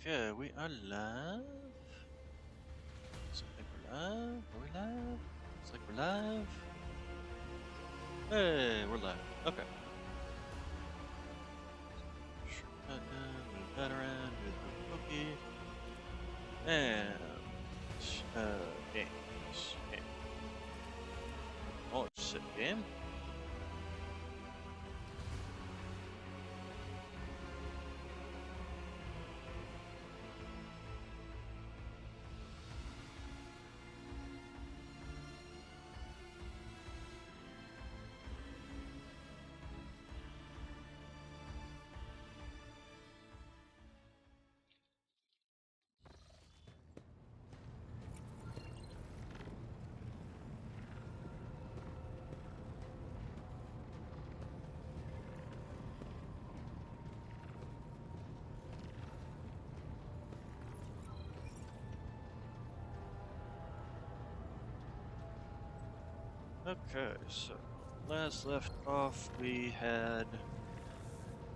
Okay, we are live. So I think we're live. Are we live? Looks like we're live. Hey, we're live. Okay. Shortcut in, move that around, do the cookie. And, game. Oh, it's sit game. Okay, so last left off, we had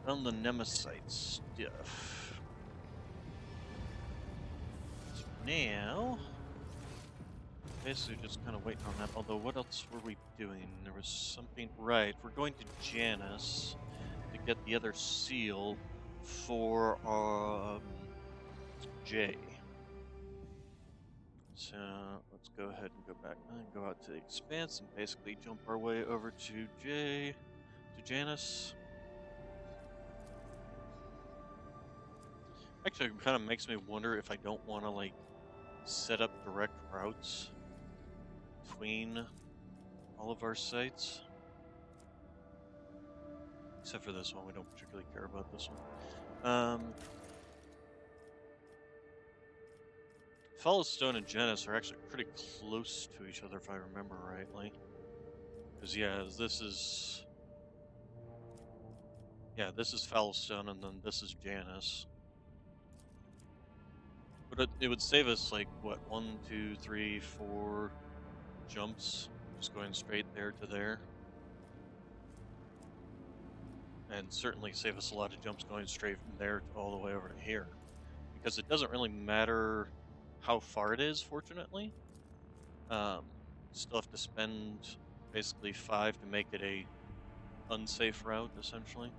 done the Nemesis stuff. So now, basically just kind of waiting on that. Although, what else were we doing? There was something. Right, we're going to Janus to get the other seal for J. So let's go ahead and go back and go out to the Expanse and basically jump our way over to Janus. Actually, it kind of makes me wonder if I don't want to like set up direct routes between all of our sites. Except for this one, we don't particularly care about this one. Fallowstone and Janus are actually pretty close to each other, if I remember rightly. Because yeah, this is Fallowstone, and then this is Janus. But it would save us like what 1, 2, 3, 4 jumps, just going straight there to there, and certainly save us a lot of jumps going straight from there to all the way over to here. Because it doesn't really matter how far it is, fortunately. Still have to spend basically 5 to make it a unsafe route, essentially.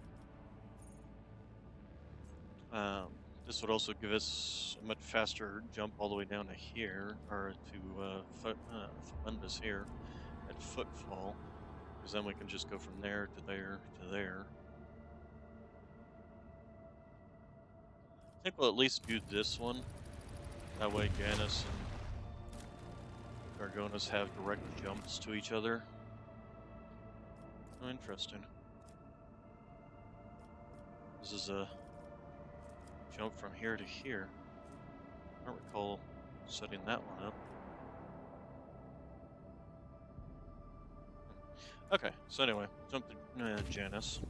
This would also give us a much faster jump all the way down to here, or to Fundus here at Footfall, because then we can just go from there to there to there. I think we'll at least do this one. That way Janus and Gargonas have direct jumps to each other. Oh, interesting. This is a jump from here to here. I don't recall setting that one up. Okay, so anyway, jump to Janus.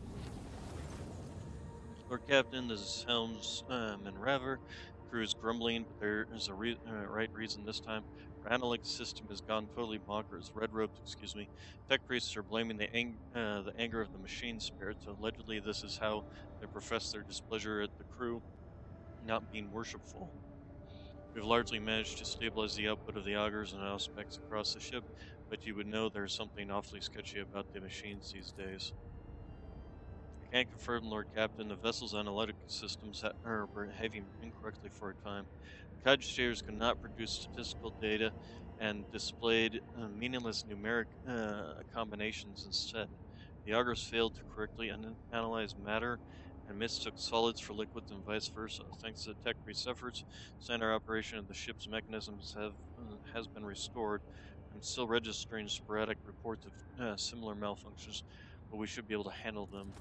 Lord Captain, this is Helmsman Raver. Crew is grumbling, but there is a right reason this time. Our analytic system has gone totally bonkers. Red robes, excuse me. Tech priests are blaming the anger of the machine spirits. Allegedly, this is how they profess their displeasure at the crew not being worshipful. We've largely managed to stabilize the output of the augurs and aspects across the ship, but you would know there's something awfully sketchy about the machines these days. I can't confirm, Lord Captain. The vessel's analytic systems are behaving incorrectly for a time. The cogitators could not produce statistical data and displayed meaningless numeric combinations instead. The augurs failed to correctly analyze matter and mistook solids for liquids and vice versa. Thanks to the tech priest's efforts, standard operation of the ship's mechanisms has been restored. I'm still registering sporadic reports of similar malfunctions, but we should be able to handle them.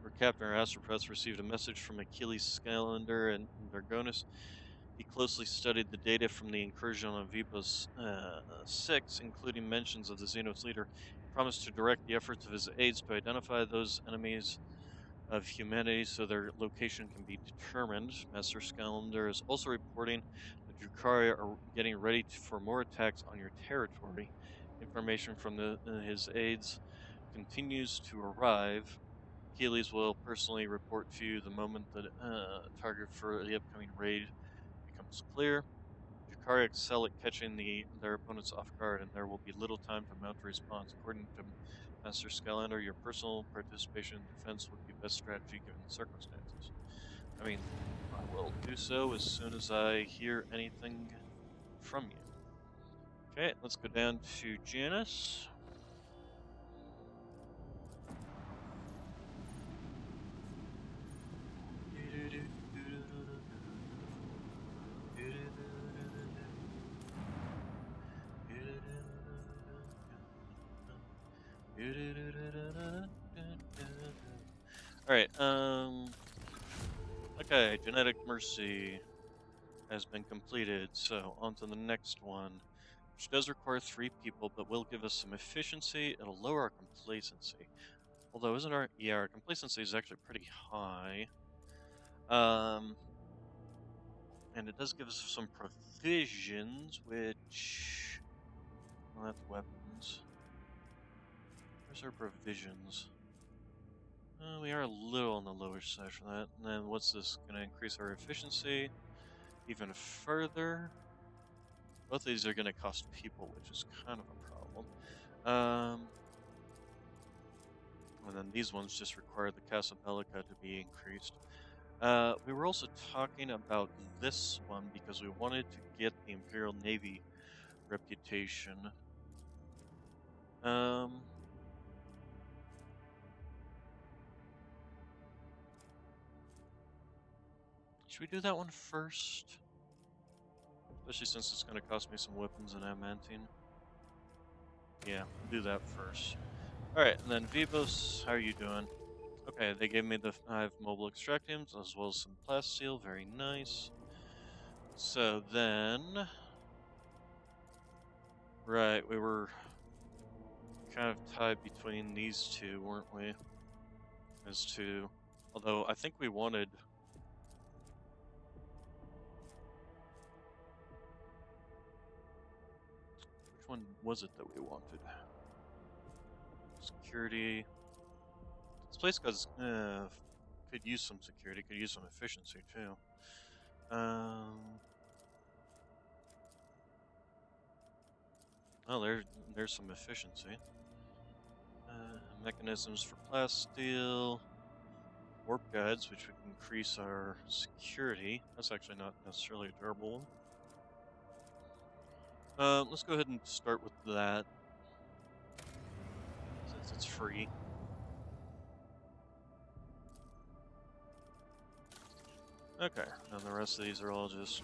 Our captain, our Astropress, received a message from Achilles Scalander and Dargonus. He closely studied the data from the incursion on Vipos 6, including mentions of the Xenos leader. He promised to direct the efforts of his aides to identify those enemies of humanity so their location can be determined. Master Scalander is also reporting that Drukhari are getting ready for more attacks on your territory. Information from his aides continues to arrive. Achilles will personally report to you the moment the target for the upcoming raid becomes clear. Jakari excel at catching their opponents off guard, and there will be little time to mount a response. According to Master Skylander, your personal participation in defense would be best strategy given the circumstances. I mean, I will do so as soon as I hear anything from you. Okay, let's go down to Janice. Alright, okay, Genetic Mercy has been completed, so on to the next one, which does require 3 people, but will give us some efficiency. It'll lower our complacency. Although, isn't our complacency is actually pretty high. And it does give us some provisions, which, well, that's weapons. Where's our provisions? We are a little on the lower side for that. And then what's this? Going to increase our efficiency even further. Both of these are going to cost people, which is kind of a problem. And then these ones just require the Casa Bellica to be increased. We were also talking about this one because we wanted to get the Imperial Navy reputation. Should we do that one first? Especially since it's going to cost me some weapons and adamantine. Yeah, we'll do that first. Alright, and then Vivos, how are you doing? Okay, they gave me I have mobile extractiums as well as some plasteel, very nice. So then, right, we were kind of tied between these two, weren't we? As to, although I think we wanted, which one was it that we wanted? Security. This place could use some security, could use some efficiency too. Oh, there's some efficiency. Mechanisms for plasteel. Warp guides, which would increase our security. That's actually not necessarily a terrible one. Let's go ahead and start with that, since it's free. Okay, and the rest of these are all just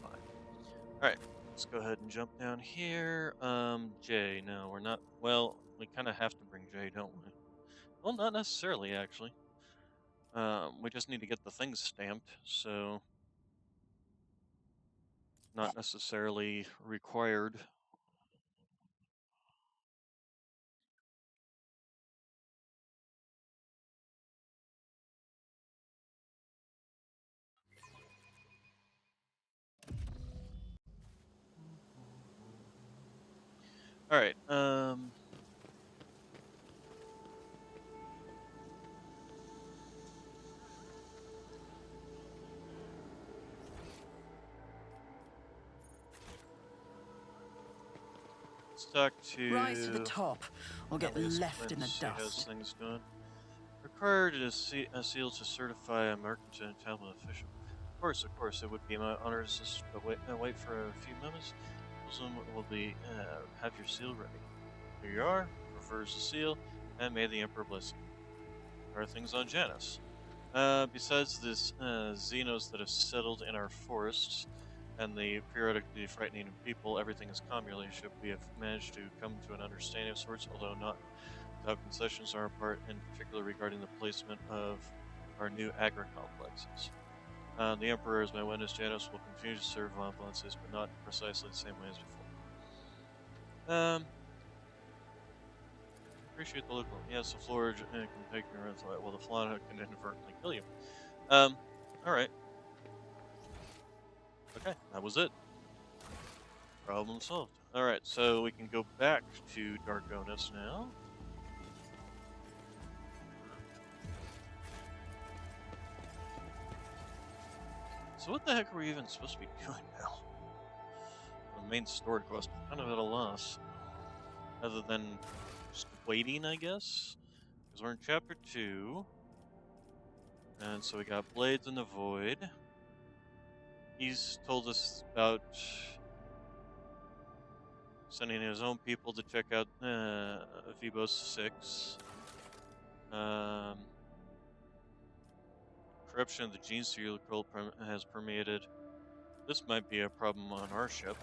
fine. Alright, let's go ahead and jump down here. J, no, we're not, well, we kind of have to bring J, don't we? Well, not necessarily, actually. We just need to get the things stamped, so not necessarily required. Alright, let's talk to... Rise to the top, or get left in the see dust. how's things doing. Required a seal to certify a merchant tablet official. Of course, it would be my honor to assist, but wait for a few moments. Wilson will be, have your seal ready. Here you are, prefers the seal, and may the Emperor bless you. There are things on Janus. Besides this, Xenos that have settled in our forests, and the periodically frightening people, everything is calm your leadership. We have managed to come to an understanding of sorts, although not without concessions on our part, in particular regarding the placement of our new agri-complexes. The Emperor, as my witness, Janus will continue to serve ambulances, but not precisely the same way as before. Appreciate the local. Yes, the Florage can take your rental. Well, the Flana can inadvertently kill you. Alright. Okay, that was it. Problem solved. Alright, so we can go back to Darkonis now. So what the heck are we even supposed to be doing now? For the main story quest, kind of at a loss. Other than just waiting, I guess. Because we're in chapter 2. And so we got Blades in the Void. He's told us about sending his own people to check out Vibos 6. Um, corruption of the gene stealer cult has permeated. This might be a problem on our ship.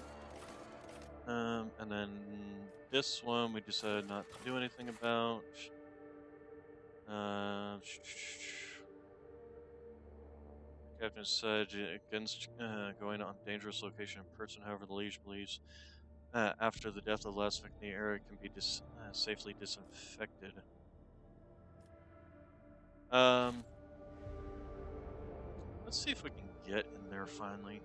And then this one we decided not to do anything about. Uh, Captain said against going on dangerous location in person. However, the Liege believes after the death of the last victim, the area can be safely disinfected. Um, let's see if we can get in there finally.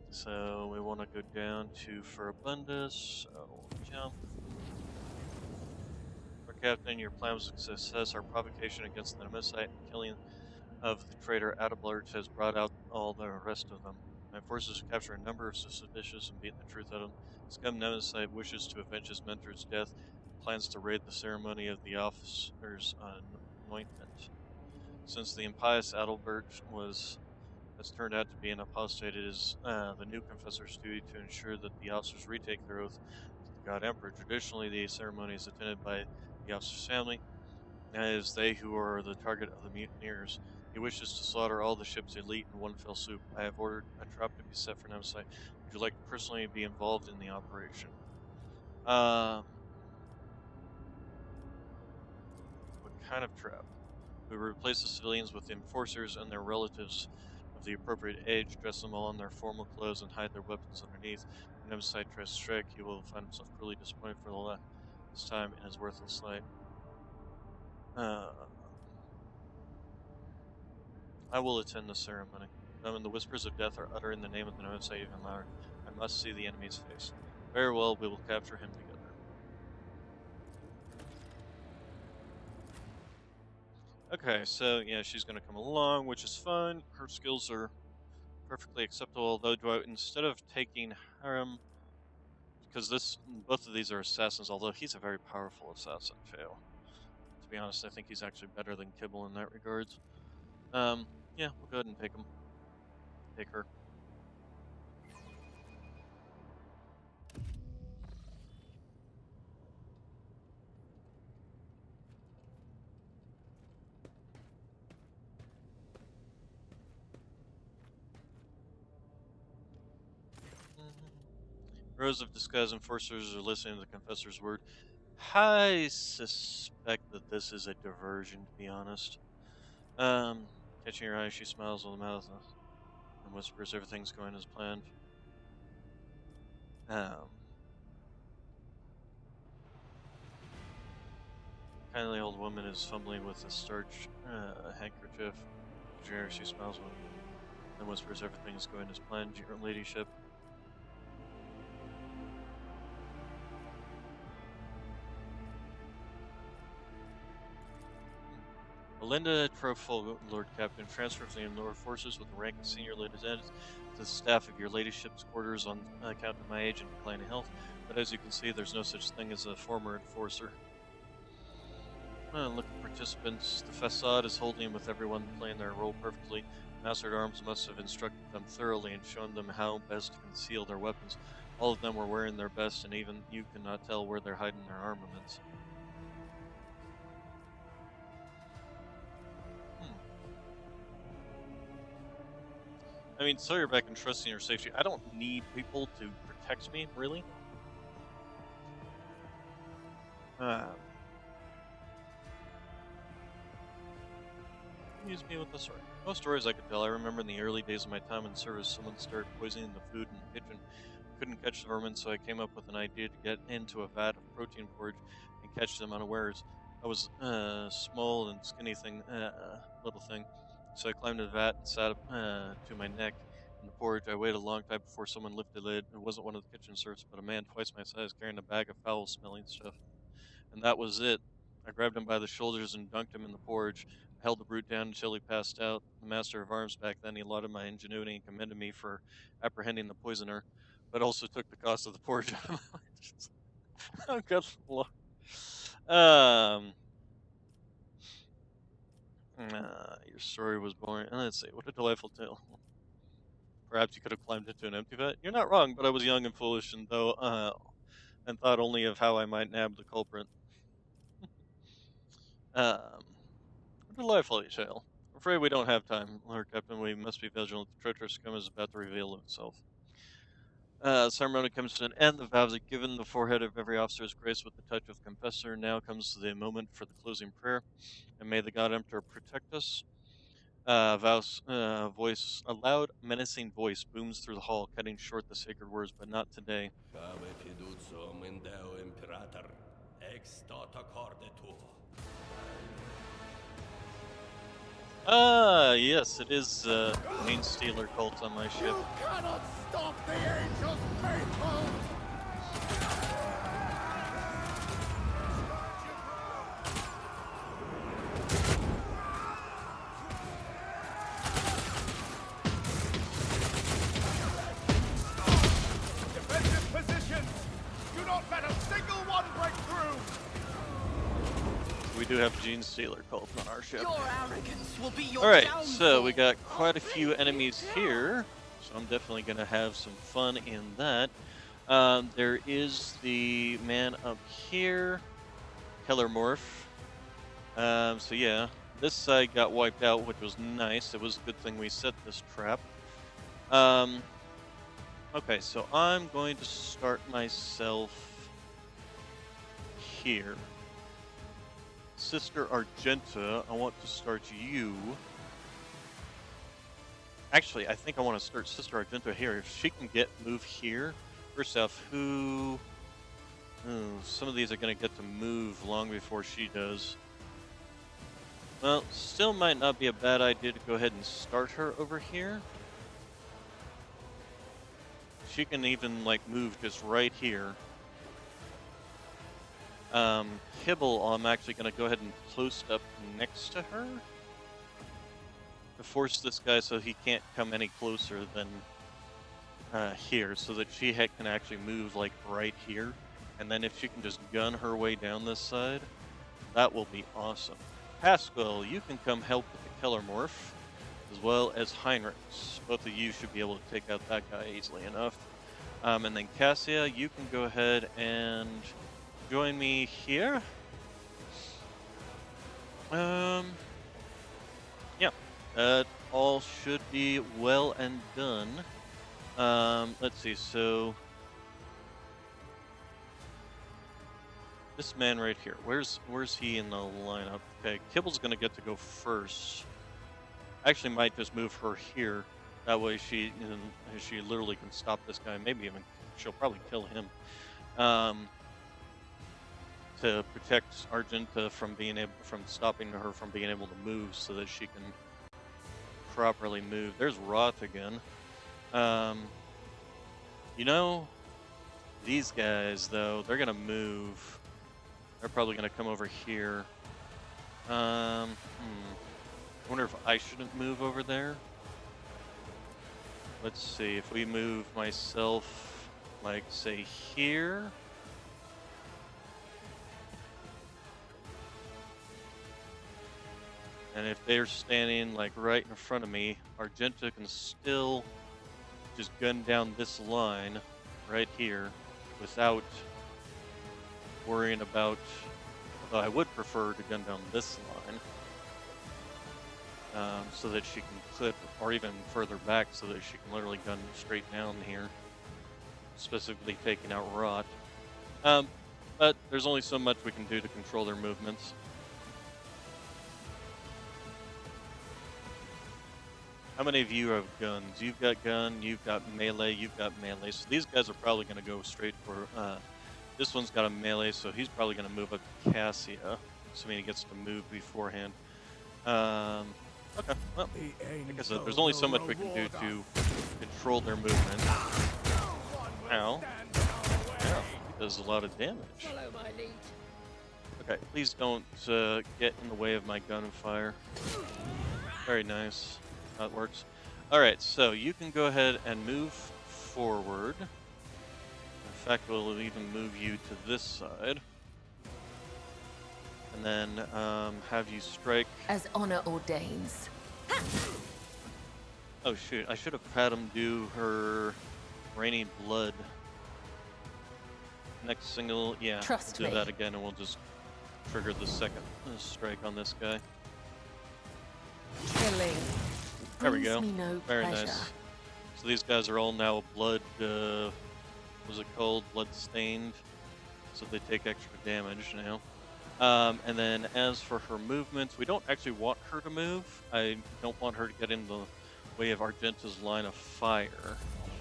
So we want to go down to Furabundus. So jump. Our captain, your plan was a success. Our provocation against the Nemesis and killing of the traitor Adalbert has brought out all the rest of them. My forces have captured a number of suspicious and beaten the truth out of them. Scum Nemesis wishes to avenge his mentor's death and plans to raid the ceremony of the officer's anointment. Since the impious Adalbert has turned out to be an apostate, it is the new confessor's duty to ensure that the officers retake their oath to the God Emperor. Traditionally, the ceremony is attended by the officer's family, and it is they who are the target of the mutineers. He wishes to slaughter all the ship's elite in one fell swoop. I have ordered a trap to be set for Nemesis. Would you like to personally be involved in the operation? What kind of trap? We replace the civilians with enforcers and their relatives of the appropriate age, dress them all in their formal clothes, and hide their weapons underneath. When Nemesis tries to strike, he will find himself cruelly disappointed for the last time in his worthless life. Uh, I will attend the ceremony. Then when the whispers of death are uttering the name of the Nemesis even louder, I must see the enemy's face. Very well, we will capture him together. Okay, so yeah, she's gonna come along, which is fun. Her skills are perfectly acceptable, although instead of taking Harem, because both of these are assassins, although he's a very powerful assassin too. To be honest, I think he's actually better than Kibble in that regards. Yeah, we'll go ahead and take him. Take her. Rows of disguised enforcers are listening to the confessor's word. I suspect that this is a diversion, to be honest. Um, Catching her eye, she smiles with the mouth and whispers, "Everything's going as planned." Um, Kindly old woman is fumbling with a starched handkerchief. Catching her, she smiles with and whispers, "Everything is going as planned, your ladyship." Melinda Trofol, Lord Captain, transfers the Lord forces with the rank of senior lieutenant to the staff of your ladyship's quarters on account of my age and declining health. But as you can see, there's no such thing as a former enforcer. Look at participants. The facade is holding with everyone playing their role perfectly. Master at Arms must have instructed them thoroughly and shown them how best to conceal their weapons. All of them were wearing their best, and even you cannot tell where they're hiding their armaments. Hmm. I mean, so you're back in trusting your safety. I don't need people to protect me, really. Uh, Use me with the story. Most stories I could tell. I remember in the early days of my time in service, someone started poisoning the food in the kitchen. Couldn't catch the vermin, so I came up with an idea to get into a vat of protein porridge and catch them unawares. I was a small and skinny little thing, so I climbed the vat and sat up to my neck in the porridge. I waited a long time before someone lifted the lid. It wasn't one of the kitchen serfs, but a man twice my size carrying a bag of foul-smelling stuff, and that was it. I grabbed him by the shoulders and dunked him in the porridge. held the brute down until he passed out. The master of arms back then, he lauded my ingenuity and commended me for apprehending the poisoner, but also took the cost of the porridge out of my wages. Oh, good lord. Um, your story was boring. Let's see, what a delightful tale. Perhaps you could have climbed into an empty vat. You're not wrong, but I was young and foolish, and thought only of how I might nab the culprit. Um, a delightful tale. I'm afraid we don't have time, Lord Captain. We must be vigilant. The treacherous scum is about to reveal himself. Ceremony comes to an end. The vows are given. The forehead of every officer is graced with the touch of confessor. Now comes the moment for the closing prayer. And may the God Emperor protect us. A loud, menacing voice booms through the hall, cutting short the sacred words, but not today. Cave fiducium in Deo Imperator, ex data corde tuo. Yes, it is Main Stealer cult on my ship. You cannot stop the angels faithful! Defensive positions! Do not let a single one break through! We do have Gene Stealer cult on our ship. Your arrogance will be your Alright, downfall. so we got quite a few enemies here, so I'm definitely going to have some fun in that. There is the man up here, Kellermorph. So yeah, this side got wiped out, which was nice. It was a good thing we set this trap. Okay, so I'm going to start myself here. Sister Argenta, I want to start you. Actually, I think I want to start Sister Argenta here. If she can move here. First off, who... Oh, some of these are going to get to move long before she does. Well, still might not be a bad idea to go ahead and start her over here. She can even, like, move just right here. Kibble, I'm actually going to go ahead and post up next to her to force this guy so he can't come any closer than here, so that she can actually move like right here. And then if she can just gun her way down this side, that will be awesome. Pascal, you can come help with the Kellermorph, as well as Heinrichs. Both of you should be able to take out that guy easily enough. And then Cassia, you can go ahead and join me here. Yeah, that all should be well and done. Let's see, so this man right here, where's he in the lineup? Okay, Kibble's gonna get to go first. Actually might just move her here. That way she literally can stop this guy, maybe even she'll probably kill him. To protect Argenta from stopping her from being able to move, so that she can properly move. There's Roth again. You know, these guys though, they're gonna move. They're probably gonna come over here. I wonder if I shouldn't move over there. Let's see, if we move myself, like, say here. And if they're standing, like, right in front of me, Argenta can still just gun down this line right here without worrying about... Although I would prefer to gun down this line. So that she can clip, or even further back, so that she can literally gun straight down here, specifically taking out Rot. But there's only so much we can do to control their movements. How many of you have guns? You've got gun, you've got melee, you've got melee. So these guys are probably going to go straight for... this one's got a melee, so he's probably going to move up to Cassia, assuming he gets to move beforehand. Okay, well, like I said, there's only so much we can do to control their movement. Ow. Yeah, he does a lot of damage. Okay, please don't get in the way of my gunfire. Very nice. That works. Alright, so you can go ahead and move forward. In fact, we'll even move you to this side. And then have you strike. As honor ordains. Oh shoot, I should have had him do her Rainy Blood. Next single, yeah, Trust we'll do me. that again and we'll just trigger the second strike on this guy. Killing. There we brings go. Me no Very pleasure. nice. So these guys are all now blood, what's it called? Blood stained. So they take extra damage now. And then as for her movements, we don't actually want her to move. I don't want her to get in the way of Argenta's line of fire.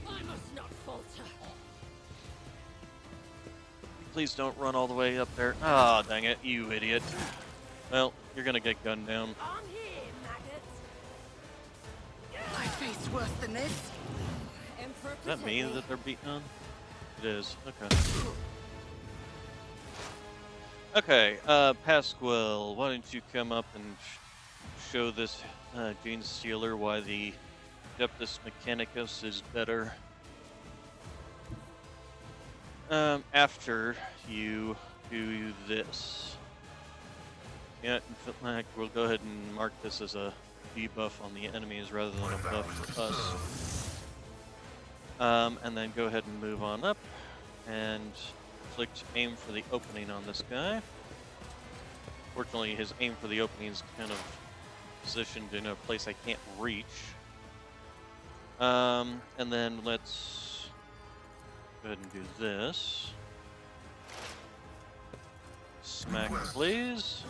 I must not falter. Please don't run all the way up there. Ah, dang it, you idiot. Well, you're gonna get gunned down. On here, maggots. I face worse than this. Emperor, Is that protect me that they're beating on? It is. Okay. Okay, Pasquale, why don't you come up and show this Gene Stealer why the Adeptus Mechanicus is better. After you do this. Yeah, in fact, we'll go ahead and mark this as a debuff on the enemies rather than a buff for us. And then go ahead and move on up and click aim for the opening on this guy. Fortunately, his aim for the opening is kind of positioned in a place I can't reach. And then let's go ahead and do this. Smack, please.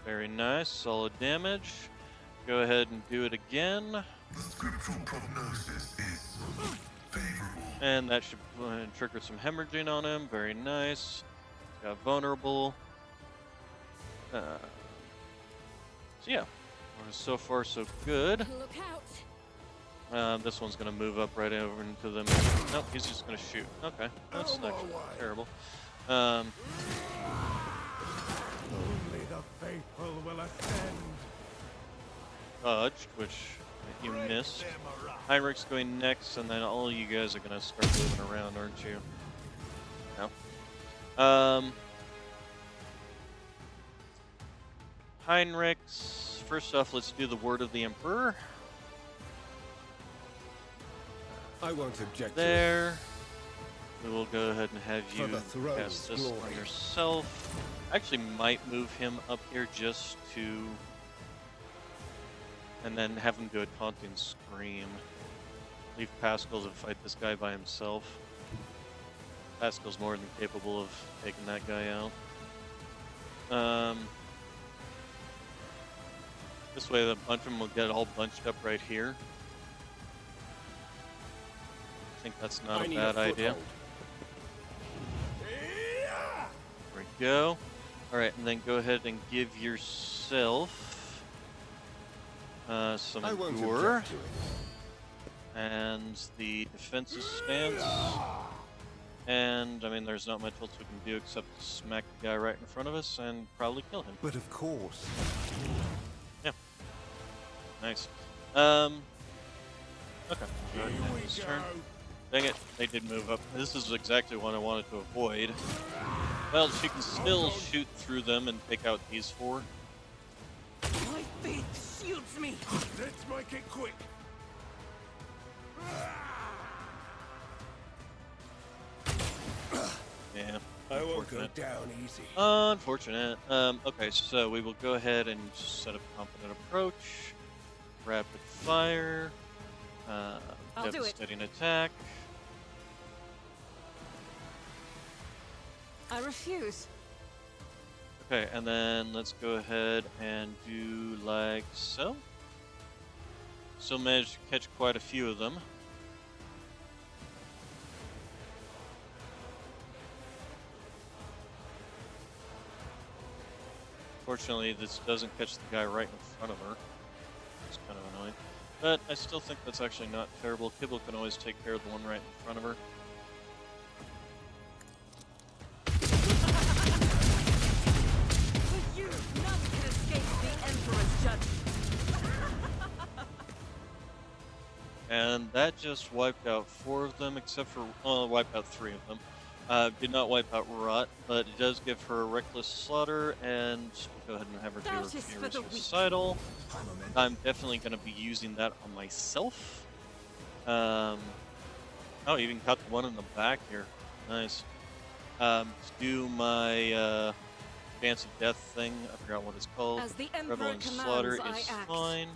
Very nice, solid damage. Go ahead and do it again. The scriptural prognosis is favorable. And that should trigger some hemorrhaging on him. Very nice. Got vulnerable. So yeah, so far so good. Look out. This one's gonna move up right over into them. Nope, he's just gonna shoot. Okay, that's not terrible. Only the faithful will ascend. Dodged, which you missed. Heinrich's going next, and then all you guys are gonna start moving around, aren't you? No. Heinrich's. First off, let's do the Word of the Emperor. I won't object There. We will go ahead and have For you the throne's cast this on glory. yourself. Actually, might move him up here just to, and then have him do a taunting scream. Leave Pascal to fight this guy by himself. Pascal's more than capable of taking that guy out. This way, the bunch of them will get all bunched up right here. I think that's not a bad idea. There we go. Alright, and then go ahead and give yourself some I won't endure. object to it. And the defensive stance. And, I mean, there's not much else we can do except smack the guy right in front of us and probably kill him. But of course. Nice. Okay. His turn. Dang it, they did move up. This is exactly what I wanted to avoid. Well, she can still shoot through them and take out these four. My faith shields me. Let's make it quick. Yeah. I won't go Unfortunate. down easy. Unfortunate. Okay, so we will go ahead and set up confident approach. Rapid fire. I'll do it. Devastating attack. I refuse. Okay, and then let's go ahead and do like so. Still managed to catch quite a few of them. Fortunately, this doesn't catch the guy right in front of her. It's kind of annoying. But I still think that's actually not terrible. Kibble can always take care of the one right in front of her. and that just wiped out 4 of them, except for, wiped out 3 of them. Did not wipe out Rot, but it does give her Reckless Slaughter, and we'll go ahead and have her do her That is for Furious the weak. Recital. I'm definitely going to be using that on myself. Oh, even got the one in the back here. Nice. To do my Dance of Death thing, I forgot what it's called. As the Revel Emperor and Slaughter commands, is I act. fine.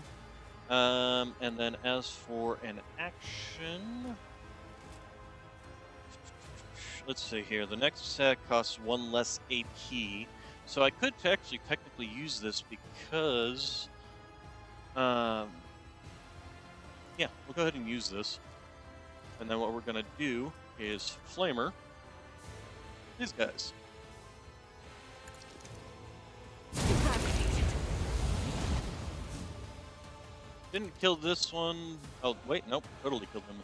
And then as for an action, let's see here. The next attack costs 1 less AP, so I could actually technically use this because, yeah, we'll go ahead and use this. And then what we're gonna do is Flamer these guys. Didn't kill this one. Oh, wait, nope, totally killed him.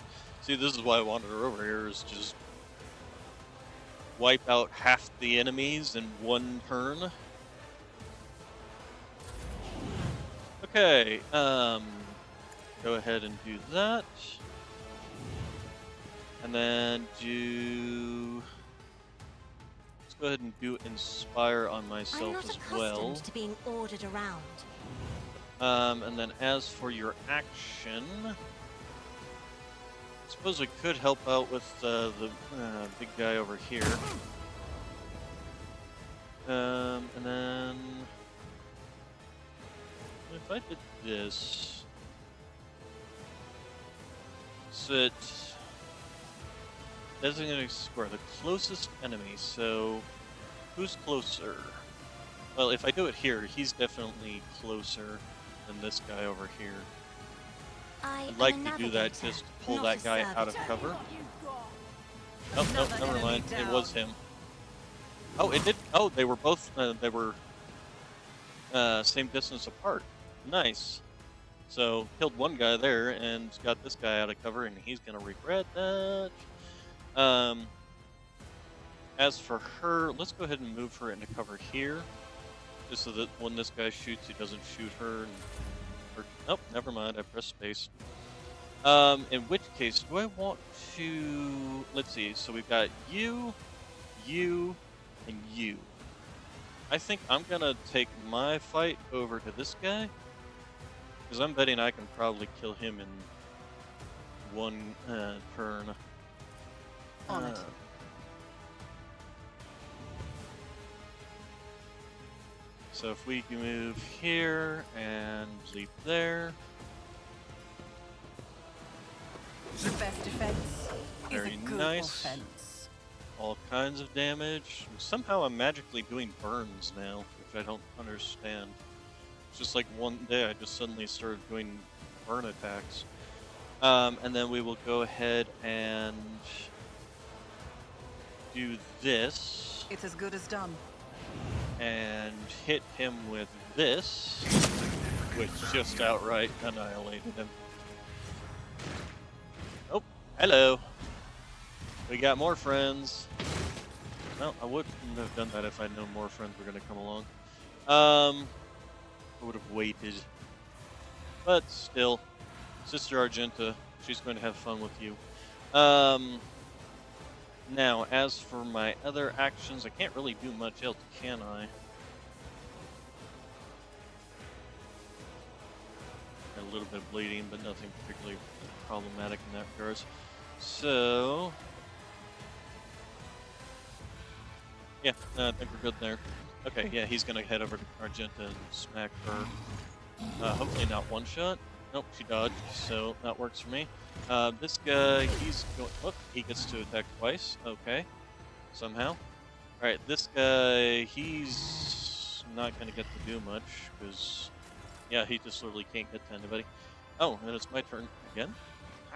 See, this is why I wanted her over here, is just wipe out half the enemies in one turn. Okay, go ahead and do that. And then let's go ahead and do Inspire on I'm myself not as accustomed well. to being ordered around. And then as for your action, I suppose we could help out with the big guy over here. And then if I did this, set designated square, the closest enemy. So who's closer? Well, if I do it here, he's definitely closer than this guy over here. I'd like to do that just to pull that guy out of cover. Oh, no, never mind. It was him. Oh, it did. Oh, they were both, same distance apart. Nice. So, killed one guy there and got this guy out of cover, and he's going to regret that. As for her, let's go ahead and move her into cover here. Just so that when this guy shoots, he doesn't shoot her. Nope, never mind. I pressed space. In which case, do I want to... Let's see. So we've got you, and you. I think I'm going to take my fight over to this guy. Because I'm betting I can probably kill him in one turn. On it. So if we can move here and leap there. The best defense is Very a good nice. offense. All kinds of damage. Somehow I'm magically doing burns now, which I don't understand. It's just like one day I just suddenly started doing burn attacks. And then we will go ahead and do this. It's as good as done. And hit him with this, which just outright annihilated him. Oh, hello. We got more friends. No, I wouldn't have done that if I'd known more friends were going to come along. I would have waited. But still, Sister Argenta, she's going to have fun with you. Now, as for my other actions, I can't really do much else, can I? Got a little bit of bleeding, but nothing particularly problematic in that regard. So, yeah, I think we're good there. Okay, yeah, he's gonna head over to Argenta and smack her. Hopefully not one shot. Nope, she dodged, so that works for me. This guy, he's going... Oh, he gets to attack twice. Okay. Somehow. Alright, this guy, he's not going to get to do much, because... Yeah, he just literally can't get to anybody. Oh, and it's my turn again?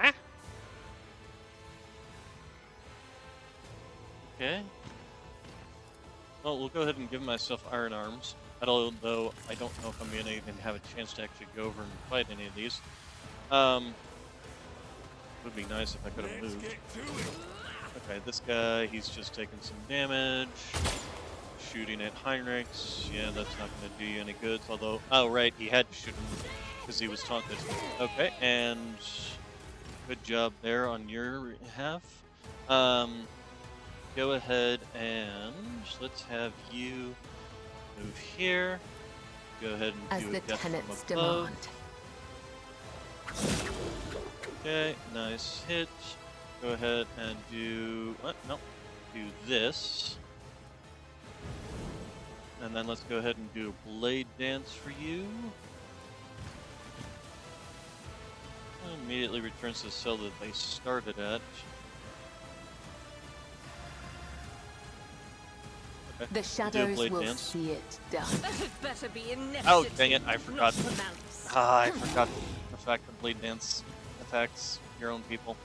Ah! Okay. Well, we'll go ahead and give myself Iron Arms. Although I don't know if I'm going to even have a chance to actually go over and fight any of these. Would be nice if I could have moved. Okay, this guy, he's just taking some damage. Shooting at Heinrichs. Yeah, that's not going to do you any good. Although, oh right, he had to shoot him because he was taunted. Okay, and Good job there on your behalf. Go ahead and let's have you move here. Go ahead and As do the a death tenants from above. demand. Okay, nice hit. Go ahead and do what? No, do this. And then let's go ahead and do a blade dance for you. Immediately returns to the cell that they started at. Okay. The do a shadows blade will dance. see it done. That had better be in Oh, dang it, I forgot. not for malice. I forgot the fact that blade dance attacks your own people.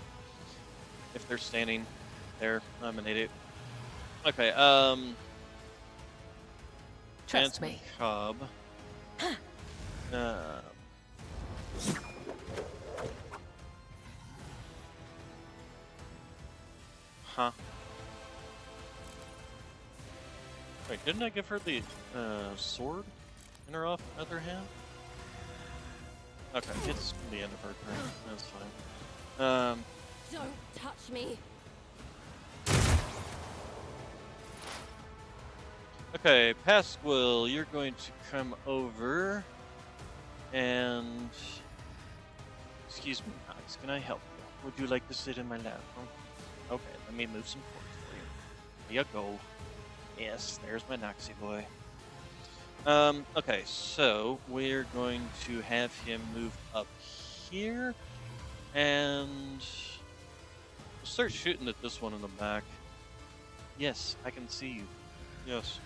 If they're standing there, I'm an idiot. Okay, Trust me. Cobb. Huh. Wait, didn't I give her the sword in her other hand? Okay, it's the end of her turn. That's fine. Don't touch me. Okay, Pasquil, you're going to come over and... Excuse me, Knox, can I help you? Would you like to sit in my lap? Okay, let me move some cords for you. Here you go. Yes, there's my Noxy boy. Okay, so we're going to have him move up here, and we'll start shooting at this one in the back. Yes, I can see you. Yes.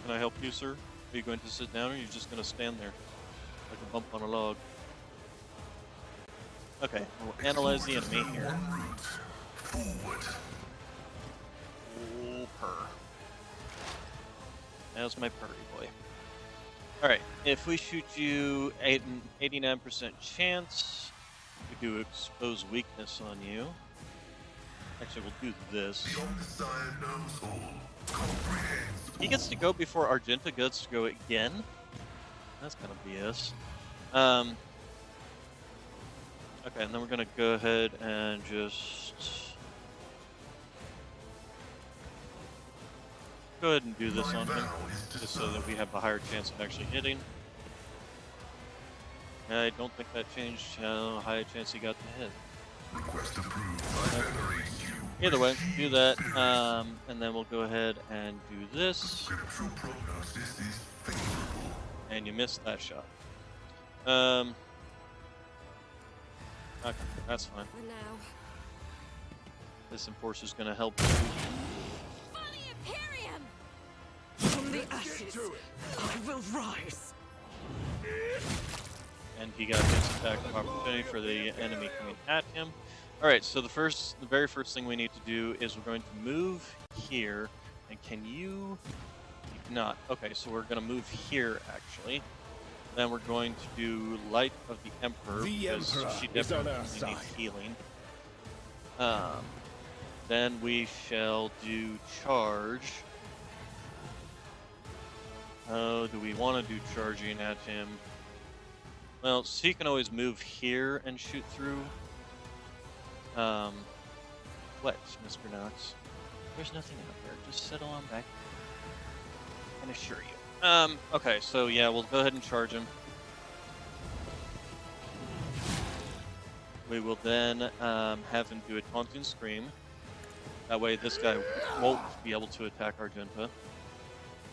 Can I help you, sir? Are you going to sit down, or are you just going to stand there like a bump on a log? Okay, we'll analyze the enemy here. One route. Forward. Oh, purr. That's my purry boy. Alright, if we shoot you an 89% chance, we do expose weakness on you. Actually, we'll do this. The Omnissiah knows all. Comprehends He gets to go before Argenta gets to go again. That's kind of BS. Okay, and then we're gonna go ahead and just go ahead and do this on him, just so that we have a higher chance of actually hitting. I don't think that changed how high a chance he got to hit. Request approved. I venerate you. Either way, do that, and then we'll go ahead and do this, Scriptural prognosis is favorable. and you missed that shot. Okay, that's fine. For now. This enforcer's gonna help you. Fully Imperium! From the ashes, I will rise. And he got his attack of opportunity for the enemy coming at him. Alright, so the very first thing we need to do is we're going to move here. And can you cannot. Okay, so we're gonna move here actually. Then we're going to do Light of the Emperor, The because Emperor she is on definitely our needs side. healing. Then we shall do Charge. Oh, do we want to do charging at him? Well, so he can always move here and shoot through. What, Mr. Knox? There's nothing out there. Just settle on back. I can assure you. Okay, so yeah, we'll go ahead and charge him. We will then have him do a taunting scream. That way this guy won't be able to attack Argenta.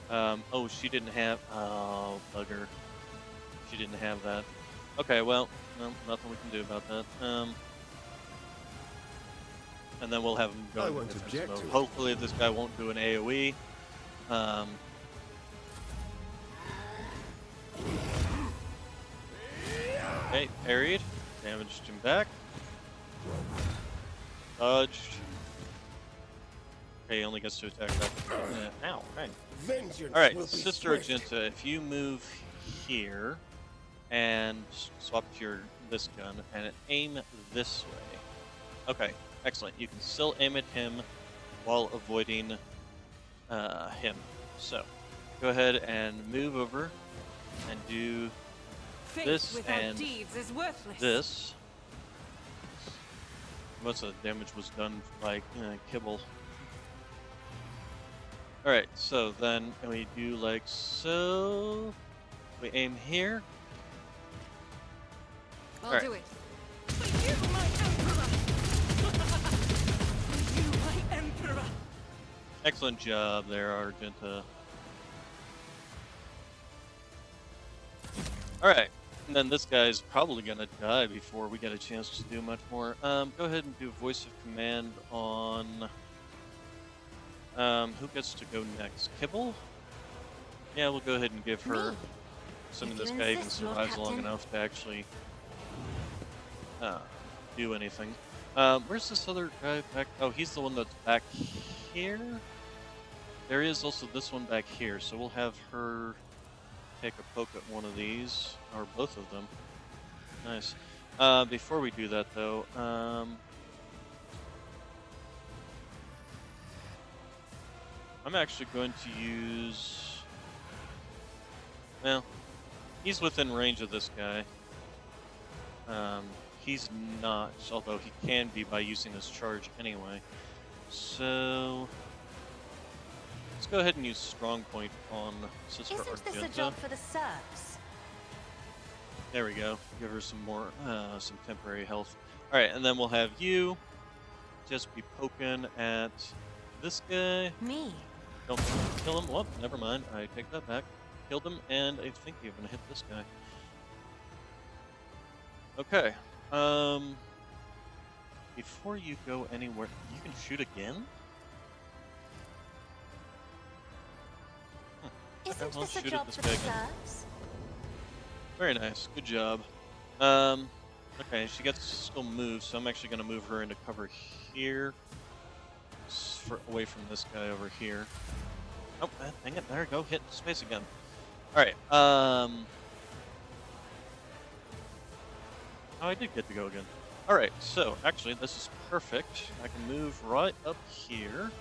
Oh, she didn't have... Oh, bugger. She didn't have that. Okay, well, no, nothing we can do about that. And then we'll have him go I into won't defense object mode. to it. Hopefully this guy won't do an AoE. Okay, parried. Damaged him back. Dodged. Okay, he only gets to attack back. Ow, okay. Vengeance Alright, will be Sister swift. Argenta, if you move here and swap to this gun and aim this way. Okay, excellent. You can still aim at him while avoiding him. So, go ahead and move over and do Faith this without and deeds is worthless. this. Most of the damage was done by Kibble. Alright, so then we do like so. We aim here. I'll Alright. do it. For you, my emperor! For you, my emperor! Excellent job there, Argenta. Alright, and then this guy's probably gonna die before we get a chance to do much more. Go ahead and do voice of command on... who gets to go next? Kibble? Yeah, we'll go ahead and give her... Me. Assuming If this you guy even insist, Lord survives long Captain. enough to actually do anything. Where's this other guy back? Oh, he's the one that's back here? There is also this one back here, so we'll have her take a poke at one of these, or both of them. Nice. Before we do that, though, I'm actually going to use... Well, he's within range of this guy. He's not, although he can be by using his charge anyway. So... let's go ahead and use Strong Point on Sister Isn't this a Argenta. job for the serfs? There we go. Give her some more, some temporary health. All right, and then we'll have you just be poking at this guy. Me? Don't kill him. Whoop, never mind. I take that back. Killed him, and I think you're gonna hit this guy. Okay. Before you go anywhere, you can shoot again. Okay, Isn't well, this a shoot at job this for the guy again. serfs? Very nice. Good job. Okay, she gets to still move, so I'm actually going to move her into cover here. Away from this guy over here. Oh, dang it. There we go. Hit space again. Alright, oh, I did get to go again. Alright, so, actually, this is perfect. I can move right up here.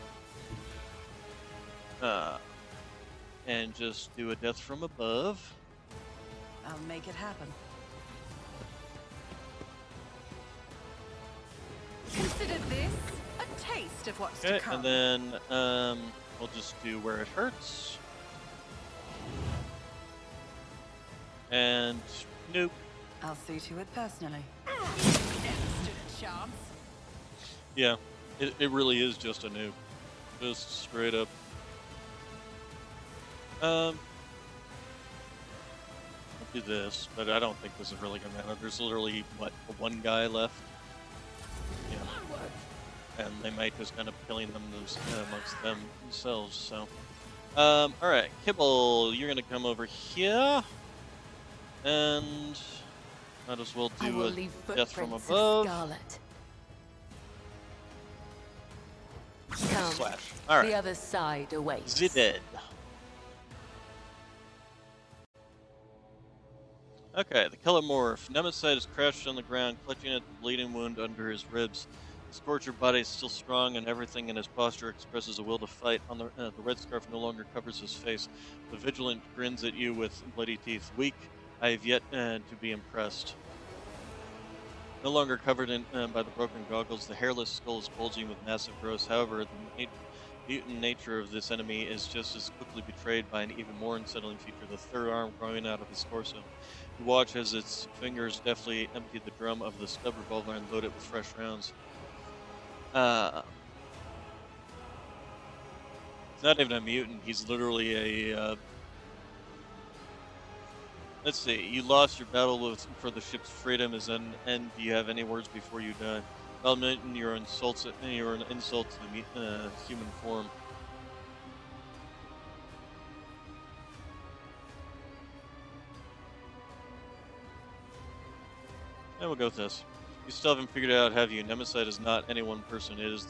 And just do a death from above. I'll make it happen. Consider this a taste of what's Okay, to come. and then, we'll just do where it hurts. And, nope. I'll see to it personally. Never stood a chance. Yeah, it really is just a nuke. Just straight up. I'll do this, but I don't think this is really gonna matter. There's literally, what, one guy left? Yeah. And they might just end up killing them amongst themselves, so. Alright, Kibble, you're gonna come over here. And might as well I do will a leave death from footprints above. of scarlet. Come. Slash. The Alright. other side awaits. The dead. Okay, the killer morph. Nemesis is crashed on the ground, clutching at the bleeding wound under his ribs. His tortured body is still strong, and everything in his posture expresses a will to fight. On the red scarf no longer covers his face. The vigilant grins at you with bloody teeth. Weak, I have yet to be impressed. No longer covered by the broken goggles, the hairless skull is bulging with massive growths. However, the mutant nature of this enemy is just as quickly betrayed by an even more unsettling feature, the third arm growing out of his torso. You watch as its fingers deftly empty the drum of the stub revolver and load it with fresh rounds. He's not even a mutant, he's literally a... Let's see, you lost your battle for the ship's freedom as an end. Do you have any words before you die? Well, mutant, you're an insult to the human form. And we'll go with this. You still haven't figured out, have you? Nemesis is not any one person. It is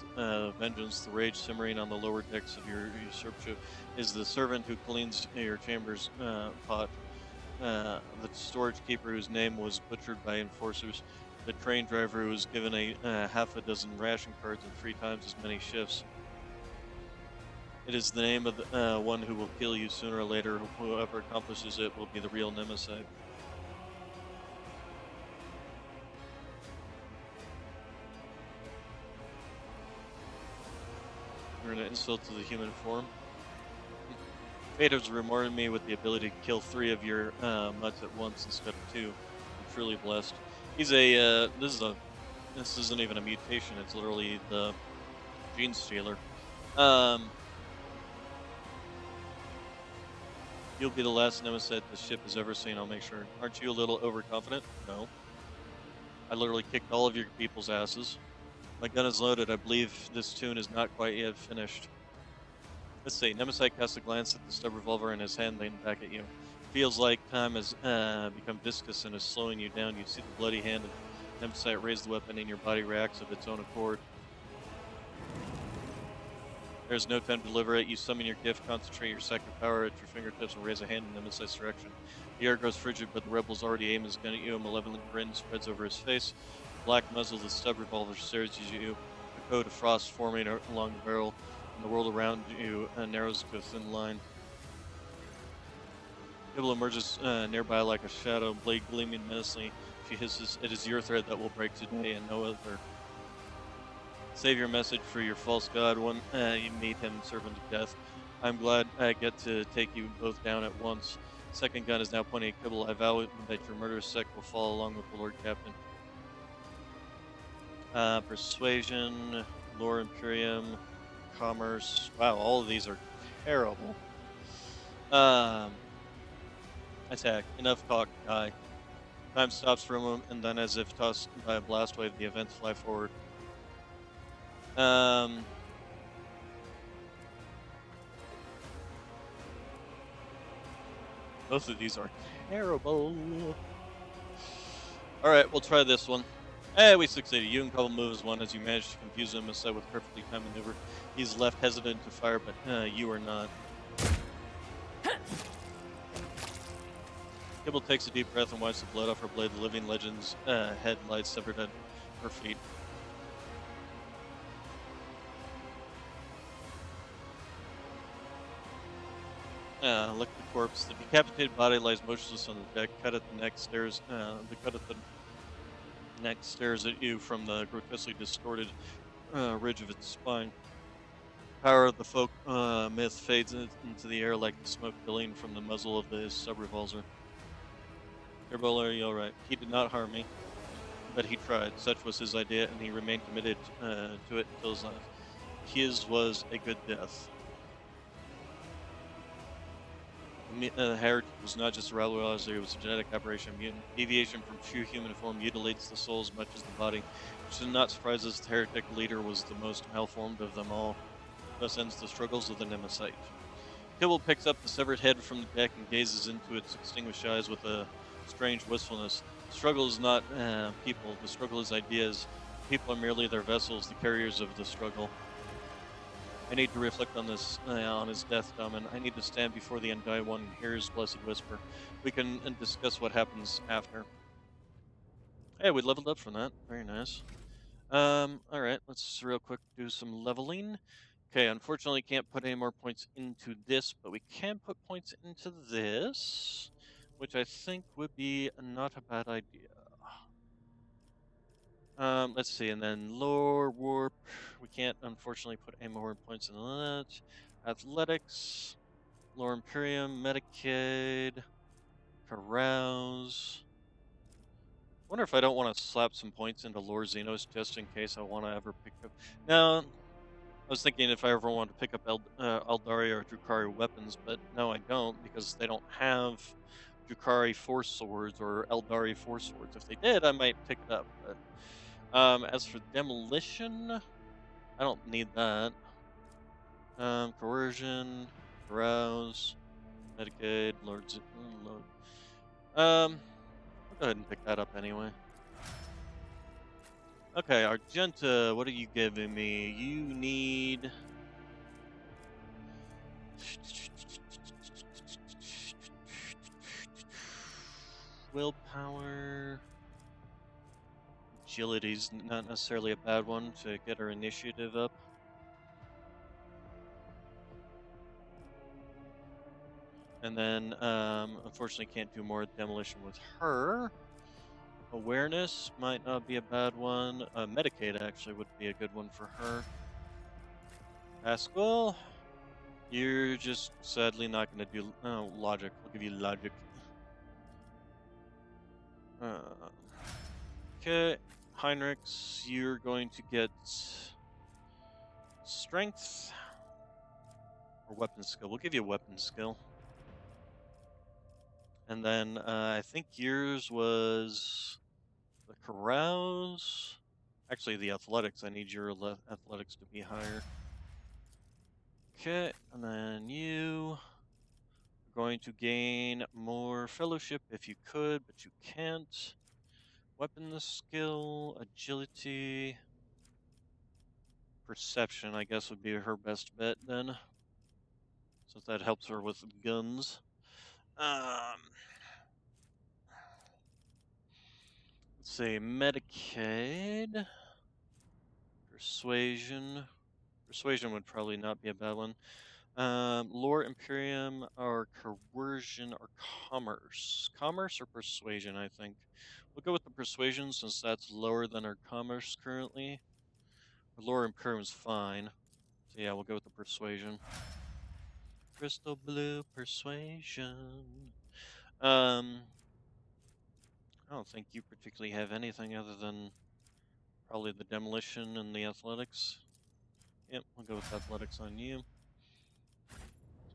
vengeance, the rage simmering on the lower decks of your usurp ship. Is the servant who cleans your chamber's pot. The storage keeper whose name was butchered by enforcers. The train driver who was given half a dozen ration cards and 3 times as many shifts. It is the name of the one who will kill you sooner or later. Whoever accomplishes it will be the real Nemesis. an insult to the human form. Fate has rewarded me with the ability to kill 3 of your mutts at once instead of 2. I'm truly blessed. He's a this isn't even a mutation. It's literally the gene stealer. You'll be the last nemesis the ship has ever seen. I'll make sure. Aren't you a little overconfident? No. I literally kicked all of your people's asses. My gun is loaded. I believe this tune is not quite yet finished. Let's see. Nemesis casts a glance at the stub revolver in his hand, then back at you. Feels like time has become viscous and is slowing you down. You see the bloody hand of Nemesis raise the weapon, and your body reacts of its own accord. There's no time to deliver it. You summon your gift, concentrate your second power at your fingertips, and raise a hand in Nemesis' direction. The air grows frigid, but the rebels already aim his gun at you. A malevolent grin spreads over his face. The black muzzle of the stub revolver stares at you. A coat of frost forming along the barrel, and the world around you narrows to a thin line. Kibble emerges nearby like a shadow, blade gleaming menacingly. She hisses, "It is your thread that will break today, and no other. Save your message for your false god when you meet him, servant of death. I'm glad I get to take you both down at once. Second gun is now pointing at Kibble. I vow that your murderous sect will fall along with the Lord Captain." Persuasion, Lore Imperium, Commerce. Wow, all of these are terrible. Attack. Enough talk, die. Time stops for a moment, and then, as if tossed by a blast wave, the events fly forward. Both of these are terrible. Alright, we'll try this one. Hey, we succeeded. You and Cobble move as one as you manage to confuse him aside with perfectly timed maneuver. He's left hesitant to fire, but you are not. Kibble takes a deep breath and wipes the blood off her blade. The living legend's head lies severed at her feet. Look at the corpse. The decapitated body lies motionless on the deck. Cut at the neck stares. The cut at the neck stares at you from the grotesquely distorted ridge of its spine. Power of the folk myth fades into the air like the smoke billowing from the muzzle of the sub-revolver. Gerbola, are you alright? He did not harm me, but he tried. Such was his idea, and he remained committed to it until his life. His was a good death. The heritage was not just a religiosity, it was a genetic aberration. Mutant deviation from true human form mutilates the soul as much as the body. Which did not surprise us. The heretic leader was the most malformed of them all. Thus ends the struggles of the Nemesis. Kibble picks up the severed head from the deck and gazes into its extinguished eyes with a strange wistfulness. The struggle is not people, the struggle is ideas. People are merely their vessels, the carriers of the struggle. I need to reflect on this, on his death, Daman. I need to stand before the Undying One and hear his blessed whisper. We can discuss what happens after. Hey, we leveled up from that. Very nice. Alright, let's real quick do some leveling. Okay, unfortunately can't put any more points into this, but we can put points into this, which I think would be not a bad idea. Let's see, and then lore, warp. We can't, unfortunately, put any more points in that. Athletics, lore Imperium, Medicaid, Carouse. Wonder if I don't want to slap some points into lore Xenos just in case I want to ever pick up. No, I was thinking if I ever want to pick up Eldari or Drukhari weapons, but no, I don't because they don't have Drukhari Force Swords or Eldari Force Swords. If they did, I might pick it up, but. As for demolition, I don't need that. Coercion, arouse, Medicaid, load. I'll go ahead and pick that up anyway. Okay, Argenta, what are you giving me? You need. Willpower. Agility's not necessarily a bad one to get her initiative up. And then, unfortunately, can't do more demolition with her. Awareness might not be a bad one. Medicaid actually would be a good one for her. Pascal, you're just sadly not going to do logic. I'll give you logic. Okay, Heinrichs, you're going to get strength or weapon skill. We'll give you a weapon skill. And then I think yours was the carouse. Actually, the athletics. I need your athletics to be higher. Okay, and then you are going to gain more fellowship if you could, but you can't. Weapon skill, agility, perception, I guess would be her best bet then, since that helps her with guns. Let's see, Medicaid, persuasion. Persuasion would probably not be a bad one. Lore Imperium or coercion or commerce. Commerce or persuasion, I think. We'll go with the persuasion since that's lower than our commerce currently. Lore Imperium's fine. So yeah, we'll go with the persuasion. Crystal blue persuasion. I don't think you particularly have anything other than probably the demolition and the athletics. Yep, we'll go with athletics on you.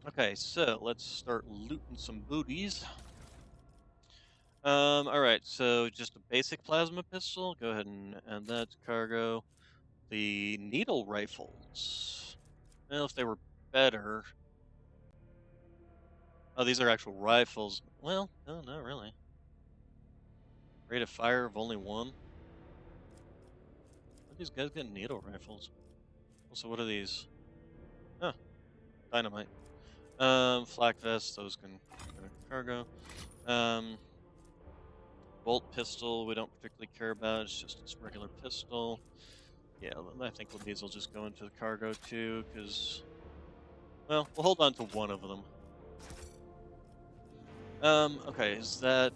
Okay, so let's start looting some booties. Alright, so just a basic plasma pistol. Go ahead and add that to cargo. The needle rifles. Well, if they were better. Oh, these are actual rifles. Well, no, not really. Rate of fire of only 1. Why these guys get needle rifles? Also, what are these? Huh, dynamite. Flak vest, those can go to cargo. Bolt pistol, we don't particularly care about, it's just a regular pistol. Yeah, I think these will just go into the cargo too, because, well, we'll hold on to one of them. Okay, is that...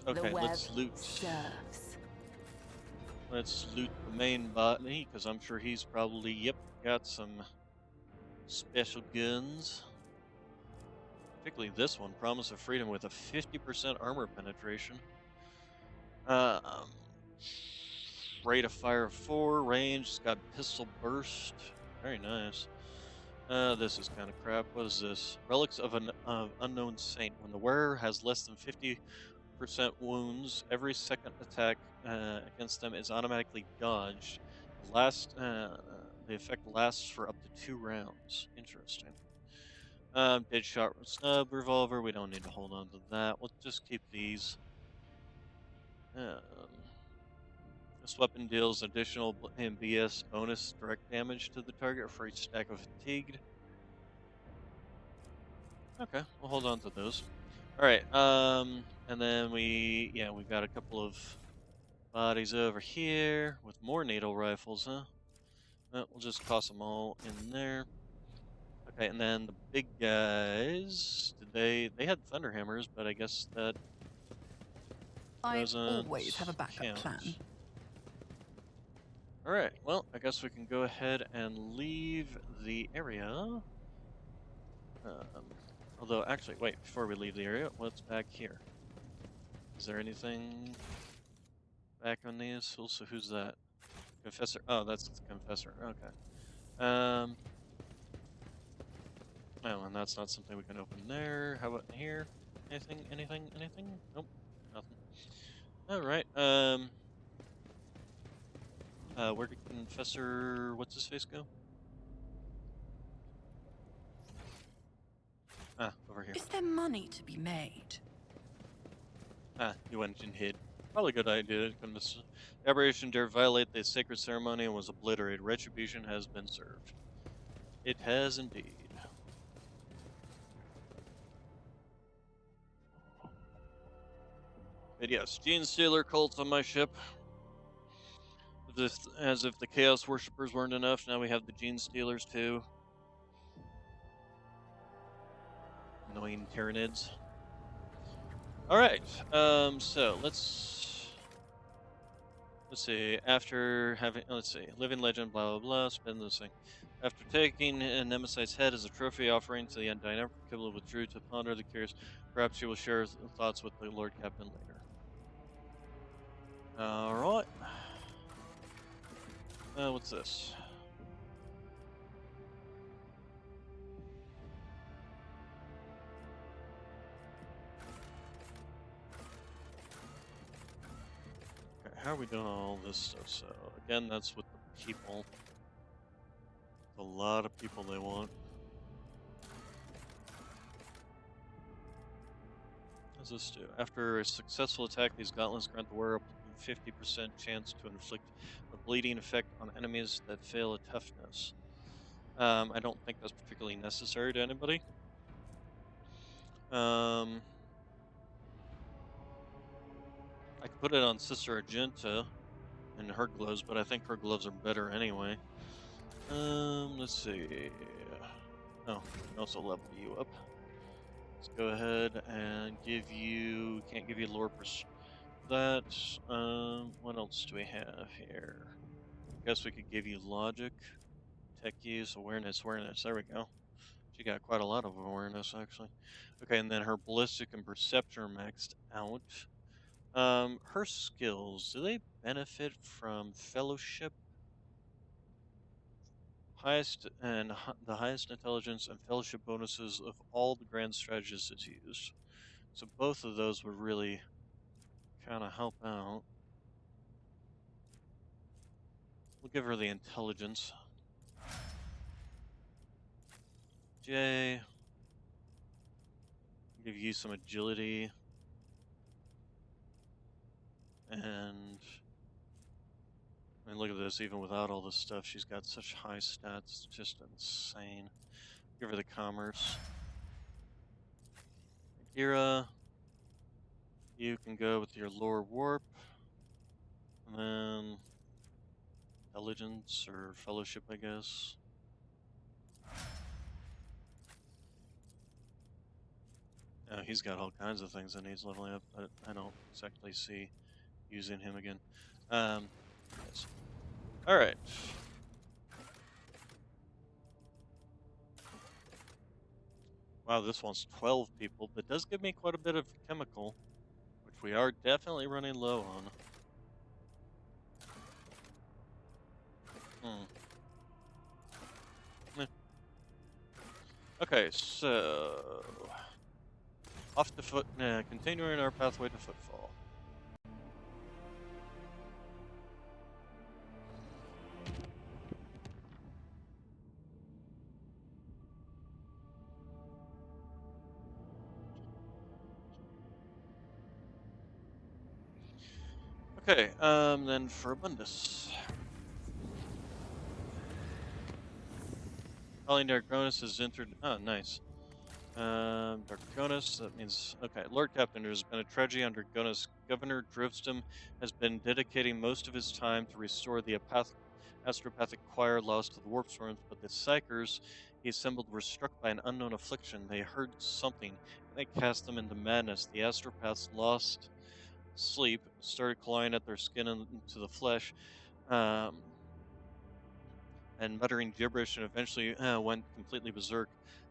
Okay, let's loot... serves. Let's loot the main botany, because I'm sure he's probably, yep, got some special guns. Particularly this one, Promise of Freedom, with a 50% armor penetration. Rate of fire of 4, range, it's got pistol burst. Very nice. This is kind of crap. What is this? Relics of an unknown saint. When the wearer has less than 50% wounds, every second attack against them is automatically dodged. The effect lasts for up to 2 rounds. Interesting. Dead shot snub revolver. We don't need to hold on to that. We'll just keep these. This weapon deals additional BS bonus direct damage to the target for each stack of fatigued. Okay, we'll hold on to those. Alright, and then we've got a couple of bodies over here with more needle rifles, huh? We'll just toss them all in there. Okay, and then the big guys, they had thunderhammers, but I guess that I doesn't always have a backup count. plan. Alright, well, I guess we can go ahead and leave the area. Although, actually, wait, before we leave the area, what's back here? Is there anything back on these? Also, who's that? Confessor. Oh, that's the Confessor. Okay. Oh, and that's not something we can open there. How about in here? Anything? Nope, nothing. Alright, where did Confessor what's-his-face go? Ah, over here. Is there money to be made? Ah, you went and hid. Probably a good idea. The aberration dared violate the sacred ceremony and was obliterated. Retribution has been served. It has indeed. But yes, Gene Stealer cults on my ship. As if the Chaos Worshippers weren't enough, now we have the Gene Stealers too. Annoying Tyranids. Alright, so let's Let's see. After having, let's see, living legend, blah blah blah. Spend this thing. After taking Nemesite's head as a trophy offering to the Undyne Emperor, Kibble withdrew to ponder the curious. Perhaps she will share thoughts with the Lord Captain later. All right. What's this? Okay, how are we doing all this stuff? So again, that's with the people. A lot of people they want. What does this do? After a successful attack, these gauntlets grant the wearer a 50% chance to inflict a bleeding effect on enemies that fail a toughness. I don't think that's particularly necessary to anybody. I could put it on Sister Argenta and her gloves, but I think her gloves are better anyway. Let's see. Oh, we can also level you up. Let's go ahead and give you. Can't give you lore that. What else do we have here? Guess we could give you logic, tech use, awareness. There we go. She got quite a lot of awareness actually. Okay, and then her ballistic and perception are maxed out. Her skills, do they benefit from fellowship? The highest intelligence and fellowship bonuses of all the grand strategists it's used. So both of those would really kind of help out. We'll give her the intelligence. Jay, give you some agility. And I mean, look at this. Even without all this stuff, she's got such high stats. It's just insane. Give her the commerce. Gira, you can go with your lore warp. And then intelligence or fellowship, I guess. He's got all kinds of things that needs leveling up, but I don't exactly see using him again. Yes. All right. Wow, this one's 12 people, but does give me quite a bit of chemical, which we are definitely running low on. Eh. Okay, so off to continuing our pathway to Footfall. Okay, then for Abundus. Calling Darkonis has entered. Oh, nice. Darkonis, that means. Okay, Lord Captain, there's been a tragedy under Darkonis. Governor Drivston has been dedicating most of his time to restore the astropathic choir lost to the warp storms, but the psychers he assembled were struck by an unknown affliction. They heard something, and it cast them into madness. The astropaths lost sleep, started clawing at their skin into the flesh, um, and muttering gibberish, and eventually went completely berserk.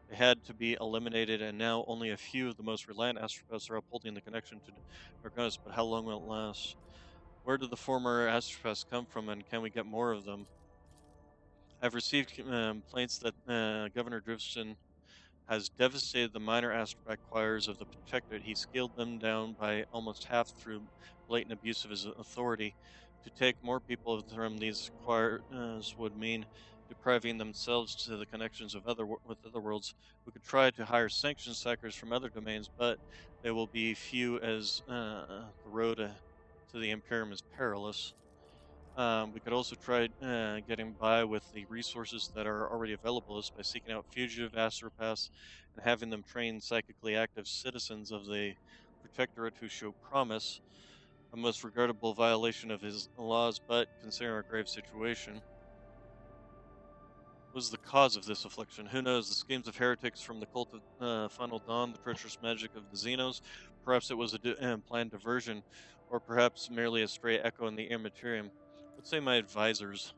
They had to be eliminated, and now only a few of the most reliant astropaths are upholding the connection to Darkonis, but how long will it last? Where did the former astropaths come from, and can we get more of them? I've received complaints that Governor Drivston has devastated the minor astropath choirs of the Protectorate. He scaled them down by almost half through blatant abuse of his authority. To take more people from these choirs would mean depriving themselves to the connections of with other worlds who could try to hire sanctioned psychers from other domains, but they will be few as the road to the Imperium is perilous. We could also try getting by with the resources that are already available to us by seeking out fugitive astropaths and having them train psychically active citizens of the Protectorate who show promise. A most regrettable violation of his laws, but considering our grave situation. What was the cause of this affliction? Who knows? The schemes of heretics from the cult of Final Dawn, the treacherous magic of the Xenos. Perhaps it was a planned diversion. or perhaps merely a stray echo in the immaterium. Let's say my advisors.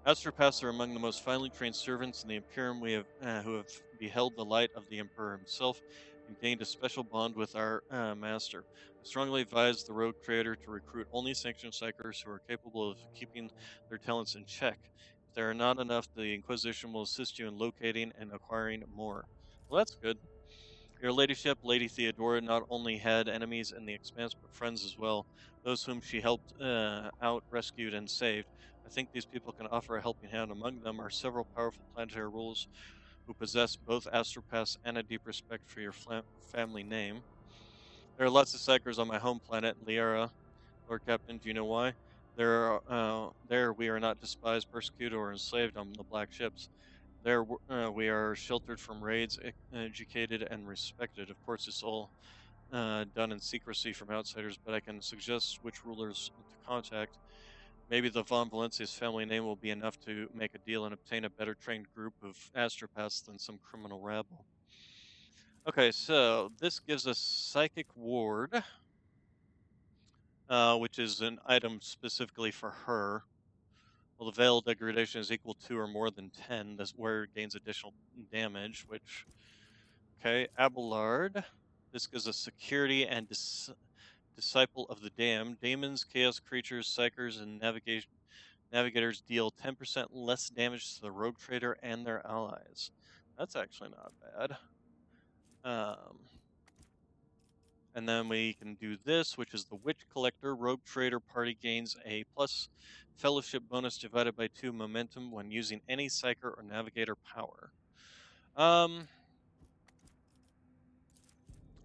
Astropaths are among the most finely trained servants in the Imperium who have beheld the light of the Emperor himself and gained a special bond with our master. I strongly advise the Rogue Creator to recruit only sanctioned psychers who are capable of keeping their talents in check. If there are not enough, the Inquisition will assist you in locating and acquiring more. Well, that's good. Your ladyship, Lady Theodora, not only had enemies in the Expanse, but friends as well, those whom she helped out, rescued, and saved. I think these people can offer a helping hand. Among them are several powerful planetary rulers who possess both astropaths and a deep respect for your family name. There are lots of psychers on my home planet, Liara. Lord Captain, do you know why? There we are not despised, persecuted, or enslaved on the black ships. There, we are sheltered from raids, educated, and respected. Of course, it's all done in secrecy from outsiders, but I can suggest which rulers to contact. Maybe the von Valencia's family name will be enough to make a deal and obtain a better trained group of astropaths than some criminal rabble. Okay, so this gives us Psychic Ward, which is an item specifically for her. Well, the Veil degradation is equal to or more than 10. That's where it gains additional damage, which. Okay, Abelard. This gives us security and disciple of the damned. Demons, chaos creatures, psychers, and navigators deal 10% less damage to the rogue trader and their allies. That's actually not bad. And then we can do this, which is the Witch Collector. Rogue Trader party gains a plus fellowship bonus divided by 2 momentum when using any Psyker or Navigator power. I'm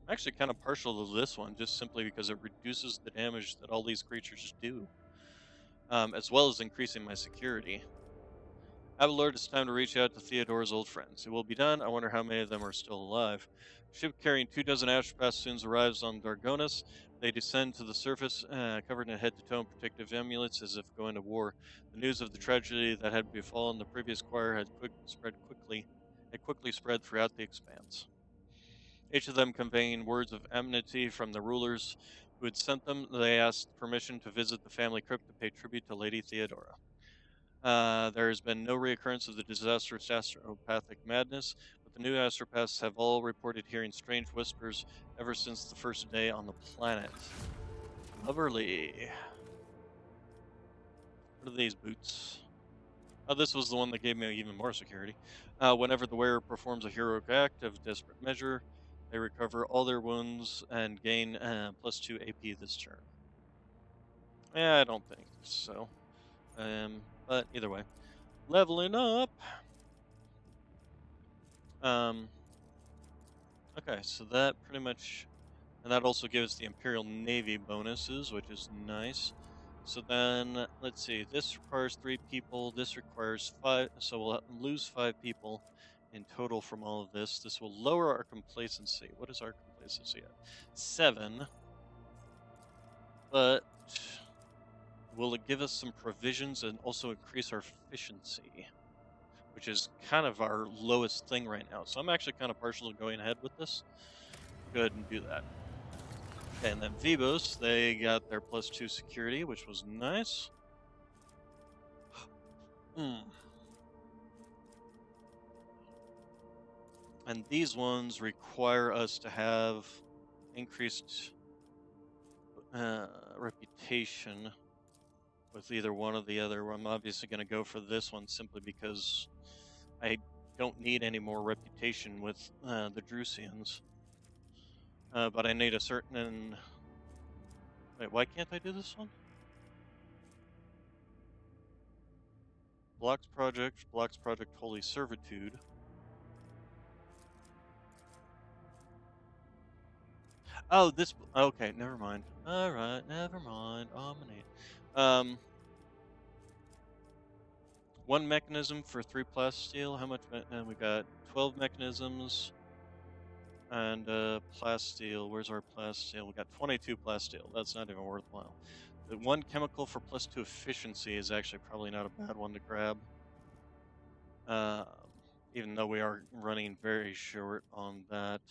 actually kind of partial to this one, just simply because it reduces the damage that all these creatures do, as well as increasing my security. Abelard, it's time to reach out to Theodore's old friends. It will be done. I wonder how many of them are still alive. Ship carrying 24 astropaths soon arrives on Dargonus. They descend to the surface, covered in head-to-toe in protective amulets, as if going to war. The news of the tragedy that had befallen the previous choir had quickly spread throughout the expanse. Each of them conveying words of enmity from the rulers who had sent them. They asked permission to visit the family crypt to pay tribute to Lady Theodora. There has been no reoccurrence of the disastrous astropathic madness, but the new astropaths have all reported hearing strange whispers ever since the first day on the planet. Lovely. What are these boots? Oh, this was the one that gave me even more security. Whenever the wearer performs a heroic act of desperate measure, they recover all their wounds and gain +2 AP this turn. Yeah, I don't think so. But either way. Leveling up. Okay, so that pretty much, and that also gives the Imperial Navy bonuses, which is nice. So then, let's see, this requires 3 people, this requires 5, so we'll lose 5 people in total from all of this. This will lower our complacency. What is our complacency at? 7. But will it give us some provisions and also increase our efficiency? Which is kind of our lowest thing right now. So I'm actually kind of partial to going ahead with this. Go ahead and do that. Okay, and then Vivos, they got their +2 security, which was nice. And these ones require us to have increased reputation with either one or the other. I'm obviously going to go for this one simply because I don't need any more reputation with the Drusians. But I need a certain... Wait, why can't I do this one? Blocks Project Holy Servitude. Oh, this... Okay, never mind. Alright, never mind. Ominate. 1 mechanism for 3 plasteel. How much? We got 12 mechanisms. And plasteel. Where's our plasteel? We got 22 plasteel. That's not even worthwhile. The 1 chemical for +2 efficiency is actually probably not a bad one to grab. Even though we are running very short on that.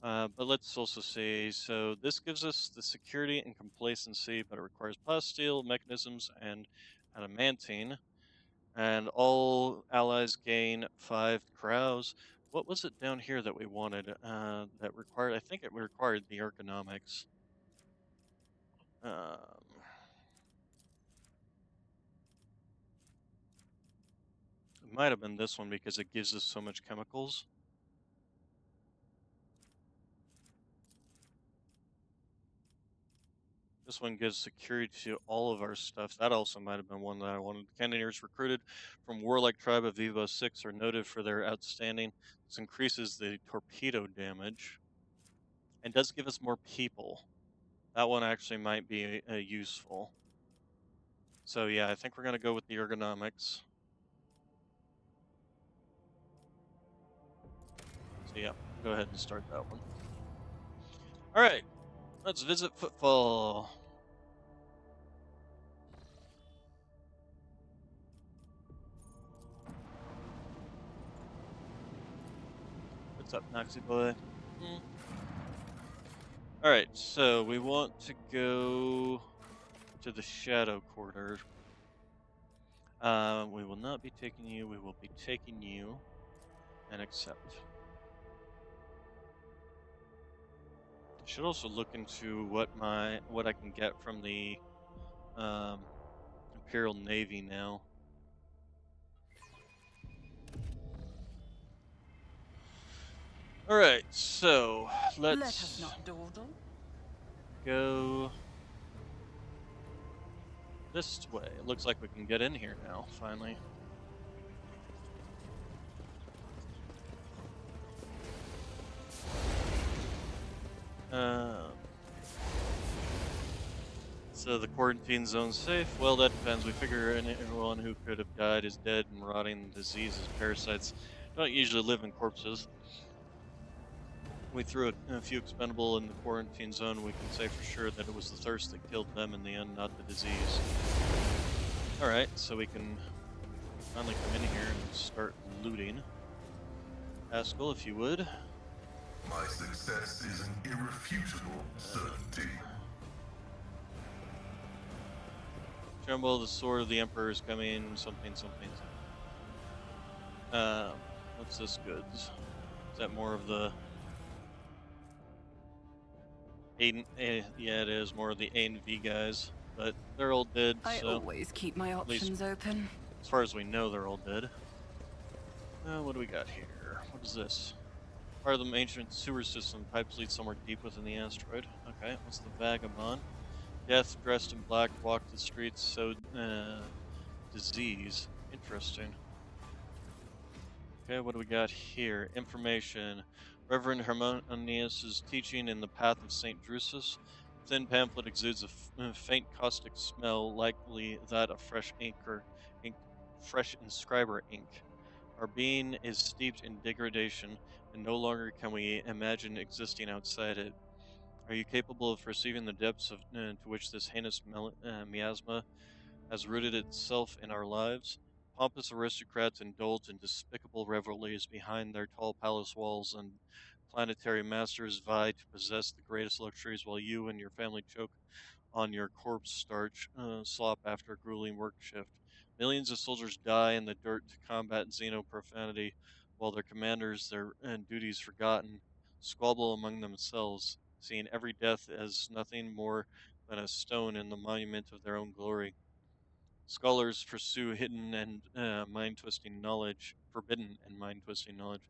But let's also say, so this gives us the security and complacency, but it requires plasteel mechanisms and adamantine. And all allies gain 5 crowns. What was it down here that we wanted? That required, I think it required the ergonomics. Um, it might have been this one because it gives us so much chemicals. This one gives security to all of our stuff. That also might have been one that I wanted. The cannoneers recruited from warlike tribe of Vivo 6 are noted for their outstanding. This increases the torpedo damage and does give us more people. That one actually might be useful. So yeah, I think we're going to go with the ergonomics. So yeah, go ahead and start that one. All right, let's visit Footfall. What's up, Noxy boy? All right, so we want to go to the Shadow Quarter. We will not be taking you. We will be taking you and accept. I should also look into what I can get from the Imperial Navy now. All right, so Let let's us not dawdle. go this way. It looks like we can get in here now, finally. Um, so the quarantine zone's safe? Well, that depends. We figure everyone who could have died is dead and rotting diseases. Parasites don't usually live in corpses. We threw a few expendable in the quarantine zone. We can say for sure that it was the thirst that killed them in the end, not the disease. Alright, so we can finally come in here and start looting. Haskell, if you would. My success is an irrefutable certainty. Tremble, the sword of the Emperor is coming, something, something, something. What's this goods? Is that more of the yeah, it is more of the A and V guys, but they're all dead, I so always keep my at least options open. as far as we know, they're all dead. What do we got here? What is this? Part of the ancient sewer system. Pipes lead somewhere deep within the asteroid. Okay, what's the vagabond? Death, dressed in black, walked the streets, so disease. Interesting. Okay, what do we got here? Information. Reverend Harmonius's teaching in the Path of St. Drusus. Thin pamphlet exudes a faint caustic smell, likely that of fresh fresh inscriber ink. Our being is steeped in degradation, and no longer can we imagine existing outside it. Are you capable of perceiving the depths to which this heinous miasma has rooted itself in our lives? Pompous aristocrats indulge in despicable revelries behind their tall palace walls, and planetary masters vie to possess the greatest luxuries while you and your family choke on your corpse starch slop after a grueling work shift. Millions of soldiers die in the dirt to combat xenoprofanity, while their commanders, their duties forgotten, squabble among themselves, seeing every death as nothing more than a stone in the monument of their own glory. Scholars pursue hidden and forbidden and mind-twisting knowledge.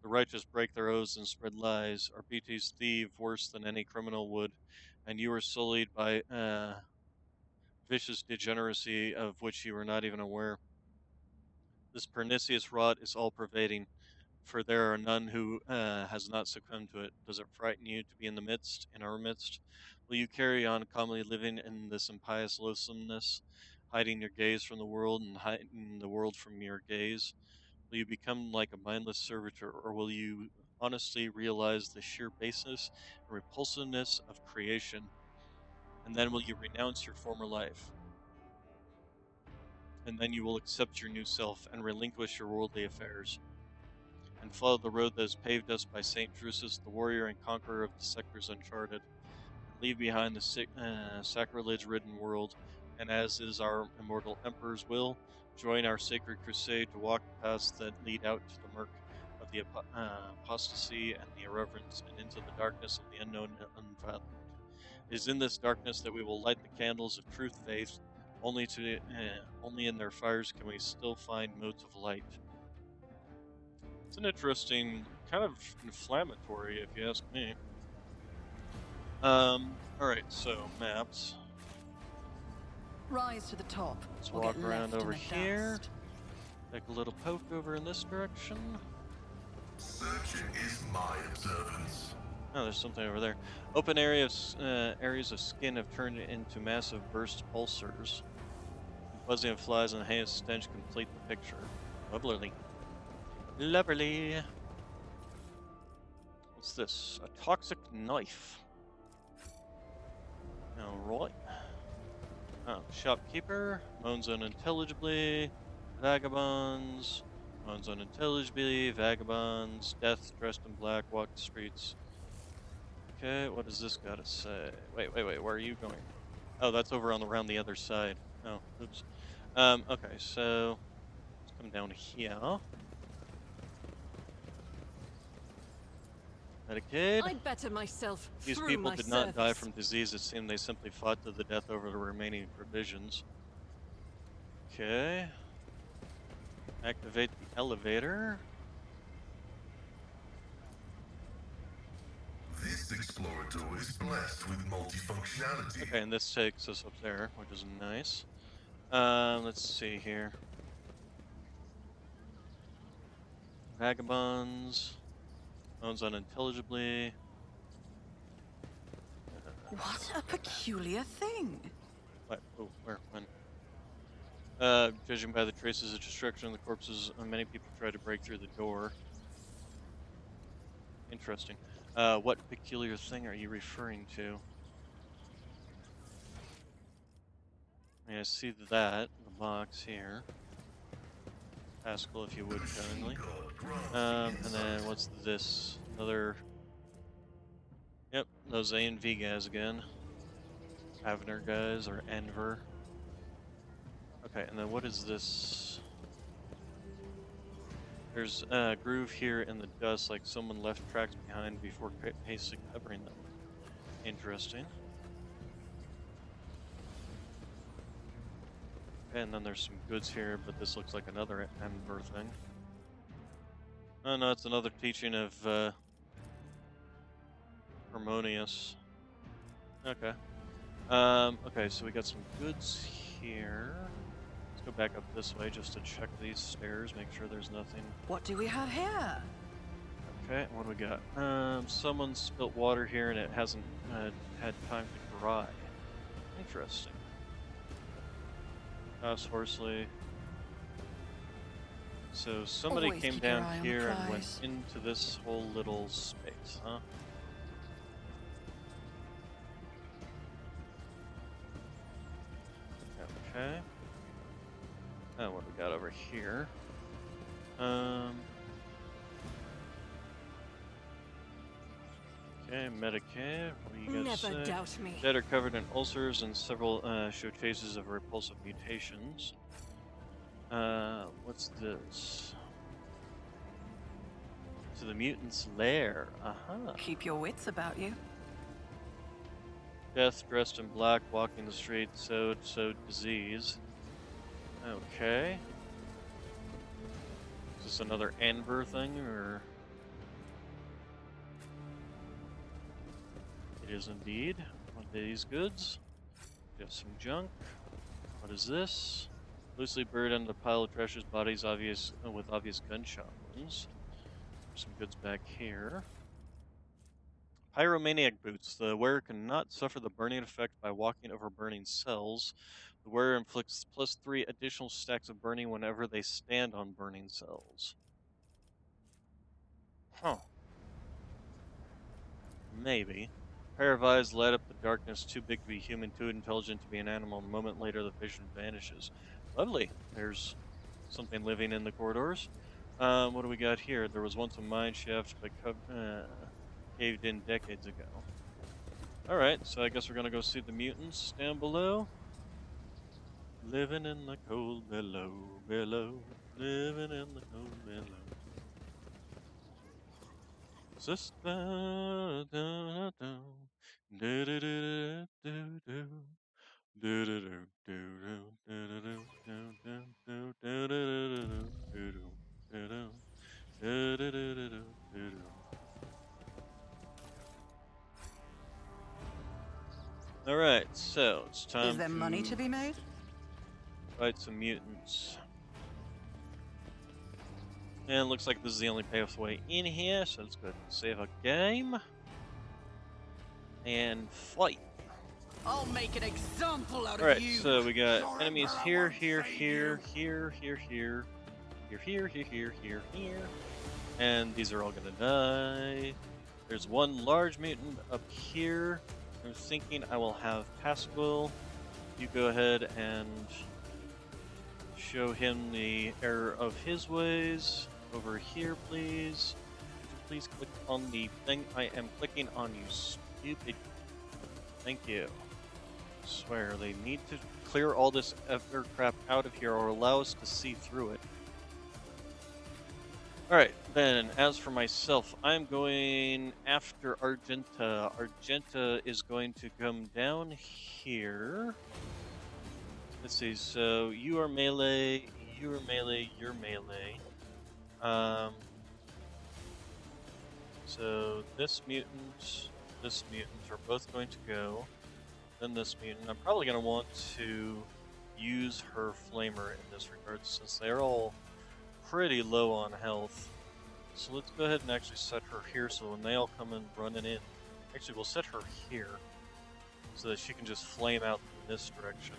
The righteous break their oaths and spread lies. Arbites thieve worse than any criminal would, and you are sullied by vicious degeneracy of which you are not even aware. This pernicious rot is all-pervading, for there are none who has not succumbed to it. Does it frighten you to be in our midst? Will you carry on calmly living in this impious loathsomeness, hiding your gaze from the world and hiding the world from your gaze? Will you become like a mindless servitor, or will you honestly realize the sheer baseness and repulsiveness of creation? And then will you renounce your former life? And then you will accept your new self and relinquish your worldly affairs. and follow the road that is paved us by Saint Drusus, the warrior and conqueror of the sectors uncharted, and leave behind the sacrilege-ridden world, and as is our immortal emperor's will, join our sacred crusade to walk the paths that lead out to the murk of the apostasy and the irreverence, and into the darkness of the unknown and unfathomed. It is in this darkness that we will light the candles of truth faith. Only in their fires can we still find motes of light. It's an interesting, kind of inflammatory, if you ask me. Alright, so maps. Rise to the top. Let's or walk get around left in over the here. dust. Take a little poke over in this direction. Searching is my observance. Oh, there's something over there. Open areas of skin have turned into massive burst pulsars. Buzzing of flies and haze stench complete the picture. Lovely. Lovely. What's this? A toxic knife. Alright. Oh, shopkeeper. Moans unintelligibly. Vagabonds. Moans unintelligibly. Vagabonds. Death dressed in black. Walk the streets. Okay, what does this gotta say? Wait, where are you going? Oh, that's over on around the other side. Oh, oops. Okay, so let's come down here. Medicaid. I'd better myself These through people my did not die service. from disease. It seemed they simply fought to the death over the remaining provisions. Okay. Activate the elevator. This explorator is blessed with multifunctionality. Okay, and this takes us up there, which is nice. Let's see here. Vagabonds. Owns unintelligibly. What a peculiar thing. What? Oh, where? When? Judging by the traces of destruction on the corpses, many people tried to break through the door. Interesting. What peculiar thing are you referring to? I see that, the box here. Pascal, if you would kindly. And then what's this? Another. Yep, those A and V guys again. Avner guys, or Enver. Okay, and then what is this? There's a groove here in the dust, like someone left tracks behind before hastily covering them. Interesting. Okay, and then there's some goods here, but this looks like another Enver thing. Oh no, it's another teaching of Harmonious. Okay. Okay, so we got some goods here. Let's go back up this way just to check these stairs, make sure there's nothing. What do we have here? Okay, what do we got? Someone spilt water here and it hasn't had time to dry. Interesting. House Horsley. So somebody Always came keep your down eye on the here and went prize. into this whole little space, huh? Okay. Oh, what do we got over here? Okay, Medicaid. What do you guys Never say? doubt me. Dead are covered in ulcers and several show traces of repulsive mutations. What's this? To the mutant's lair. Aha. Keep your wits about you. Death dressed in black, walking the street, sowed disease. Okay. Is this another Enver thing, or? It is indeed. What are these goods? We have some junk. What is this? Loosely buried under a pile of trashes, bodies with obvious gunshot wounds. Some goods back here. Pyromaniac boots. The wearer cannot suffer the burning effect by walking over burning cells. The wearer inflicts +3 additional stacks of burning whenever they stand on burning cells. Huh. Maybe. Pair of eyes light up the darkness, too big to be human, too intelligent to be an animal. A moment later, the vision vanishes. Lovely. There's something living in the corridors. What do we got here? There was once a mine shaft, but caved in decades ago. Alright, so I guess we're gonna go see the mutants down below. Living in the cold below, living in the cold below. Is this da da da do do do do do do do do do do do do do do do do do do. All right, so it's time Is there money to be made? fight some mutants. And it looks like this is the only pathway in here, so let's go ahead and save a game. And fight. I'll make an example out Alright, of you. so we got enemies here, here, here, here, here, here, here, here, here, here, here. And these are all gonna die. There's one large mutant up here. I'm thinking I will have Pascal. You go ahead and show him the error of his ways. Over here, please. Could you please click on the thing I am clicking on, you stupid. Thank you. I swear, they need to clear all this aircraft out of here or allow us to see through it. Alright, then, as for myself, I'm going after Argenta. Argenta is going to come down here. Let's see, so you are melee, you are melee, you're melee. So this mutant are both going to go. Then this mutant, I'm probably going to want to use her flamer in this regard since they're all pretty low on health. So let's go ahead and actually set her here so when they all come in running in, actually we'll set her here so that she can just flame out in this direction.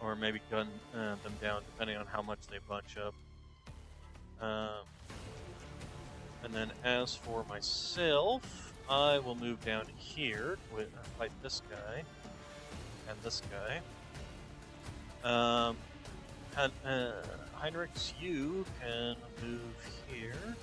Or maybe gun them down depending on how much they bunch up. And then as for myself, I will move down here to fight this guy and this guy. Heinrich, you can move here.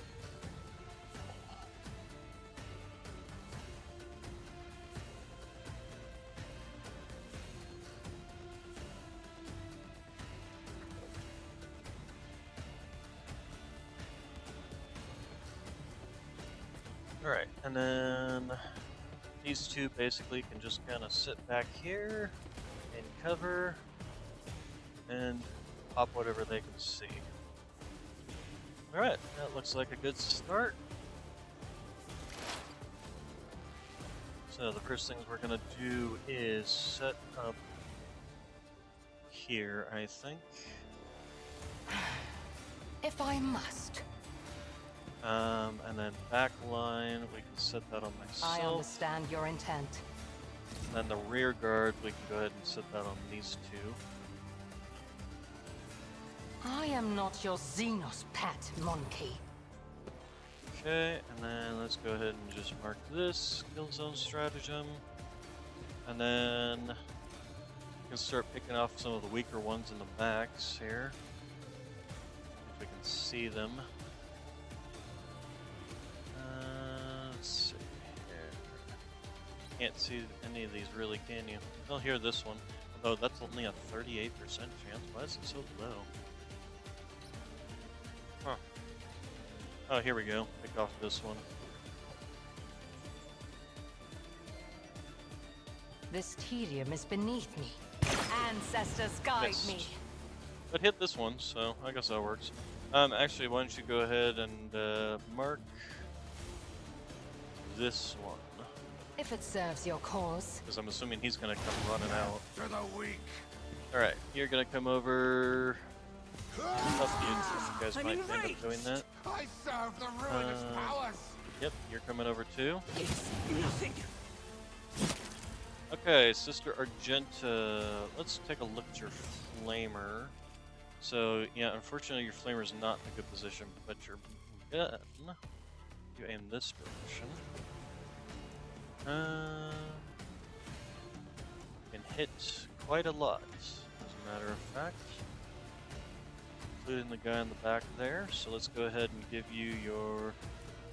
Alright, and then these two basically can just kind of sit back here and cover and pop whatever they can see. Alright, that looks like a good start. So the first things we're going to do is set up here, I think. If I must. And then back line, we can set that on myself. I understand your intent. And then the rear guard, we can go ahead and set that on these two. I am not your Xenos pet, monkey. Okay, and then let's go ahead and just mark this kill zone stratagem. And then we can start picking off some of the weaker ones in the backs here. If we can see them. Let's see here. Can't see any of these really, can you? Oh, here, this one. Although that's only a 38% chance. Why is it so low? Huh. Oh, here we go. Pick off this one. This tedium is beneath me. Ancestors guide Missed. me. But hit this one, so I guess that works. Actually, why don't you go ahead and mark this one? If it serves your cause. Because I'm assuming he's gonna come running out. To the weak. Alright, you're gonna come over. Up you guys might end up doing that. I serve the ruinous powers. Yep, you're coming over too. It's nothing. Okay, Sister Argenta, let's take a look at your flamer. So, yeah, unfortunately your flamer is not in a good position, but your gun, you aim this direction. Can hit quite a lot, as a matter of fact. including the guy in the back there. So let's go ahead and give you your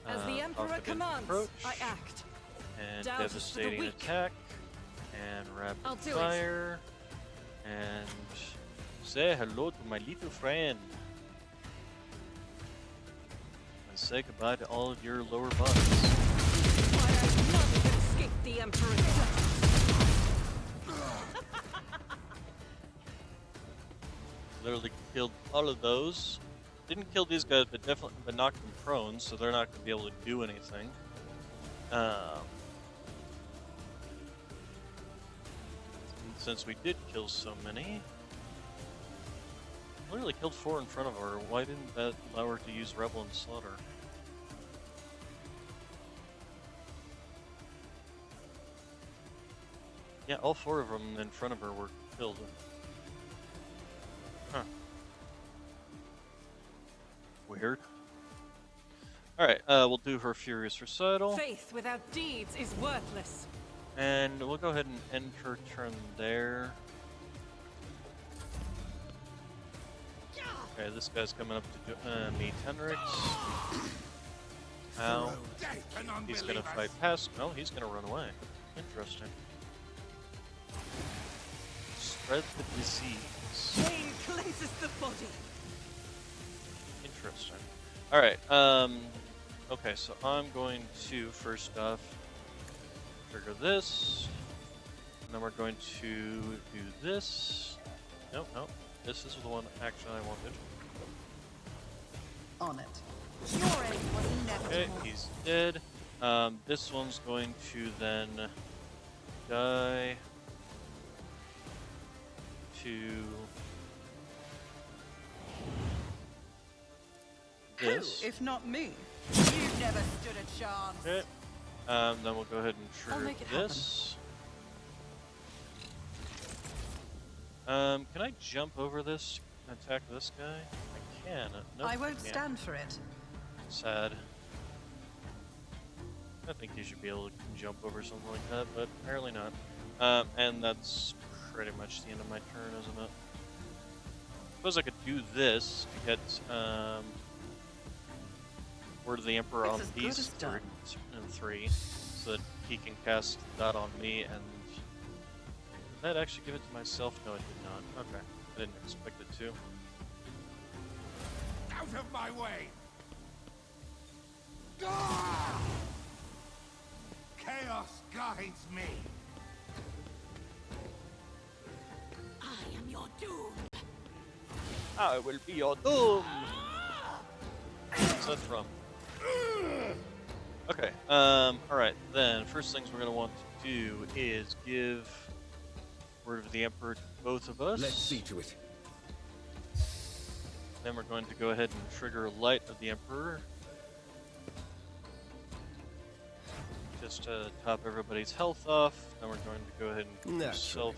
As the Emperor confident commands, approach I act. and Doubt is for the devastating weak. attack and rapid I'll do it. fire and say hello to my little friend and say goodbye to all of your lower bodies. Why none can escape the Emperor's justice. Literally killed all of those. Didn't kill these guys, but definitely knocked them prone, so they're not going to be able to do anything. Since we did kill so many, literally killed 4 in front of her. Why didn't that allow her to use Rebel and Slaughter? Yeah, all 4 of them in front of her were killed. Huh. Weird. Alright, we'll do her Furious Recital. Faith without deeds is worthless. And we'll go ahead and end her turn there. Okay, this guy's coming up to meet Henrix. Ow. He's gonna fight past. No, he's gonna run away. Interesting. Spread the disease. Pain cleanses the body. Interesting. Alright, okay, so I'm going to, first off, trigger this. And then we're going to do this. Nope, nope. This is the one action I wanted. On it. Your end was inevitable. Okay, he's dead. This one's going to then die to this. Who, if not me? You never stood a chance. Okay. Then we'll go ahead and I'll trigger make it happen. this. Can I jump over this and attack this guy? I can. Nope, I won't can't. stand for it. Sad. I think you should be able to jump over something like that, but apparently not. And that's pretty much the end of my turn, isn't it? Suppose I could do this to get Word of the Emperor It's on as good these as done. three, so that he can cast that on me. And did that actually give it to myself? No, it did not. Okay, I didn't expect it to. Out of my way! Ah! Chaos guides me. I am your doom. I will be your doom. What's that from? Okay. All right. Then, first things we're gonna want to do is give Word of the Emperor to both of us. Let's see to it. Then we're going to go ahead and trigger Light of the Emperor. Just to top everybody's health off. Then we're going to go ahead and give Naturally. yourself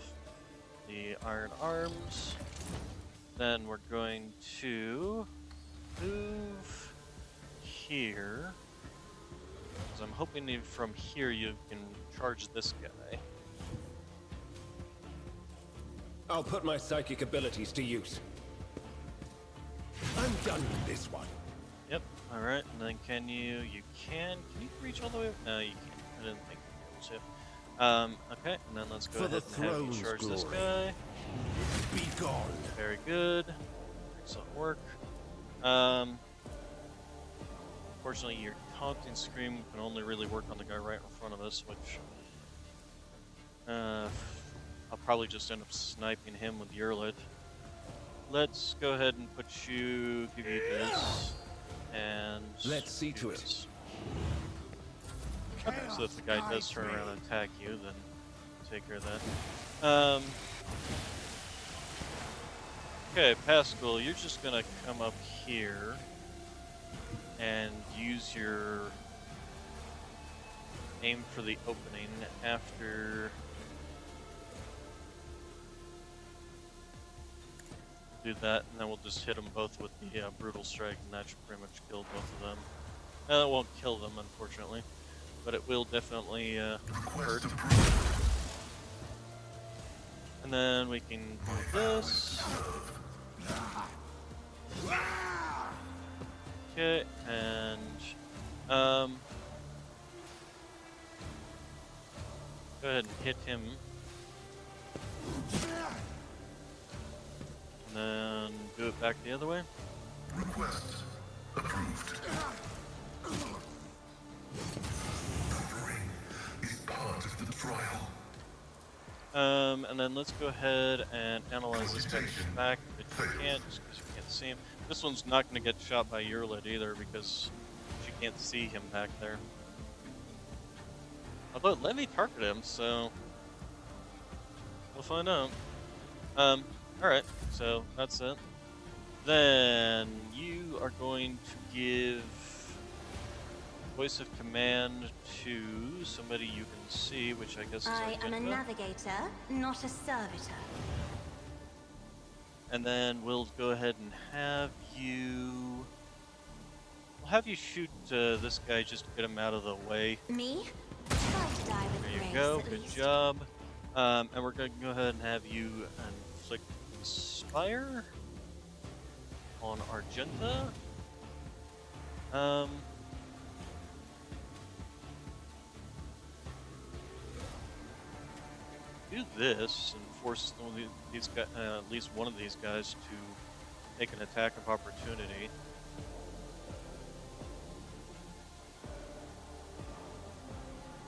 the Iron Arms. Then we're going to move here. Because I'm hoping that from here you can charge this guy. I'll put my psychic abilities to use. I'm done with this one. Yep. All right. And then can you reach all the way? No, you can't. I didn't think you were able to. Okay. And then let's go For the ahead and have you throne's charge this glory. guy. Be gone. Very good. Excellent work. Unfortunately, your taunting scream can only really work on the guy right in front of us, which I'll probably just end up sniping him with Yurlet. Let's go ahead and give you this, and Let's see do to it. this. Okay, so if the guy does turn around and attack you, then take care of that. Okay, Pascal, you're just gonna come up here and use your aim for the opening after. Do that, and then we'll just hit them both with the brutal strike, and that should pretty much kill both of them. It won't kill them, unfortunately, but it will definitely hurt. And then we can do this. Okay, and um, go ahead and hit him, and then do it back the other way. Request approved. Covering is part of the trial. And then let's go ahead and analyze this guy's back, but you can't just because you can't see him. This one's not going to get shot by Yurlet either because she can't see him back there. Although let me target him, so we'll find out. Alright, so that's it. Then you are going to give voice of command to somebody you can see, which I guess is I am a Argenta. navigator, not a servitor. And then we'll go ahead and have you... We'll have you shoot this guy just to get him out of the way. Me? Try to die with There you grace, go, at good least. job. And we're going to go ahead and have you inflict Inspire on Argenta. Do this and force these guys, at least one of these guys to take an attack of opportunity.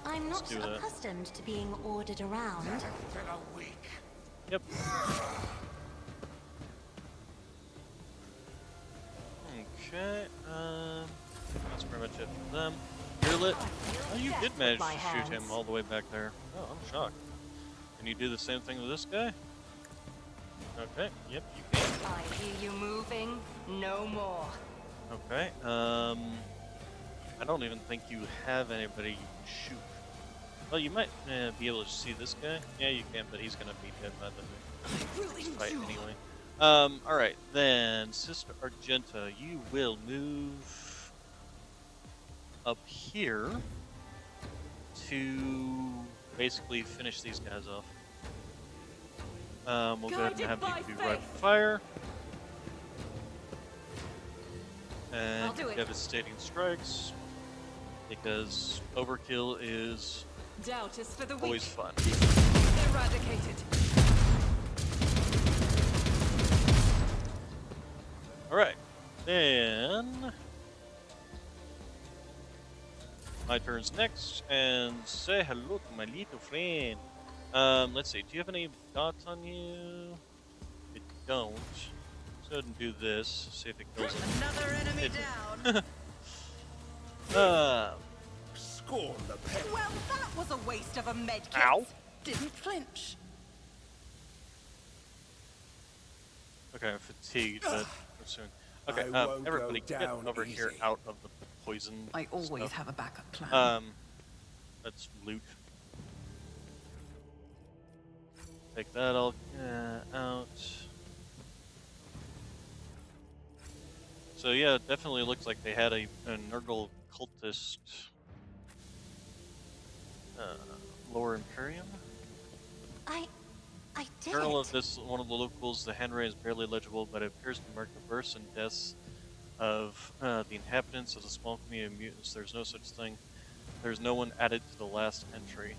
I'm Let's not do that. accustomed to being ordered around. To the weak. Yep. Okay, that's pretty much it for them. Yurlet, oh, you did manage to shoot him all the way back there. Oh, I'm shocked. Can you do the same thing with this guy? Okay, yep, you can. I hear you moving. No more. Okay, I don't even think you have anybody you can shoot. Well, you might be able to see this guy. Yeah, you can, but he's gonna be dead by the fight anyway. Alright, then, Sister Argenta, you will move up here to basically finish these guys off. We'll go ahead and have you do Rapid Fire. And I'll do it. Devastating Strikes, because Overkill is Doubt is for the weak. always fun. Eradicated. Alright, then my turn's next, and say hello to my little friend. Let's see, do you have any dots on you? If you don't, let's go ahead and do this, see if it kills him. Another enemy It- down. Scorn the pen. Well, that was a waste of a med kit. Ow. Didn't flinch. Okay, I'm fatigued, but soon. Okay, I won't everybody go get down over here easy. out of the poison I always stuff. have a backup plan. That's loot. Take that all out. So yeah, it definitely looks like they had a Nurgle cultist Lower Imperium. I did Journal it. of this one of the locals, the handwriting is barely legible, but it appears to mark the births and deaths of the inhabitants of the small community of mutants. There's no such thing. There's no one added to the last entry.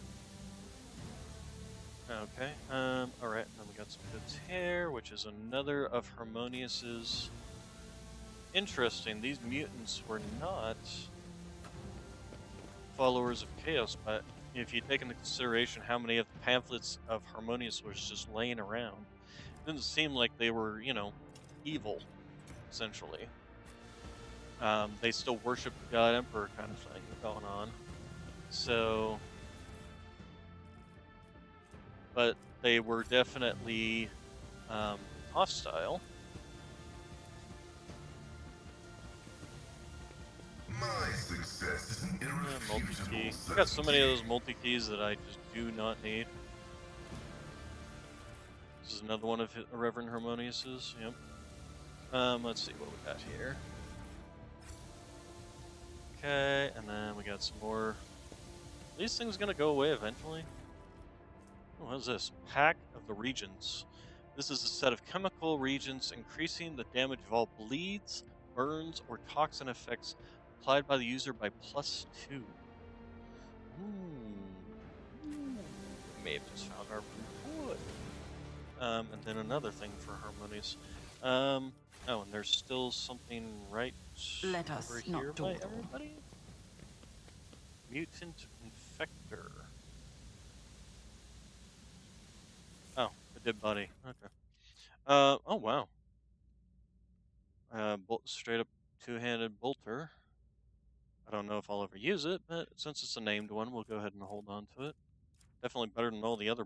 Okay, alright, then we got some goods here, which is another of Harmonious's. Interesting, these mutants were not followers of Chaos, but if you take into consideration how many of the pamphlets of Harmonious was just laying around, it didn't seem like they were, you know, evil, essentially. They still worship the God Emperor kind of thing going on. So, but they were definitely hostile. My success is an Multi-key. irrefutable I got so many of certainty. those multi-keys that I just do not need. This is another one of Reverend Harmonious's. Yep. Let's see what we got here. Okay, and then we got some more. Are these things gonna go away eventually? Oh, what is this? Pack of the Regions. This is a set of chemical reagents increasing the damage of all bleeds, burns, or toxin effects applied by the user by +2. Ooh. We may have just found our boy. And then another thing for harmonies. Oh, and there's still something right Let over us here not by dawdle. everybody? Mutant Infector. Oh, a dead body. Okay. Oh wow. Straight up two-handed bolter. I don't know if I'll ever use it, but since it's a named one, we'll go ahead and hold on to it. Definitely better than all the other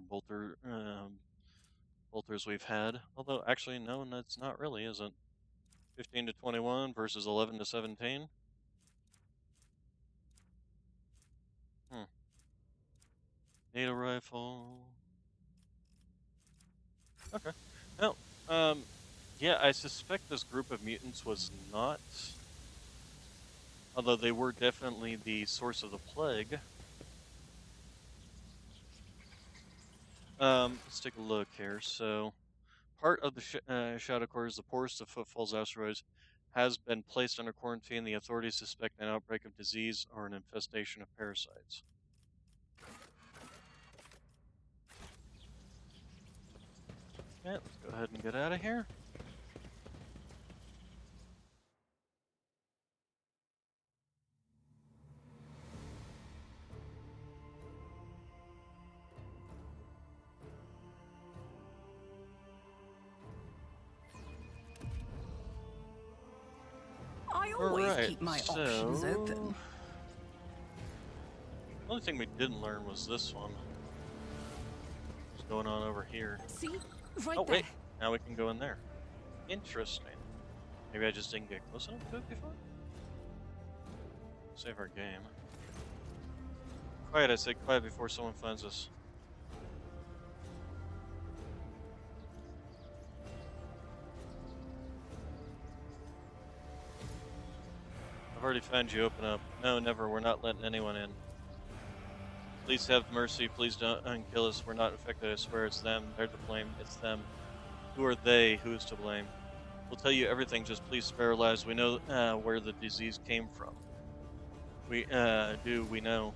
bolters we've had. Although, actually, no, that's not really, is it? 15 to 21 versus 11 to 17. Hmm. Data rifle. Okay. Well, yeah, I suspect this group of mutants was not, although they were definitely the source of the plague. Let's take a look here. So, part of the Shadow Quarters, the poorest of Footfall's asteroids, has been placed under quarantine. The authorities suspect an outbreak of disease or an infestation of parasites. Okay, let's go ahead and get out of here. I All always right, keep my so options open. the only thing we didn't learn was this one. What's going on over here? See? Right Oh there. wait, now we can go in there. Interesting. Maybe I just didn't get close enough to it before? Save our game. Quiet, I said quiet before someone finds us. I've already found you, open up. No, never, we're not letting anyone in. Please have mercy, please don't unkill us, we're not infected, I swear it's them, they're to blame, it's them. Who are they, who is to blame? We'll tell you everything, just please spare our lives, we know where the disease came from. We know.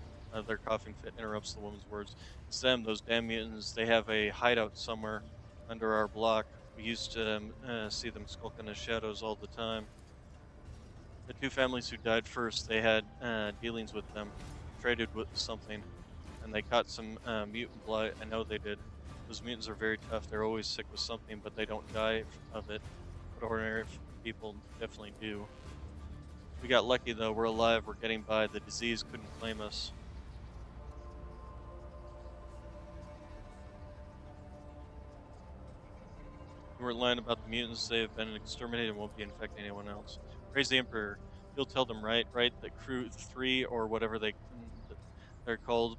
Their coughing fit interrupts the woman's words. It's them, those damn mutants. They have a hideout somewhere under our block. We used to see them skulk in the shadows all the time. The two families who died first, they had dealings with them, traded with something, and they caught some mutant blight. I know they did. Those mutants are very tough. They're always sick with something, but they don't die of it. But ordinary people definitely do. We got lucky though, we're alive, we're getting by, the disease couldn't claim us. You weren't lying about the mutants, they have been exterminated and won't be infecting anyone else. Praise the Emperor. You'll tell them, right? That Crew 3 or whatever they're called.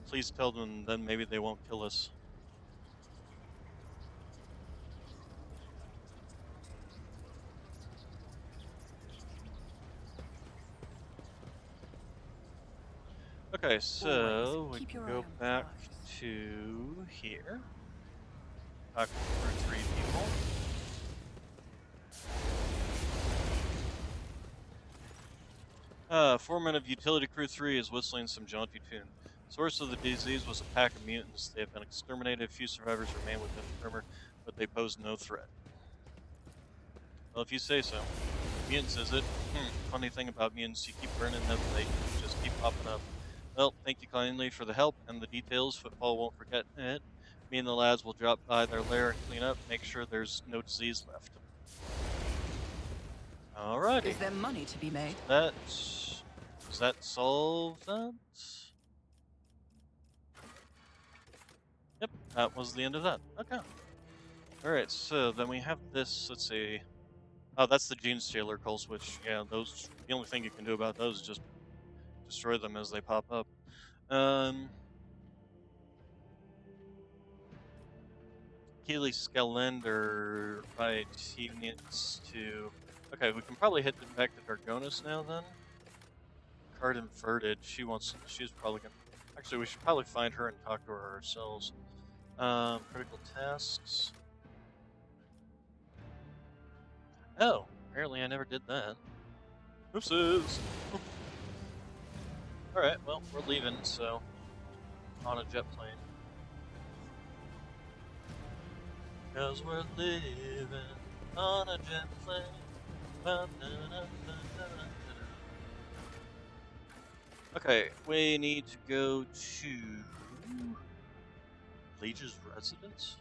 Please tell them, then maybe they won't kill us. Okay, so we keep can your go eye on back flies. to here. Talk to Crew 3 people. Foreman of Utility Crew 3 is whistling some jaunty tune. Source of the disease was a pack of mutants. They have been exterminated. A few survivors remain within the perimeter, but they pose no threat. Well, if you say so. Mutants, is it? Funny thing about mutants, you keep burning them, they just keep popping up. Well, thank you kindly for the help and the details. Footfall won't forget it. Me and the lads will drop by their lair and clean up, make sure there's no disease left. Alrighty. Is there money to be made? Does that solve that? Yep, that was the end of that. Okay. Alright, so then we have this, let's see. Oh, that's the Gene Stealer Coal Switch. Yeah, those, the only thing you can do about those is just destroy them as they pop up. Keely Skelender, right, he needs to... Okay, we can probably head back to Dargonis now then. Card inverted, she's probably gonna... Actually, we should probably find her and talk to her ourselves. Critical tasks. Oh, apparently I never did that. Oopsies. Alright, well, we're leaving, so on a jet plane. Cause we're living on a jet plane. Okay, we need to go to Liege's residence.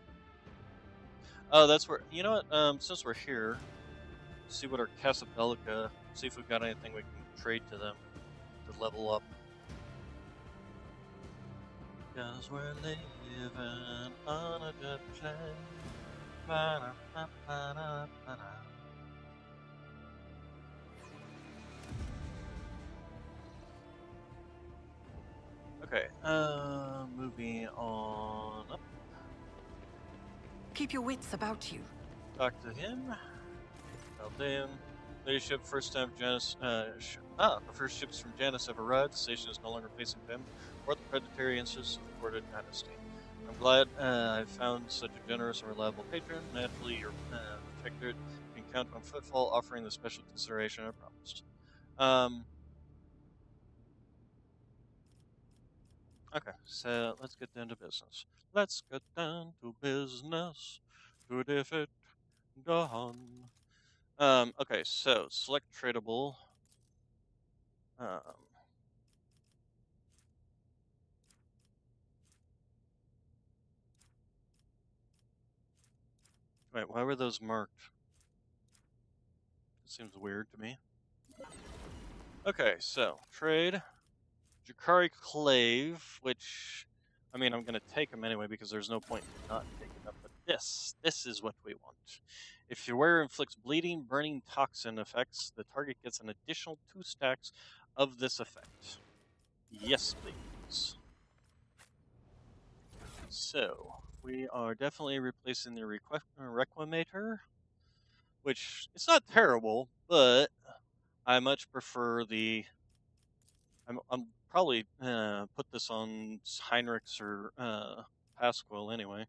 Oh, that's where. You know what? Since we're here, see what our Casa Bellica. See if we've got anything we can trade to them to level up. Cause we're living on a jet plane. Okay, moving on up. Keep your wits about you. Talk to him. Well, damn. Leadership, first time Janus, the first ships from Janus have arrived. The station is no longer facing them or the predatory interests of the Quarter Dynasty. I'm glad I found such a generous and reliable patron. Naturally, your protectorate can count on Footfall offering the special consideration I promised. Okay, so let's get down to business. Let's get down to business to defeat Dawn. Okay, so select tradable. Um, wait, why were those marked? It seems weird to me. Okay, so trade Jakari Clave, which I mean I'm gonna take them anyway because there's no point in not taking them. But this is what we want. If your wearer inflicts bleeding, burning, toxin effects, the target gets an additional 2 stacks of this effect. Yes, please. So, we are definitely replacing the Requimator, which it's not terrible, but I much prefer the. I'm probably put this on Heinrichs or Pasquale anyway.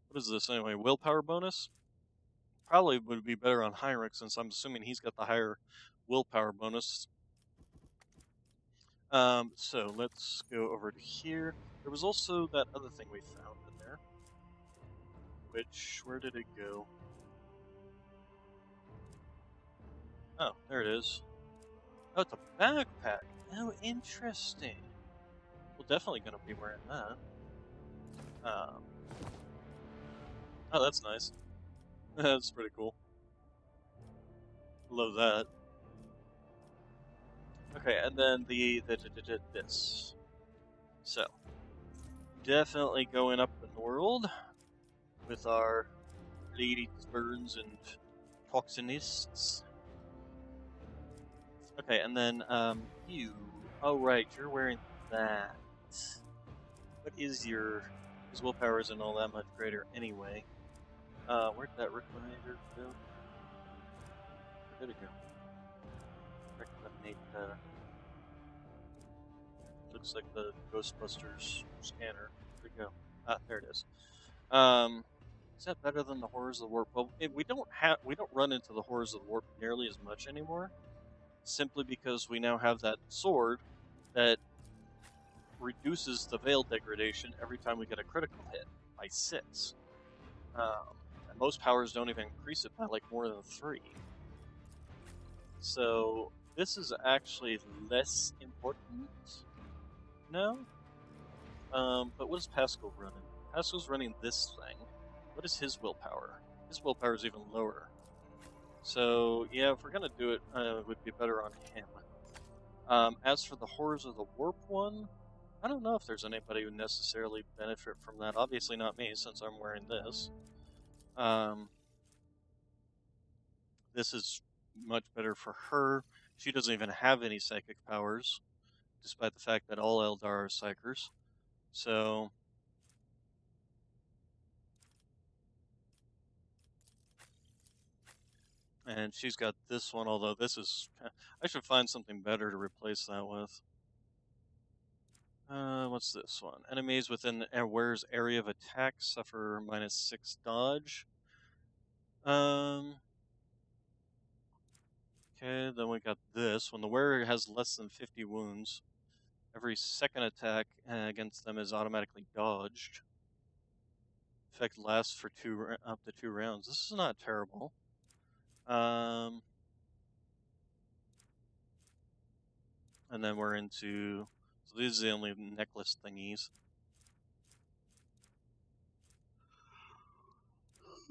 What is this anyway? Willpower bonus? Probably would be better on Heinrich since I'm assuming he's got the higher willpower bonus. So let's go over to here. There was also that other thing we found in there. Which, where did it go? Oh, there it is. Oh, it's a backpack. Oh, interesting. We're definitely going to be wearing that. Oh, that's nice. That's pretty cool. Love that. Okay, and then this. So, definitely going up in the world with our ladies, burns, and toxinists. Okay, and then you. Oh right, you're wearing that. What is your? His willpower isn't all that much greater anyway. Where'd that Reclinator go? Where did it go? Reclinator. Looks like the Ghostbusters scanner. Where'd it go? Ah, there it is. Is that better than the Horrors of the Warp? Well, we don't run into the Horrors of the Warp nearly as much anymore, simply because we now have that sword that reduces the veil degradation every time we get a critical hit by 6. And most powers don't even increase it by like more than 3. So this is actually less important. No? But what is Pascal running? Pascal's running this thing. What is his willpower? His willpower is even lower. So, yeah, if we're going to do it, it would be better on him. As for the Horrors of the Warp one, I don't know if there's anybody who necessarily benefit from that. Obviously not me, since I'm wearing this. This is much better for her. She doesn't even have any psychic powers, despite the fact that all Eldar are psychers. So, and she's got this one, although this is... I should find something better to replace that with. what's this one? Enemies within a wearer's area of attack suffer -6 dodge. Okay, then we got this. When the wearer has less than 50 wounds, every second attack against them is automatically dodged. Effect lasts for up to 2 rounds. This is not terrible. And then we're into. So these are the only necklace thingies.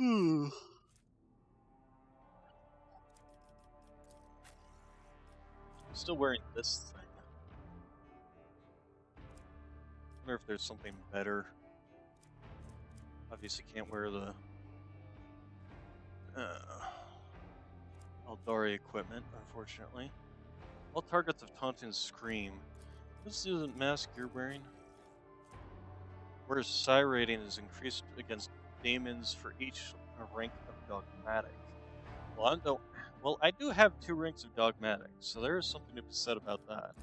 I'm still wearing this thing. I wonder if there's something better. Obviously can't wear the Eldari equipment, unfortunately. All targets of taunt and scream. This isn't mask you're wearing. Whereas psi rating is increased against demons for each rank of dogmatic. Well, I do have 2 ranks of dogmatic, so there is something to be said about that.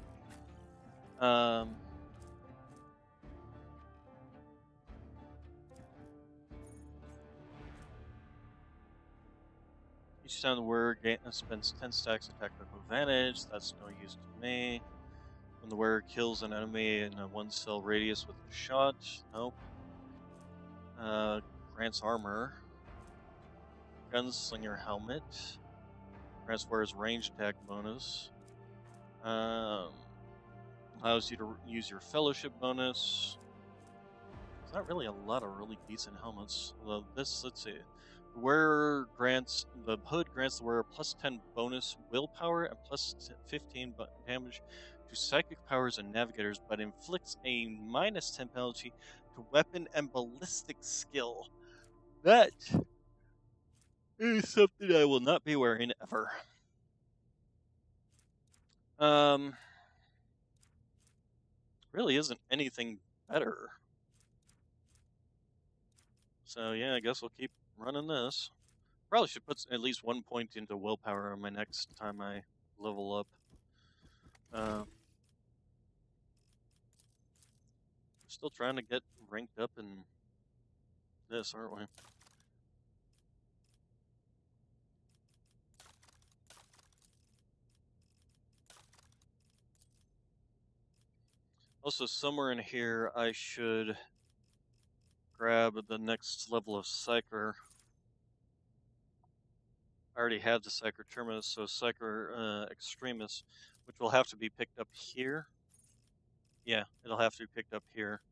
Each time the wearer spends 10 stacks attack with advantage. That's no use to me. When the wearer kills an enemy in a 1-cell radius with a shot, nope. Grants armor. Gunslinger helmet. Grants wearer's range attack bonus. Allows you to use your fellowship bonus. There's not really a lot of really decent helmets. Although this, let's see. The hood grants the wearer plus 10 bonus willpower and plus 15 damage to psychic powers and navigators, but inflicts a -10 penalty to weapon and ballistic skill. That is something I will not be wearing ever. Really isn't anything better. So yeah, I guess we'll keep running this. Probably should put at least 1 point into willpower on my next time I level up. Still trying to get ranked up in this, aren't we? Also, somewhere in here, I should grab the next level of Psyker. I already have the Psyker Terminus, so Psyker Extremis, which will have to be picked up here. Yeah, it'll have to be picked up here.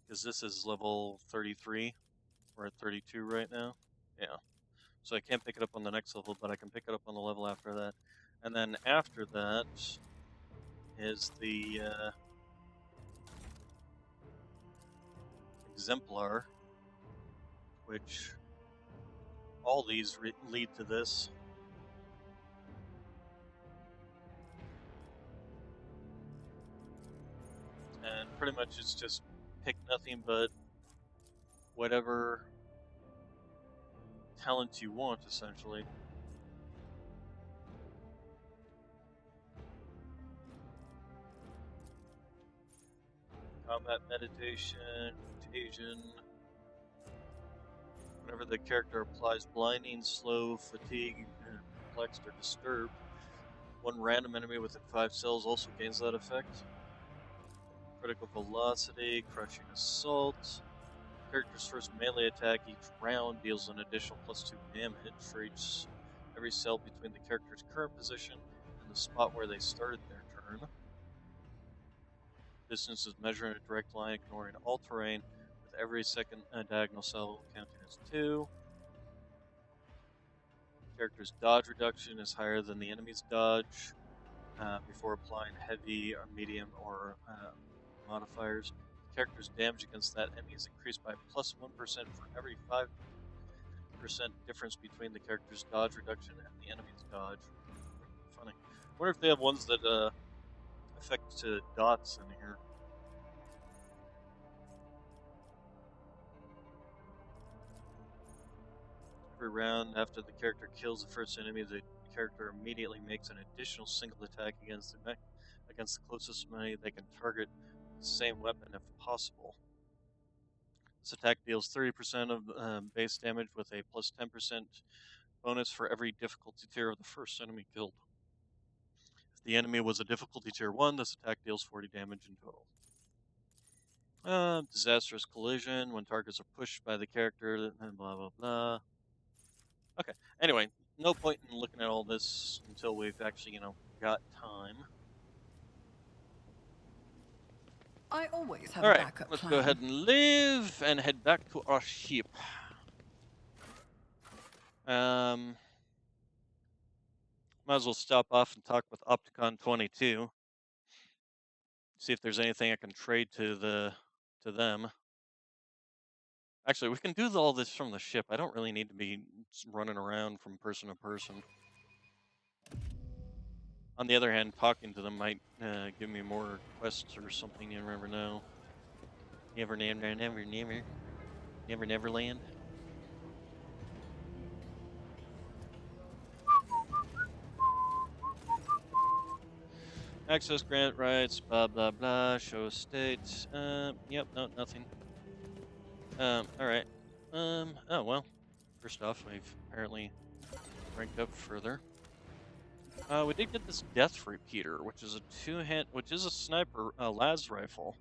Because this is level 33. We're at 32 right now. Yeah. So I can't pick it up on the next level, but I can pick it up on the level after that. And then after that is the Exemplar, which all these lead to this. And pretty much it's just pick nothing but whatever talent you want, essentially. Combat meditation, contagion. Whenever the character applies blinding, slow, fatigue, perplexed, or disturbed, one random enemy within 5 cells also gains that effect. Critical velocity, crushing assault. Character's first melee attack each round deals an additional +2 damage for every cell between the character's current position and the spot where they started their turn. Distance is measured in a direct line, ignoring all terrain, with every second diagonal cell counting as 2. Character's dodge reduction is higher than the enemy's dodge before applying heavy or medium or modifiers. The character's damage against that enemy is increased by +1% for every 5% difference between the character's dodge reduction and the enemy's dodge. Funny. I wonder if they have ones that affect dots in here. every round after the character kills the first enemy, the character immediately makes an additional single attack against the closest enemy they can target with the same weapon if possible. This attack deals 30% of base damage with a plus 10% bonus for every difficulty tier of the first enemy killed. If the enemy was a difficulty tier 1, this attack deals 40 damage in total. Disastrous collision when targets are pushed by the character, and blah blah blah. Okay. Anyway, no point in looking at all this until we've actually, got time. I always have All a right, backup let's plan. go ahead and leave and head back to our ship. Might as well stop off and talk with Opticon 22. See if there's anything I can trade to them. Actually, we can do all this from the ship. I don't really need to be running around from person to person. On the other hand, talking to them might give me more quests or something. You never know. Never land. Access grant rights, blah blah blah. Show state. Yep, no, nothing. Alright. Oh well. First off, we've apparently ranked up further. We did get this death repeater, which is a sniper las rifle.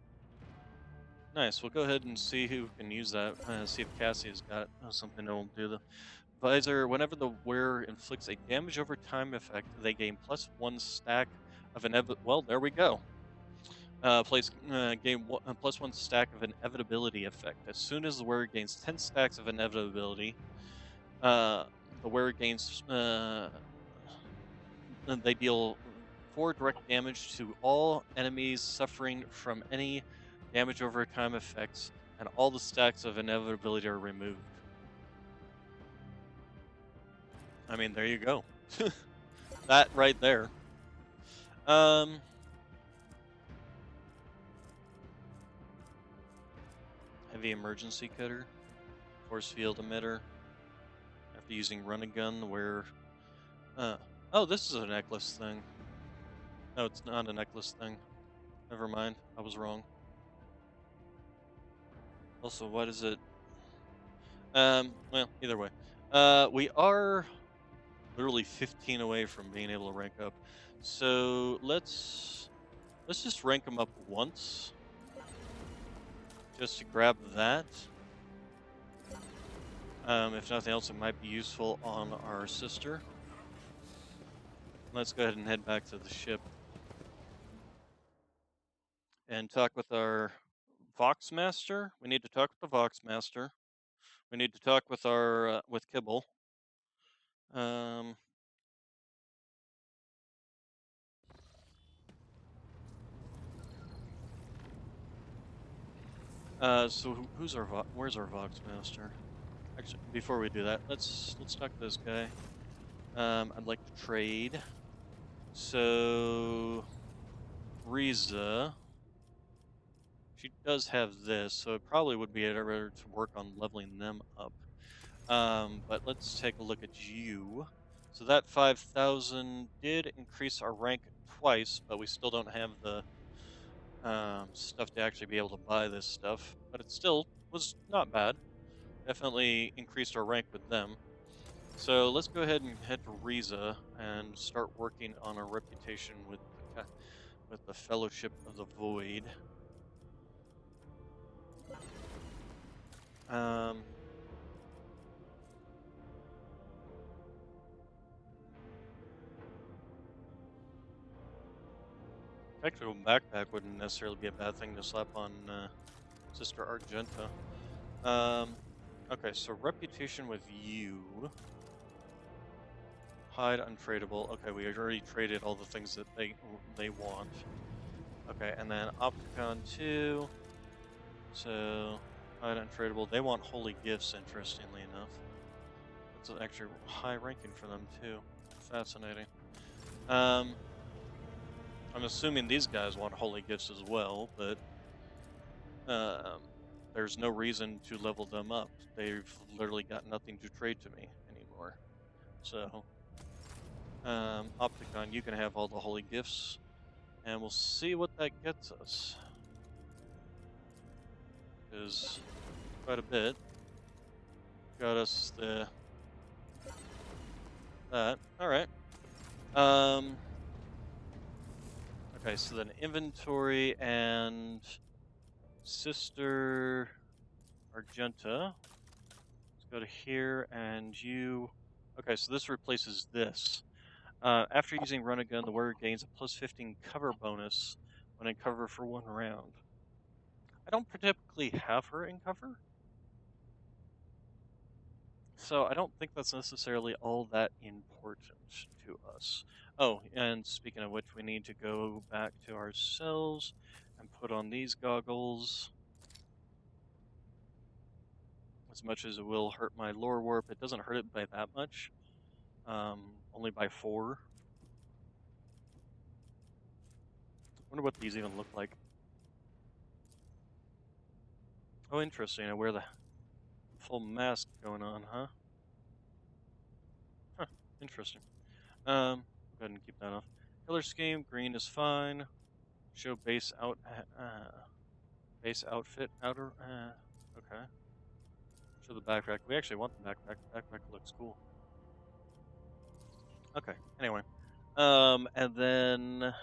Nice. We'll go ahead and see who can use that. See if Cassie has got something that will do the visor. Whenever the wearer inflicts a damage over time effect, they gain +1 stack of well, there we go. Gain +1 stack of inevitability effect. As soon as the wearer gains 10 stacks of inevitability, the wearer gains. They deal 4 direct damage to all enemies suffering from any damage over time effects, and all the stacks of inevitability are removed. I mean, there you go. That right there. Heavy emergency cutter, force field emitter. After using run and gun, where oh, this is a necklace thing. No, it's not a necklace thing. Never mind, I was wrong. Also, what is it? Well, either way. We are literally 15 away from being able to rank up. So let's just rank them up once. Just to grab that. If nothing else, it might be useful on our sister. Let's go ahead and head back to the ship. And talk with our Vox Master. We need to talk with the Vox Master. We need to talk with our with Kibble. So where's our Vox Master? Actually, before we do that, let's talk to this guy. I'd like to trade. So Riza, she does have this, so it probably would be better to work on leveling them up. But let's take a look at you. So that 5,000 did increase our rank twice, but we still don't have the stuff to actually be able to buy this stuff. But it still was not bad. Definitely increased our rank with them. So let's go ahead and head to Riza and start working on our reputation with the Fellowship of the Void. Actual backpack wouldn't necessarily be a bad thing to slap on Sister Argenta. Okay, so reputation with you. Hide untradeable. Okay, we already traded all the things that they want. Okay, and then Opticon 2. So hide untradeable. They want holy gifts, interestingly enough. It's actually high ranking for them too. Fascinating. I'm assuming these guys want holy gifts as well, but there's no reason to level them up. They've literally got nothing to trade to me anymore. So, Opticon, you can have all the holy gifts, and we'll see what that gets us. Is quite a bit. Got us the that. All right. Okay, so then inventory and Sister Argenta. Let's go to here and you. Okay, so this replaces this. After using Run and Gun, the warrior gains a plus 15 cover bonus when in cover for 1 round. I don't typically have her in cover, so I don't think that's necessarily all that important to us. Oh, and speaking of which, we need to go back to ourselves and put on these goggles. As much as it will hurt my lore warp, it doesn't hurt it by that much. Only by 4. Wonder what these even look like. Oh, interesting. I wear the full mask going on, huh? Huh. Interesting. Go ahead and keep that off. Color scheme: green is fine. Show base base outfit outer. Okay. Show the backpack. We actually want the backpack. The backpack looks cool. Okay. Anyway. And then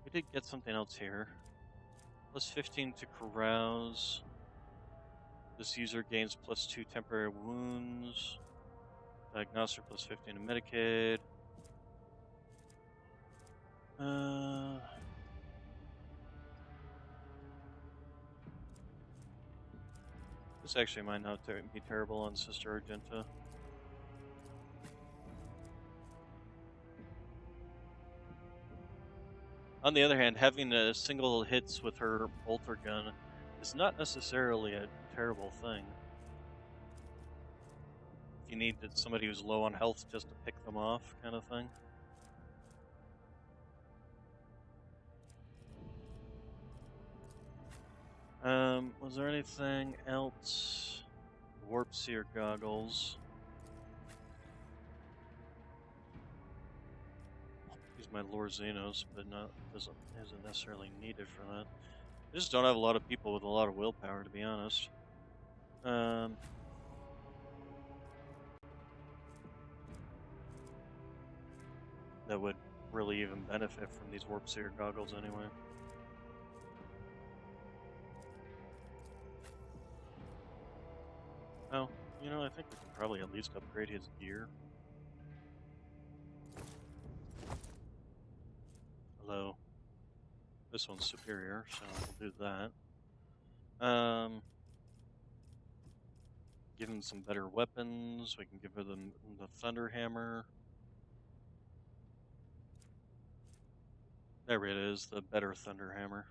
we did get something else here. Plus 15 to carouse. This user gains plus 2 temporary wounds. Diagnostic plus 15 to Medicaid. This actually might not be terrible on Sister Argenta. On the other hand, having a single hits with her bolter gun is not necessarily a terrible thing. If you need somebody who's low on health just to pick them off, kind of thing. Was there anything else? Warp Seer goggles. Use my Lord Xenos, but isn't necessarily needed for that. I just don't have a lot of people with a lot of willpower, to be honest. That would really even benefit from these Warp Seer goggles anyway. Oh, you know, I think we can probably at least upgrade his gear. Hello. This one's superior, so we'll do that. Give him some better weapons. We can give her the Thunder Hammer. There it is, the better Thunder Hammer.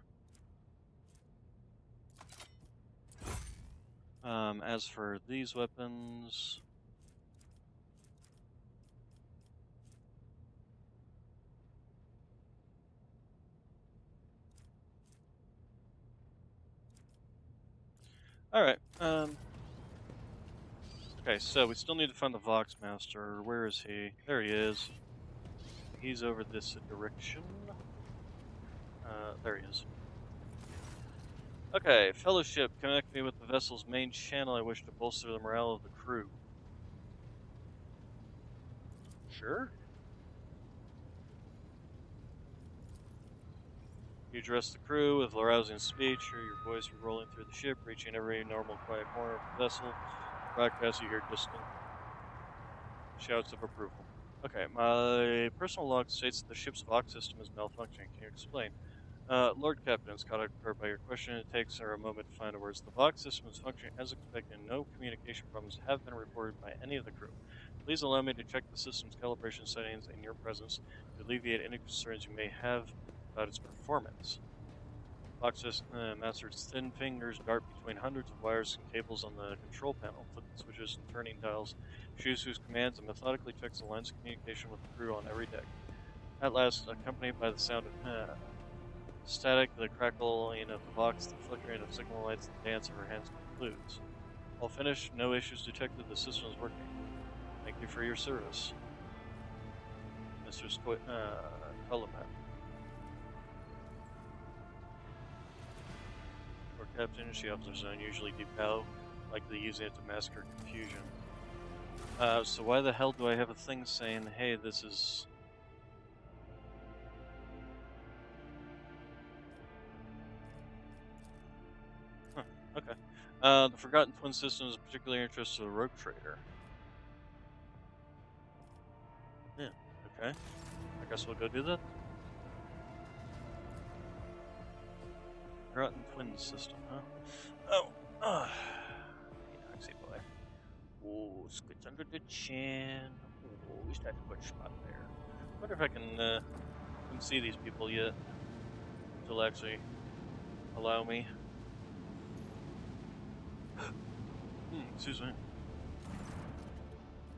As for these weapons... Alright, okay, so we still need to find the Vox Master. Where is he? There he is. He's over this direction. There he is. Okay, Fellowship, connect me with the vessel's main channel. I wish to bolster the morale of the crew. Sure. You address the crew with rousing speech, hear your voice rolling through the ship, reaching every normal quiet corner of the vessel. Broadcast, you hear distant shouts of approval. Okay, my personal log states that the ship's Vox system is malfunctioning. Can you explain? Lord Captain, it's caught occurred by your question. It takes her a moment to find the words. The Vox system is functioning as expected, and no communication problems have been reported by any of the crew. Please allow me to check the system's calibration settings in your presence to alleviate any concerns you may have about its performance. Vox Master's thin fingers dart between hundreds of wires and cables on the control panel, flipping switches and turning dials, chooses whose commands, and methodically checks the lines of communication with the crew on every deck. At last, accompanied by the sound of static, the crackling of the box, the flickering of signal lights, the dance of her hands concludes. All finished, no issues detected, the system is working. Thank you for your service, Mr. Toloman. Or Captain, she officers an unusually deep bow, likely using it to mask her confusion. So why the hell do I have a thing saying, hey, this is... Huh, okay. The Forgotten Twin system is of particular interest to the rogue trader. Yeah, okay. I guess we'll go do that. Forgotten Twin system, huh? Oh, yeah, I see boy. Oh, squits under the chin. Oh, we start a good spot there. Wonder if I can see these people yet. They'll actually allow me. Excuse me.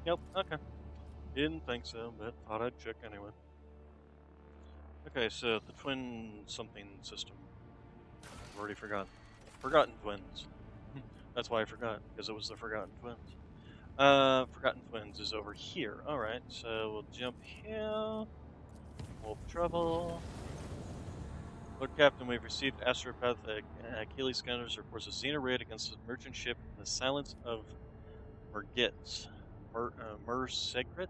Yep, okay. Didn't think so, but thought I'd check anyway. Okay, so the twin something system. I've already forgotten. Forgotten Twins. That's why I forgot, because it was the Forgotten Twins. Forgotten Twins is over here. Alright, so we'll jump here. Wolf trouble. Lord Captain, we've received astropathic Achilles scanners reports a Xena raid against the merchant ship in the Silence of Mergit. Mersegret?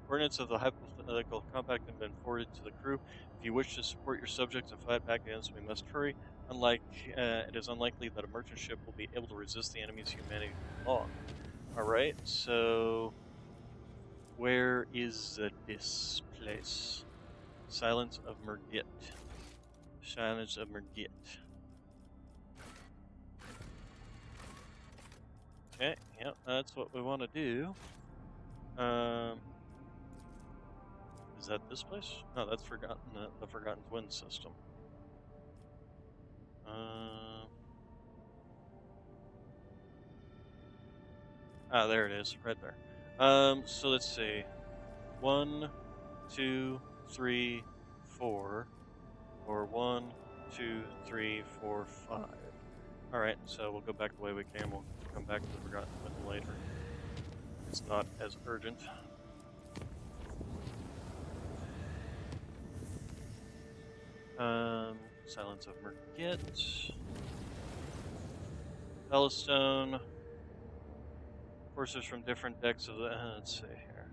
Coordinates of the hypothetical compact have been forwarded to the crew. If you wish to support your subjects and fight back against, we must hurry. It is unlikely that a merchant ship will be able to resist the enemy's humanity for long. Alright, so... where is this place? Silence of Mergit. Silence of Mergit. Okay, yep, that's what we want to do. Is that this place? No, that's Forgotten, the Forgotten Twin system. There it is, right there. So let's see. 1, 2, 3, 4, or 1, 2, 3, 4, 5. Alright, so we'll go back the way we came. We'll come back to the Forgotten Twin later. It's not as urgent. Silence of Mergit. Bellastone. Forces from different decks of the... let's see here.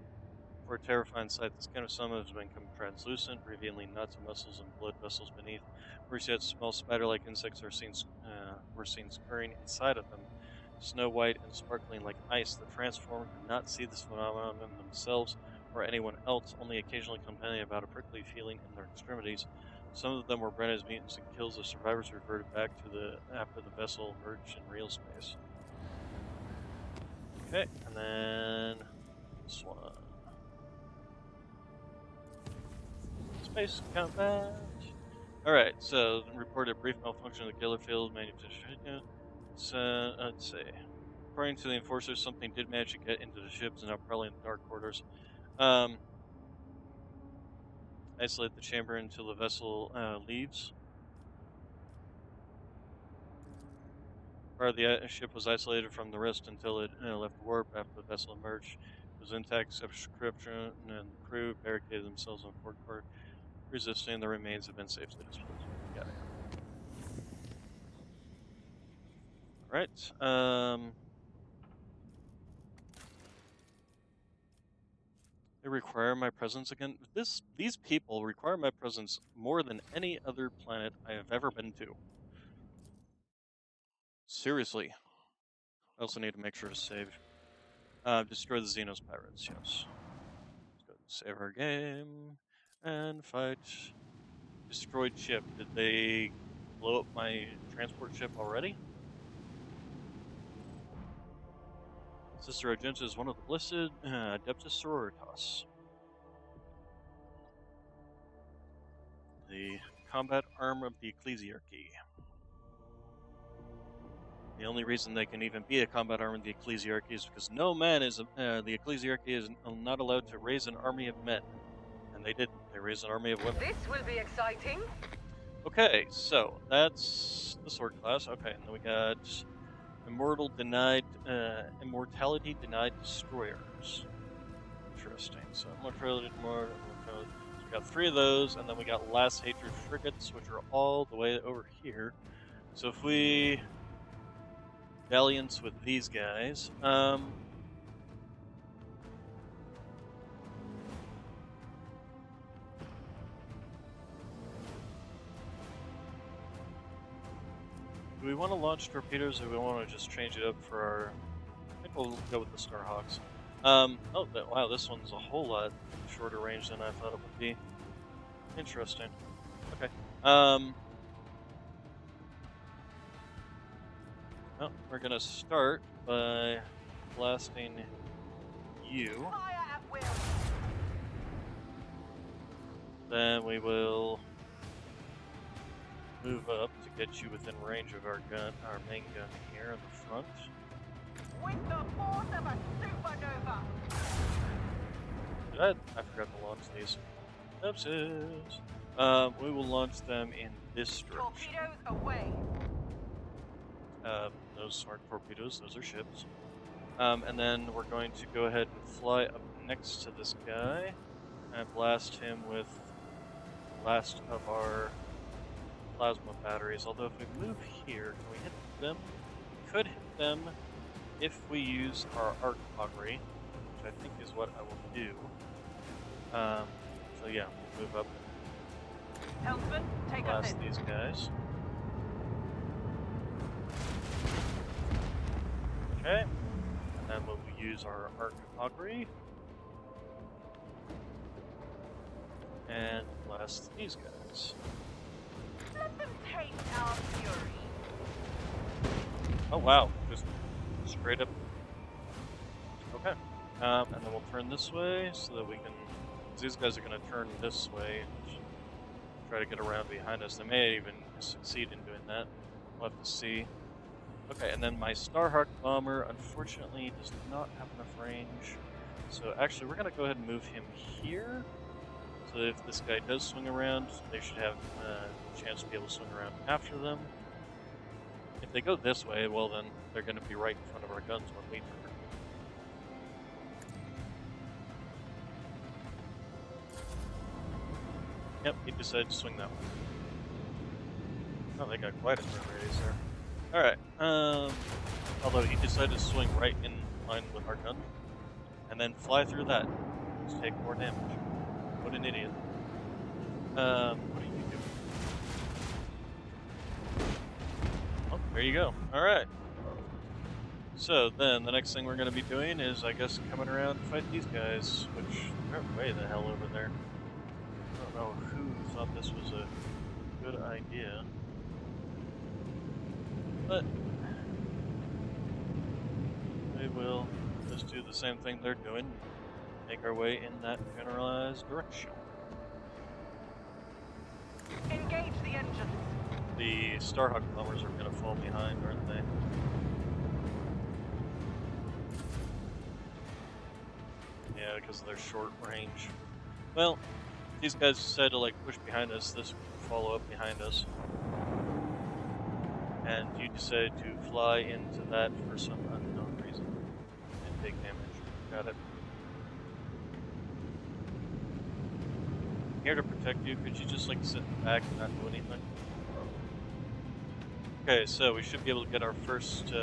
For a terrifying sight, the skin of some has become translucent, revealing nuts and muscles and blood vessels beneath. Where yet small spider-like insects were seen scurrying inside of them. Snow white and sparkling like ice, the transformer could not see this phenomenon in themselves or anyone else, only occasionally complaining about a prickly feeling in their extremities. Some of them were bred as mutants and kills. The survivors reverted back to after the vessel emerged in real space. Okay, and then this one. Space combat. Alright, so reported brief malfunction of the killer field manufacturing. So, let's see. According to the enforcers, something did manage to get into the ships and now probably in the dark quarters. Isolate the chamber until the vessel leaves. Part of the ship was isolated from the rest until it left warp after the vessel emerged. It was intact except subscription, and the crew barricaded themselves in the port quarter, resisting. The remains have been safely disposed of. Got it. Alright. They require my presence again. These people require my presence more than any other planet I have ever been to. Seriously. I also need to make sure to save. Destroy the Xenos pirates, yes. Let's go and save our game. And fight. Destroyed ship. Did they blow up my transport ship already? Sister Argenta is one of the blessed Adeptus Sororitas. The combat arm of the Ecclesiarchy. The only reason they can even be a combat arm of the Ecclesiarchy is because no man is the Ecclesiarchy is not allowed to raise an army of men, and they didn't. They raised an army of women. This will be exciting. Okay, so that's the sword class. Okay, and then we got Immortality denied destroyers. Interesting. So immortality. So we got 3 of those, and then we got last hatred frigates, which are all the way over here. So if we dalliance with these guys, do we want to launch torpedoes, or do we want to just change it up for our... I think we'll go with the Starhawks. Wow, this one's a whole lot shorter range than I thought it would be. Interesting. Okay. Well, we're gonna start by blasting you. Fire at will. Then we will move up to get you within range of our main gun here in the front. With the force of a supernova. I forgot to launch these. Oopsies. We will launch them in this direction. Torpedoes away. Those aren't torpedoes, those are ships. And then we're going to go ahead and fly up next to this guy and blast him with the last of our plasma batteries. Although if we move here, can we hit them? We could hit them if we use our arc augury, which I think is what I will do. So yeah, we'll move up Helmsman, take and us blast in. these guys. Okay, and then we'll use our arc augury and blast these guys. Let them taste our fury. Oh wow, just straight up. Okay, and then we'll turn this way so that we can. These guys are going to turn this way and try to get around behind us. They may even succeed in doing that. We'll have to see. Okay, and then my Starhawk bomber unfortunately does not have enough range. So actually, we're going to go ahead and move him here. So that if this guy does swing around, they should have a chance to be able to swing around after them. If they go this way, well then they're going to be right in front of our guns when we turn. Yep, he decided to swing that way. Oh, they got quite a turn radius there. Alright, although he decided to swing right in line with our gun, and then fly through that to take more damage. What an idiot. What are you doing? Oh, there you go. Alright. So then, the next thing we're going to be doing is, I guess, coming around to fight these guys, which they're way the hell over there. I don't know who thought this was a good idea, but we will just do the same thing they're doing, make our way in that generalized direction. Engage the engines. The Starhawk bombers are going to fall behind, aren't they? Yeah, because of their short range. Well, these guys decide to like push behind us, this will follow up behind us. And you decide to fly into that for some unknown reason and take damage. Got it. I'm here to protect you. Could you just like sit back and not do anything? Okay, so we should be able to get our first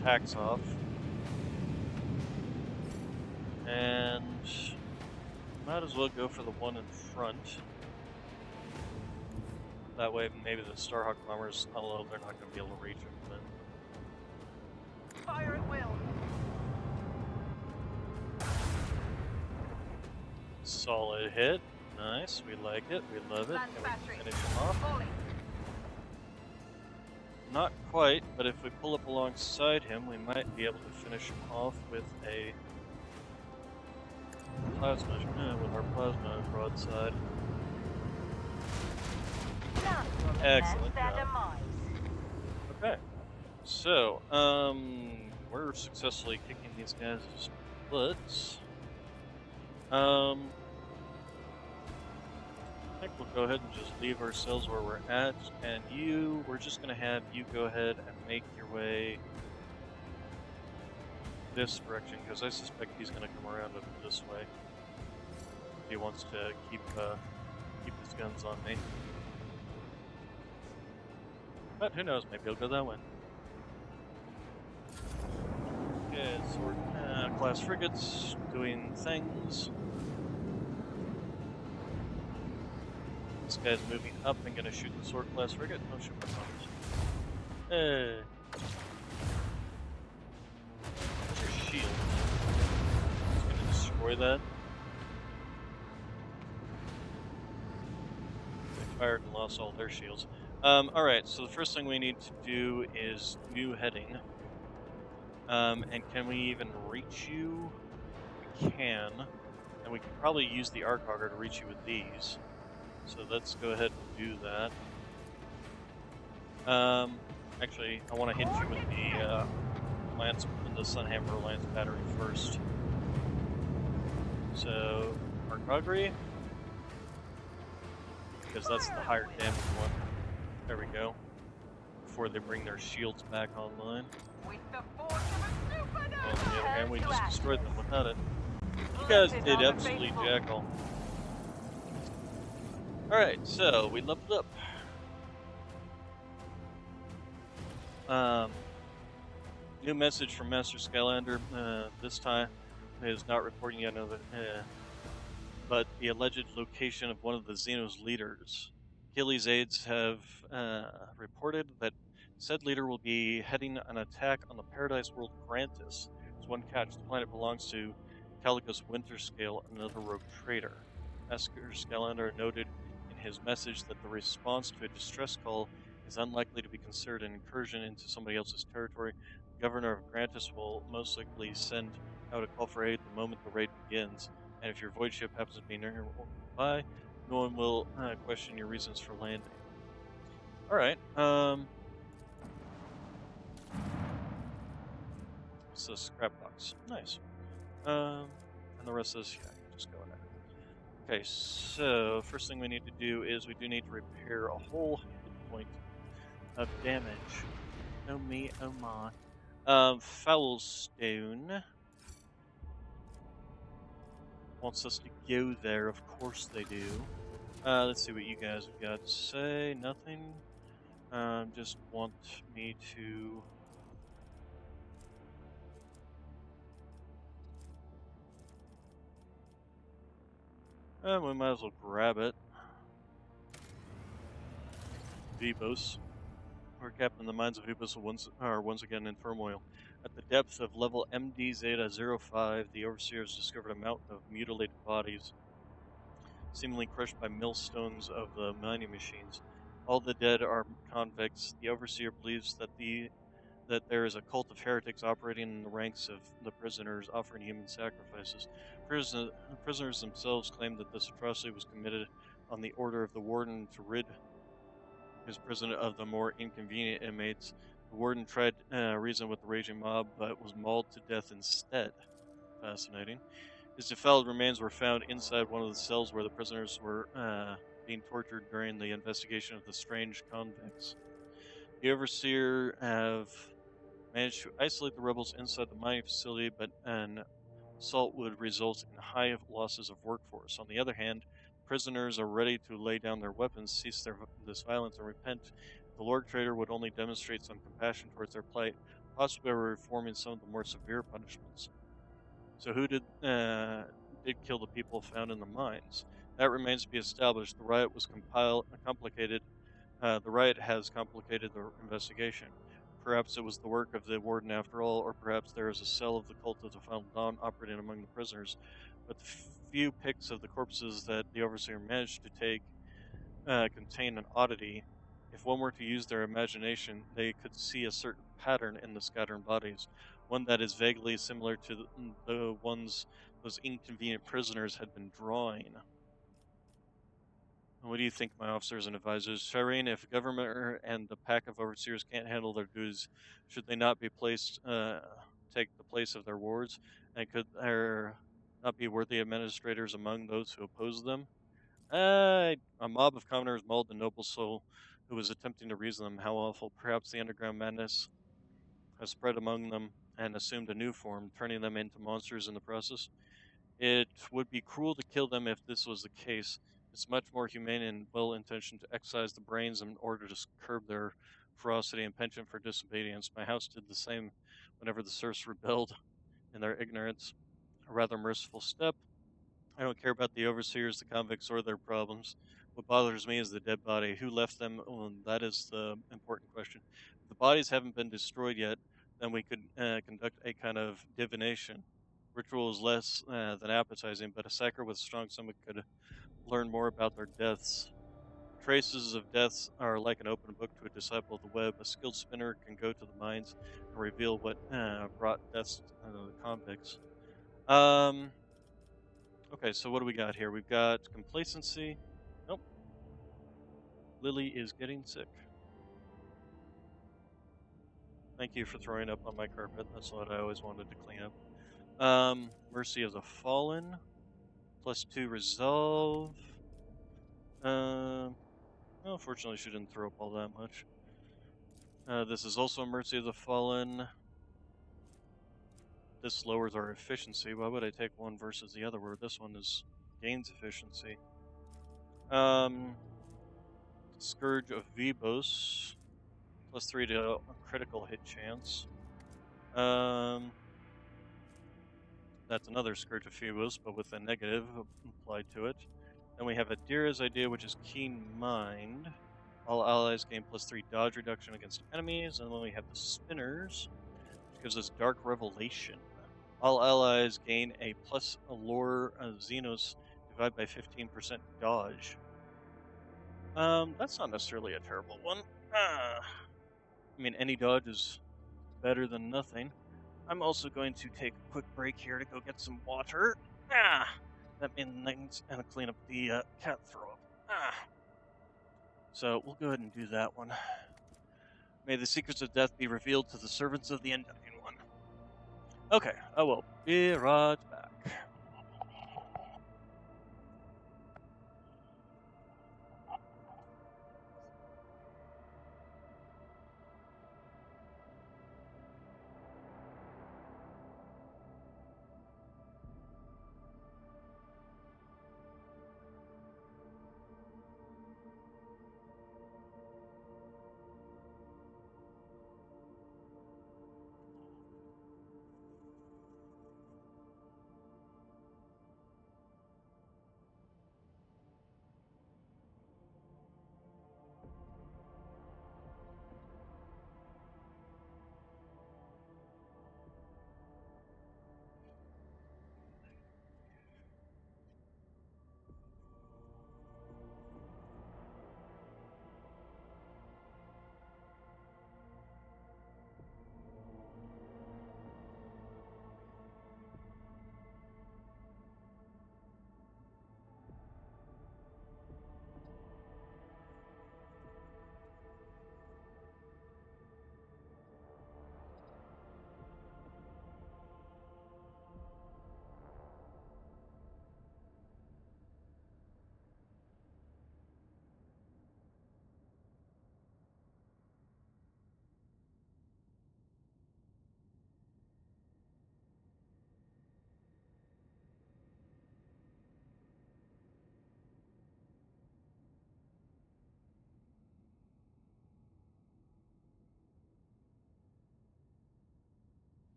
attacks off. And might as well go for the one in front. That way, maybe the Starhawk bombers, although they're not going to be able to reach him. But... Fire at will. Solid hit. Nice. We like it. We love it. Lance Can battery. we finish him off? Volley. Not quite, but if we pull up alongside him, we might be able to finish him off with a plasma, with our plasma broadside. Excellent job. Okay, so we're successfully kicking these guys' butts. I think we'll go ahead and just leave ourselves where we're at, and we're just going to have you go ahead and make your way this direction, because I suspect he's going to come around up this way if he wants to keep his guns on me. But who knows, maybe he'll go that way. Okay, sword class frigates doing things. This guy's moving up and gonna shoot the sword class frigate. Oh, shoot my bombs. Hey. Where's your shield? It's gonna destroy that. They fired and lost all their shields. Alright, so the first thing we need to do is new heading. And can we even reach you? We can. And we can probably use the arc auger to reach you with these. So let's go ahead and do that. Actually, I want to hit you with the lance, the Sunhammer lance battery first. So, arc augury, because that's the higher damage one. There we go. Before they bring their shields back online. With the force of a On the supernova. other hand, we just destroyed them without it. You guys did absolutely jackal. Alright, so we leveled up. New message from Master Skylander. This time is not reporting yet another, but the alleged location of one of the Xenos leaders. Achilles' aides have reported that said leader will be heading an attack on the Paradise world Grantis. There's one catch: the planet belongs to Calicos Winterscale, another rogue traitor. Master Skylander noted in his message that the response to a distress call is unlikely to be considered an incursion into somebody else's territory. The governor of Grantis will most likely send out a call for aid the moment the raid begins, and if your void ship happens to be nearby, no one will question your reasons for landing. Alright, it's a scrap box. Nice. And the rest of this, yeah, just go ahead. Okay, so first thing we need to do is we do need to repair a whole hit point of damage. Oh me, oh my. Foulstone wants us to go there, of course they do. Let's see what you guys have got to say. Nothing. Just want me to... we might as well grab it. Vibos. We're captain the mines of Vibos are once again in turmoil. At the depth of level MD Zeta 05, the overseers discovered a mountain of mutilated bodies, seemingly crushed by millstones of the mining machines. All the dead are convicts. The overseer believes that there is a cult of heretics operating in the ranks of the prisoners, offering human sacrifices. Prisoners themselves claim that this atrocity was committed on the order of the warden to rid his prison of the more inconvenient inmates. The warden tried reason with the raging mob, but was mauled to death instead. Fascinating. His defiled remains were found inside one of the cells where the prisoners were being tortured during the investigation of the strange convicts. The overseer have managed to isolate the rebels inside the mining facility, but an assault would result in high losses of workforce. On the other hand, prisoners are ready to lay down their weapons, cease this violence, and repent. The Lord Trader would only demonstrate some compassion towards their plight, possibly by reforming some of the more severe punishments. So, who did kill the people found in the mines? That remains to be established. The riot was complicated. The riot has complicated the investigation. Perhaps it was the work of the warden after all, or perhaps there is a cell of the cult of the Final Dawn operating among the prisoners. But the few pics of the corpses that the overseer managed to take contain an oddity. If one were to use their imagination, they could see a certain pattern in the scattered bodies, one that is vaguely similar to the ones those inconvenient prisoners had been drawing. What do you think, my officers and advisors? Shireen, if government and the pack of overseers can't handle their duties, should they not be take the place of their wards? And could there not be worthy administrators among those who oppose them? A mob of commoners mauled the noble soul who was attempting to reason them how awful. Perhaps the underground madness has spread among them and assumed a new form, turning them into monsters in the process. It would be cruel to kill them if this was the case. It's much more humane and well intentioned to excise the brains in order to curb their ferocity and penchant for disobedience. My house did the same whenever the serfs rebelled in their ignorance. A rather merciful step. I don't care about the overseers, the convicts, or their problems. What bothers me is the dead body. Who left them? Well, that is the important question. If the bodies haven't been destroyed yet, then we could conduct a kind of divination. Ritual is less than appetizing, but a sacker with a strong stomach could learn more about their deaths. Traces of deaths are like an open book to a disciple of the web. A skilled spinner can go to the mines and reveal what brought deaths to the convicts. Um, Okay, so what do we got here? We've got complacency. Nope, Lily is getting sick. Thank you for throwing up on my carpet. That's what I always wanted to clean up. Mercy of the Fallen. +2 resolve. Well, fortunately, she didn't throw up all that much. This is also Mercy of the Fallen. This lowers our efficiency. Why would I take one versus the other where this one is gains efficiency? Scourge of Vibos. +3 to critical hit chance. That's another Scourge of Phoebus, but with a negative applied to it. Then we have Adira's idea, which is Keen Mind. All allies gain +3 dodge reduction against enemies. And then we have the Spinners, which gives us Dark Revelation. All allies gain a plus Allure Xenos, divide by 15% dodge. That's not necessarily a terrible one. I mean, any dodge is better than nothing. I'm also going to take a quick break here to go get some water. That means and clean up the cat throw up. So we'll go ahead and do that one. May the secrets of death be revealed to the servants of the Undying One. Okay, I will be right back.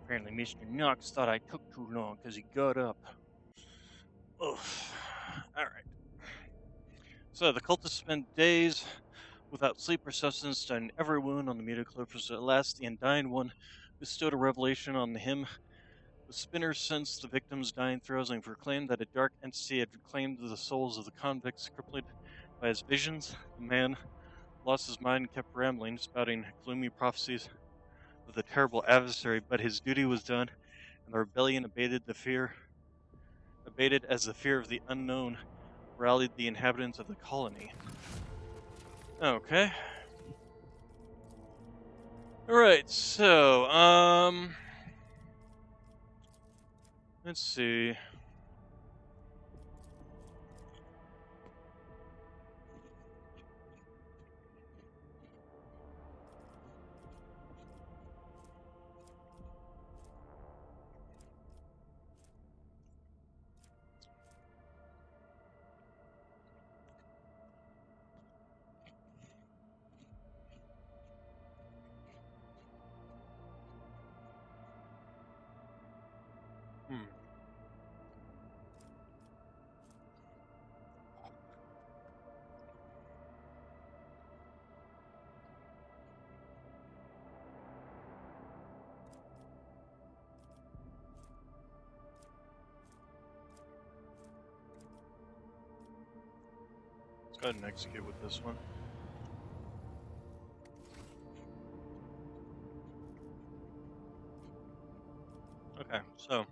Apparently, Mr. Knox thought I took too long because he got up. Oof. Alright. So, the cultists spent days without sleep or sustenance, studying every wound on the Mutaclippers. At last, the Undying One bestowed a revelation on him. The spinners sensed the victim's dying throes and proclaimed that a dark entity had claimed the souls of the convicts, crippled by his visions. The man lost his mind and kept rambling, spouting gloomy prophecies of the terrible adversary, but his duty was done, and the rebellion abated as the fear of the unknown rallied the inhabitants of the colony. Okay. Alright, so, let's see. Hmm. Let's go ahead and execute with this one. Okay, so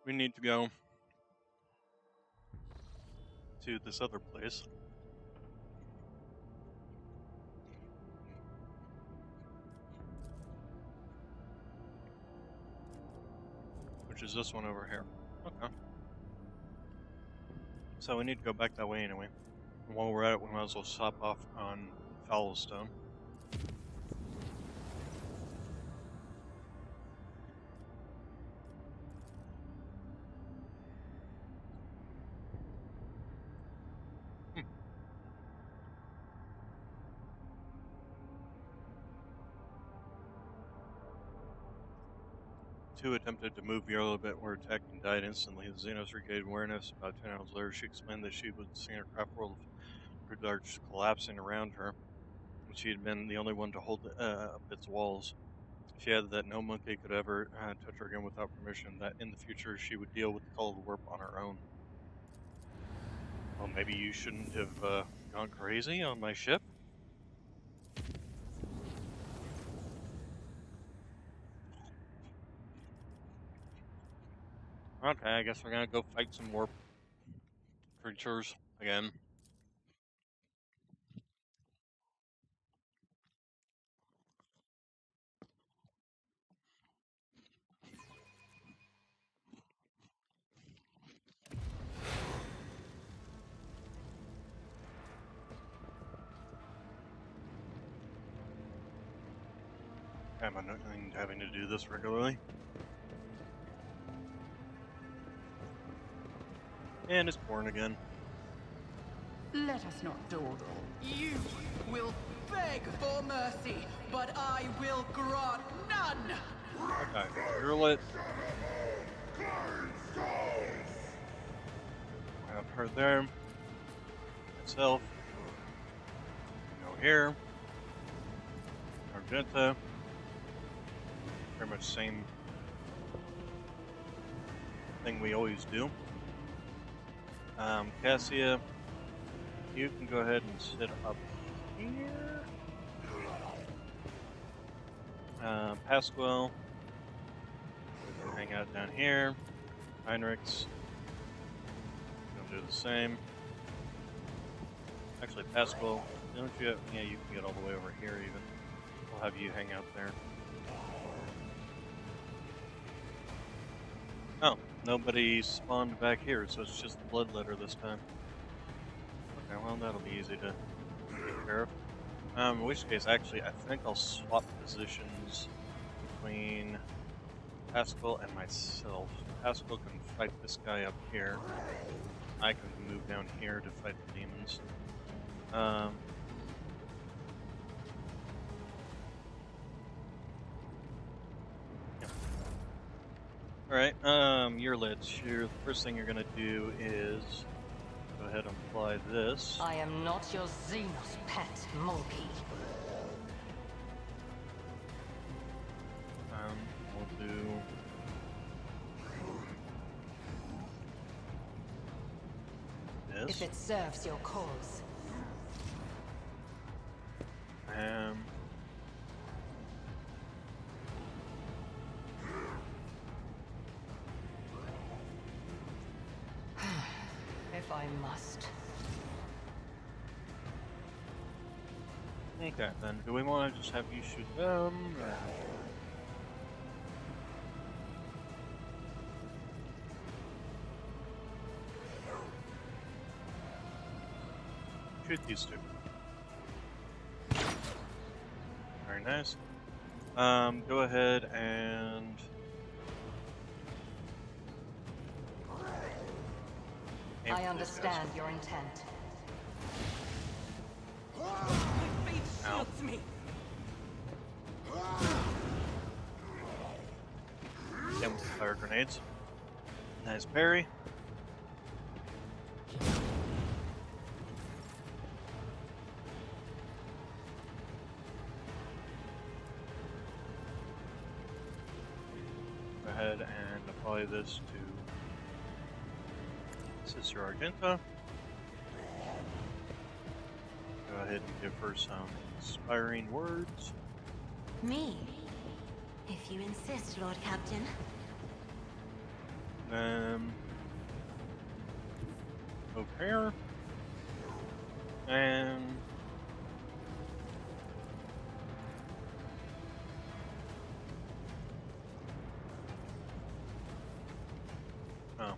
we need to go to this other place. Which is this one over here. Okay. So we need to go back that way anyway. And while we're at it, we might as well stop off on Foulstone. Two attempted to move the other bit, were attacked and died instantly. The Xenos regained awareness. About 10 hours later, she explained that she would seen her craft world of darts collapsing around her, and she had been the only one to hold up its walls. She added that no monkey could ever touch her again without permission, that in the future she would deal with the cold warp on her own. Well, maybe you shouldn't have gone crazy on my ship? Okay, I guess we're gonna go fight some warp creatures again. I'm annoying having to do this regularly. And it's born again. Let us not dawdle. You will beg for mercy, but I will grant none! Okay, you're lit. I have her there. Myself. Go here. Argenta. Pretty much same thing we always do. Cassia, you can go ahead and sit up here. Pasquale, we can hang out down here. Heinrichs, gonna do the same. Actually, Pasquale, don't you? Yeah, you can get all the way over here even. We'll have you hang out there. Oh, nobody spawned back here, so it's just the bloodletter this time. Okay, well, that'll be easy to take care of. In which case, actually, I think I'll swap positions between Pascal and myself. Pascal can fight this guy up here. I can move down here to fight the demons. Yeah. All right. Your lids. The first thing you're gonna do is go ahead and apply this. I am not your Xenos pet monkey. We'll do. If it serves your cause. Um. If I must. Okay, then. Do we want to just have you shoot them? Or... Shoot these two. Very nice. Go ahead and... aim I for these understand guys. your intent. My faith Ow. shields me. Them with fire grenades. Nice parry. Go ahead and apply this to Sister Argenta. Go ahead and give her some inspiring words. Me? If you insist, Lord Captain. Over here. And oh.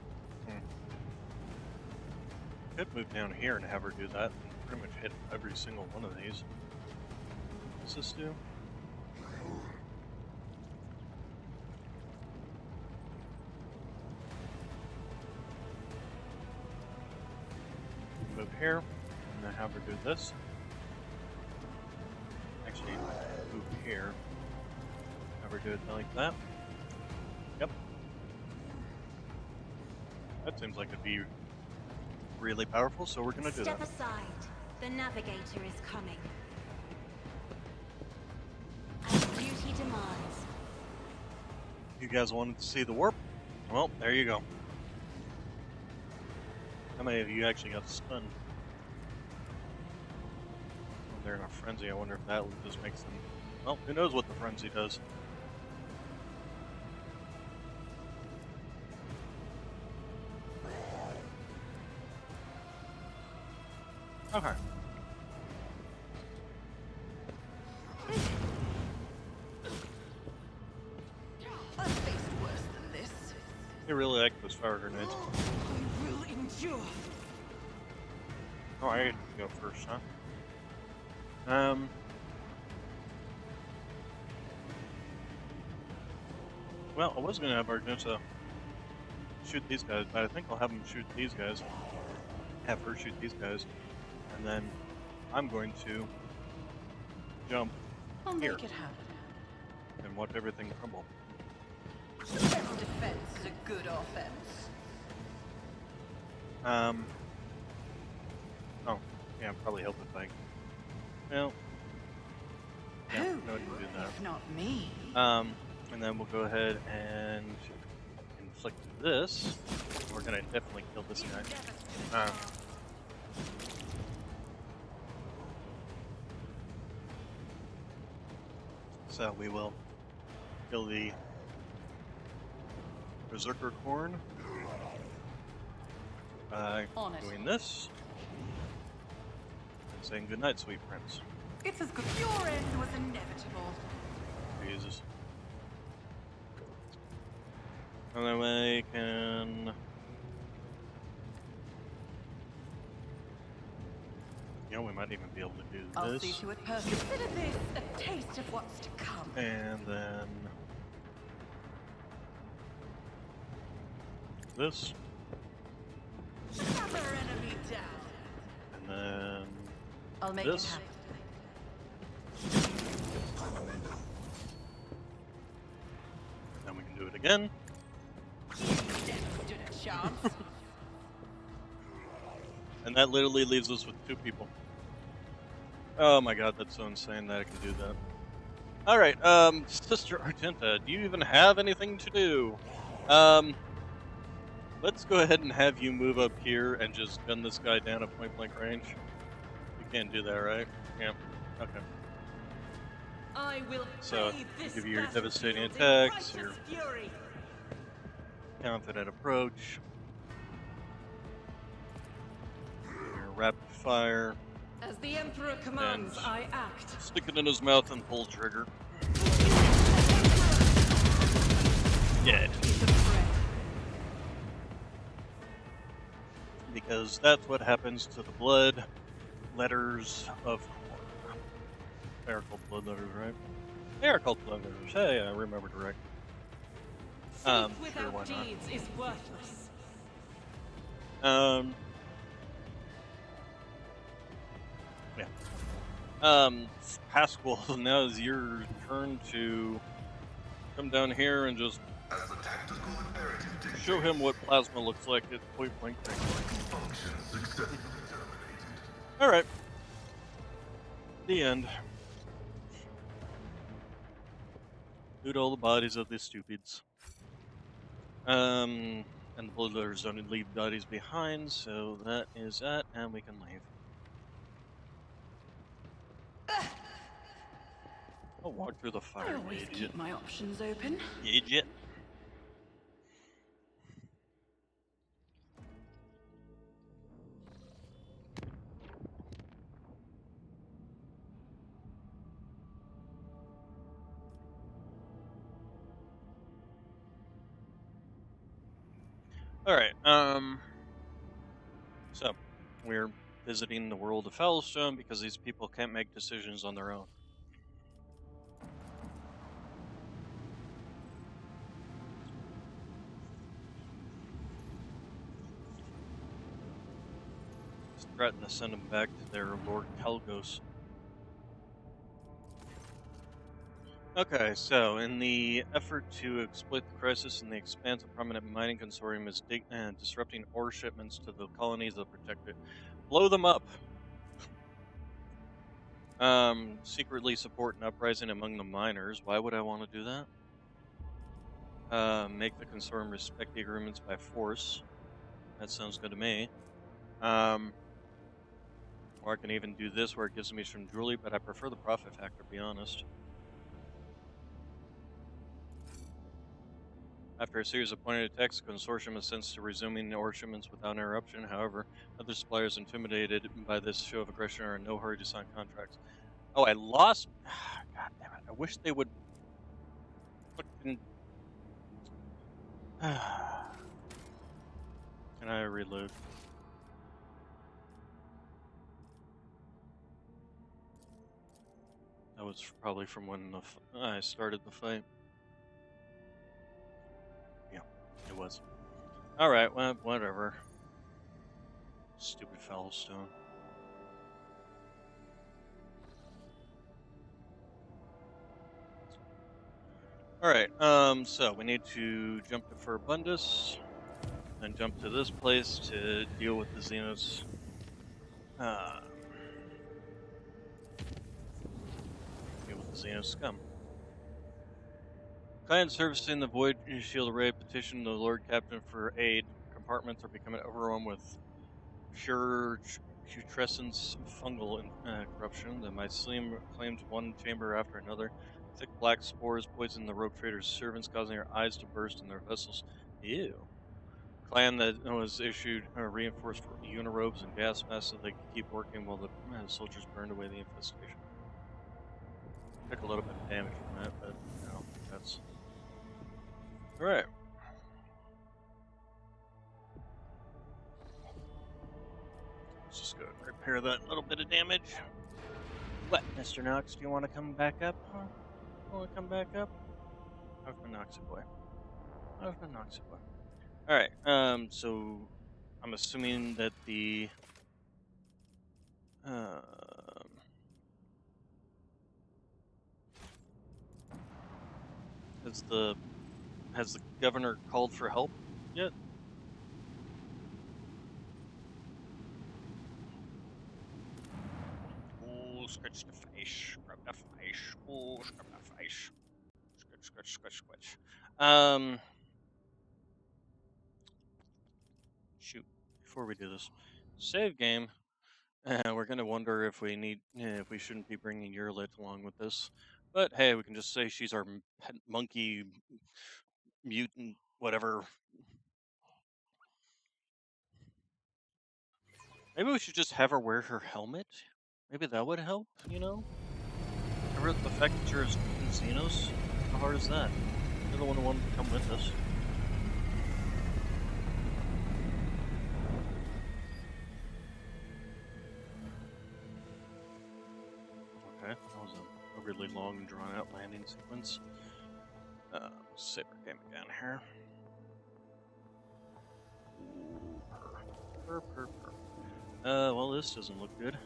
Could move down here and have her do that and pretty much hit every single one of these. What's this do? Move here, and then have her do this. Actually, move here. Have her do it like that. Yep. That seems like it'd be really powerful, so we're gonna do Step that. aside. The navigator is coming. As duty demands. You guys wanted to see the warp? Well, there you go. How many of you actually got stunned? When they're in a frenzy, I wonder if that just makes them... Well, who knows what the frenzy does. Okay. I've faced worse than this. I really like those fire grenades. I will endure. Oh, I get to go first, huh? Well, I was gonna have Argenta shoot these guys, but I think I'll have him shoot these guys. Have her shoot these guys, and then I'm going to jump I'll Here. make it happen. and watch everything crumble. The best defense is a good offense. Oh, yeah, probably help if I. Well, yeah, Who, no, I can do if not me? that. And then we'll go ahead and inflict this. We're gonna definitely kill this guy. So we will kill the Berserker Corn by On it. doing this and saying goodnight, sweet prince. It's as good. Your end was inevitable. Jesus. And then we can. You know, we might even be able to do I'll this. see to it personally. Consider this a taste of what's to come. And then. This. Another enemy down. And then. I'll make This. it happen. Then we can do it again. chance. And that literally leaves us with 2 people. Oh my god, that's so insane that I can do that. Alright, Sister Argenta, do you even have anything to do? Let's go ahead and have you move up here and just gun this guy down at point blank range. You can't do that, right? Yeah. Okay. I will So, bathe you this give your devastating battlefield in attacks, your righteous fury. confident approach, your rapid fire, As the Emperor commands, and I act. stick it in his mouth and pull trigger. Dead. Is afraid. Because that's what happens to the blood letters of Korn. They are called blood letters, right? They are called blood letters. Hey, I remembered right. Faith Sure, without why not? deeds is worthless. Yeah. Pascal, now is your turn to come down here and just As the tactical imperative dictates, show him what plasma looks like at point blank range. function successfully terminated. Alright. The end. Loot all the bodies of the stupids. And the blood letters don't leave bodies behind, so that is that, and we can leave. I'll walk through the I fire, always idiot. keep my options open. Idiot. Alright, so, we're visiting the world of Fellstone because these people can't make decisions on their own. Just threaten to send them back to their Lord Kalgos. Okay, so in the effort to exploit the crisis in the expanse, a prominent mining consortium is disrupting ore shipments to the colonies that protect it. Blow them up. Secretly support an uprising among the miners. Why would I want to do that? Make the consortium respect the agreements by force. That sounds good to me. Or I can even do this where it gives me some jewelry, but I prefer the profit factor, to be honest. After a series of pointed attacks, the consortium assents to resuming the ore shipments without interruption. However, other suppliers intimidated by this show of aggression are in no hurry to sign contracts. Oh, I lost. God damn it! I wish they would. Fucking. Can I reload? That was probably from when I started the fight. Yeah, it was. Alright, well, whatever. Stupid Foulstone. Alright, so we need to jump to Furbundus, and jump to this place to deal with the Xenos. Deal with the Xenos scum. Client servicing the Void Shield Array petitioned the Lord Captain for aid. Compartments are becoming overrun with pure putrescence fungal corruption. The mycelium claims one chamber after another. Thick black spores poison the rogue traders' servants, causing their eyes to burst in their vessels. Ew. Clan that was issued reinforced unirobes and gas masks so they could keep working while the soldiers burned away the infestation. Took a little bit of damage from that, but you know, that's alright. Let's just go and repair that little bit of damage. What, Mr. Knox? Do you want to come back up? Huh? Want to come back up? How's my Noxy boy? How's my Noxy boy? Alright, so I'm assuming that the has the governor called for help yet? scratch the face. Scrub the face. Oh, scrub the face. Scratch, scratch, scratch, scratch. Shoot. Before we do this, save game. We're gonna wonder if if we shouldn't be bringing Yurlit along with this. But hey, we can just say she's our pet monkey mutant, whatever. Maybe we should just have her wear her helmet. Maybe that would help, you know? Cover up the fact that you're in Xenos. How hard is that? You're the one who wanted to come with us. Okay, that was a really long and drawn out landing sequence. Save our game again here. Ooh, purr. Well, this doesn't look good.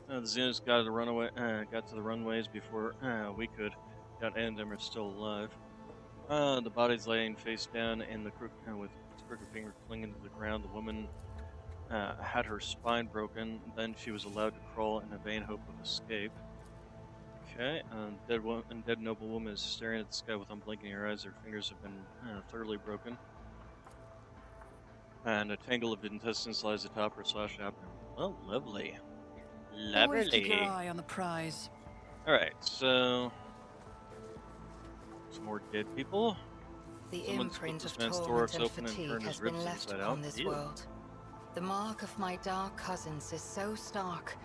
The Xenos got to the runways before we could. Got and them are still alive. The body's laying face down, and with its crooked finger clinging to the ground. The woman had her spine broken. Then she was allowed to crawl in a vain hope of escape. Okay, dead noble woman is staring at the sky with unblinking eyes. Her fingers have been thoroughly broken. And a tangle of intestines lies atop her slashed abdomen. Oh, lovely. Always keep your Lovely. eye on the prize. Alright, so... some more dead people. The Someone split imprint this of man's torment thorax and open and fatigue turned his has been ribs left inside upon out. this Ew. world. The mark of my dark cousins is so stark,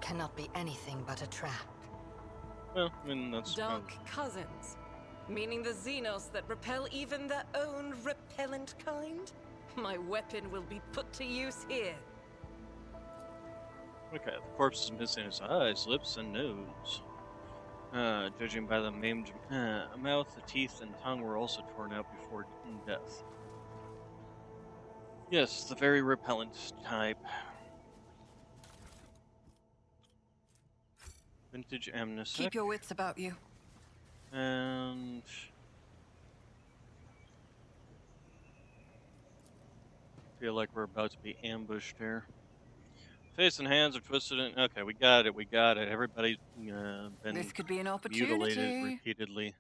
cannot be anything but a trap. Well, I mean, that's... Dark cousins? Meaning the Xenos that repel even their own repellent kind? My weapon will be put to use here. Okay, the corpse is missing his eyes, lips, and nose. Judging by the maimed mouth, the teeth and tongue were also torn out before death. Yes, the very repellent type. Vintage amnestic. Keep your wits about you. And... feel like we're about to be ambushed here. Face and hands are twisted and... okay, we got it. Everybody's been This could be an mutilated opportunity. repeatedly.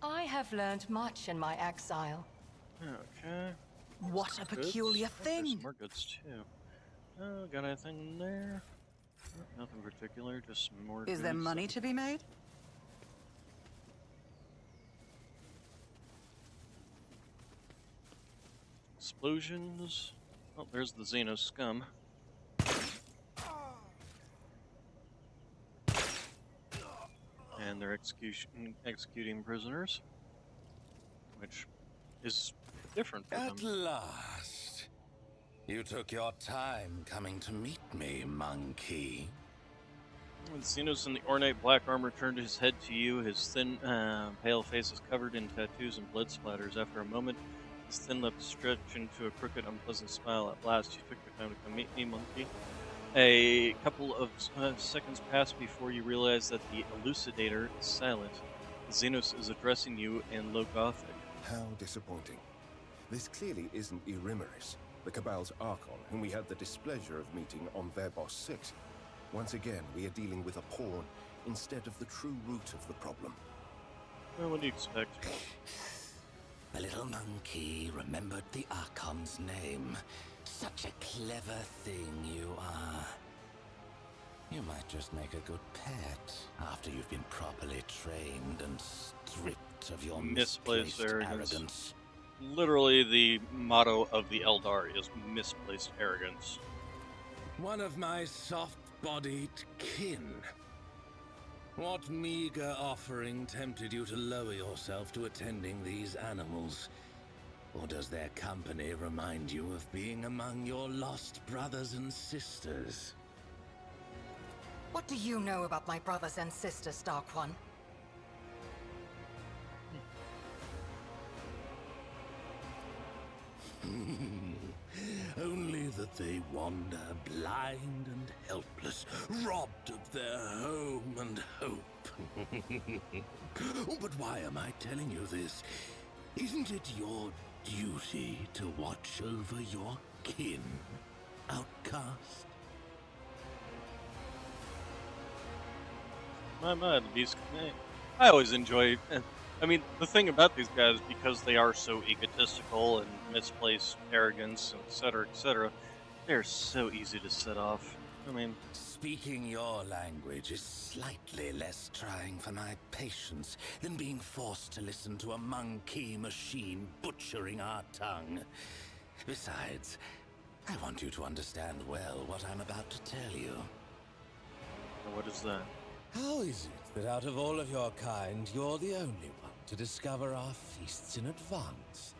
I have learned much in my exile. Okay. What a Goods. peculiar Oh, there's thing. some more goods too. Got anything there? Nothing particular, just some more Is there goods. money to be made? Explosions. Oh, there's the Xeno scum. And they're executing prisoners, which is different for At them. last. You took your time coming to meet me, monkey. When Xenos in the ornate black armor turned his head to you, his thin, pale face is covered in tattoos and blood splatters. After a moment, his thin lips stretch into a crooked, unpleasant smile. At last, you took your time to come meet me, monkey. A couple of seconds pass before you realize that the elucidator is silent. Xenos is addressing you in low Gothic. How disappointing. This clearly isn't Erimeris, the Cabal's Archon, whom we had the displeasure of meeting on Verbos 6. Once again, we are dealing with a pawn instead of the true root of the problem. Well, what do you expect? The little monkey remembered the Archon's name. Such a clever thing you are. You might just make a good pet after you've been properly trained and stripped of your misplaced arrogance. Literally, the motto of the Eldar is misplaced arrogance. One of my soft-bodied kin. What meager offering tempted you to lower yourself to attending these animals? Or does their company remind you of being among your lost brothers and sisters? What do you know about my brothers and sisters, Dark One? Only that they wander blind and helpless, robbed of their home and hope. But why am I telling you this? Isn't it your duty to watch over your kin, outcast? My, I always enjoy. I mean, the thing about these guys, because they are so egotistical and misplaced arrogance, etc., they're so easy to set off. I mean, Speaking your language is slightly less trying for my patience than being forced to listen to a monkey machine butchering our tongue. Besides, I want you to understand well what I'm about to tell you. what is that? How is it that out of all of your kind, you're the only one to discover our feasts in advance?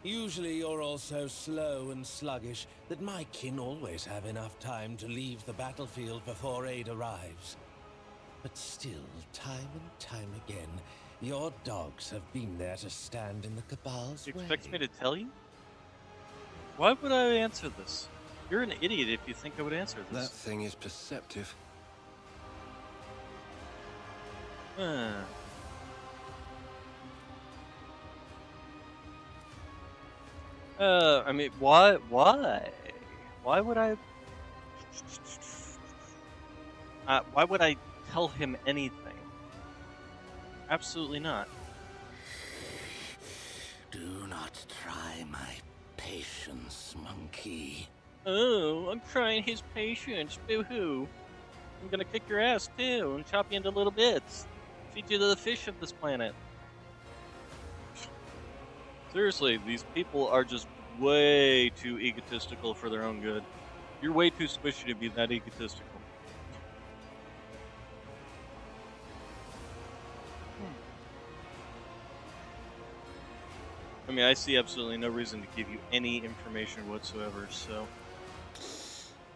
Usually you're all so slow and sluggish that my kin always have enough time to leave the battlefield before aid arrives. But still, time and time again, your dogs have been there to stand in the Cabal's You way. expect me to tell you? Why would I answer this? You're an idiot if you think I would answer this. That thing is perceptive. I mean, why? Why would I? Why would I tell him anything? Absolutely not. Do not try my patience, monkey. Oh, I'm trying his patience. Boo-hoo. I'm gonna kick your ass too and chop you into little bits. Feed you to the fish of this planet. Seriously, these people are just way too egotistical for their own good. You're way too squishy to be that egotistical. I mean, I see absolutely no reason to give you any information whatsoever, so...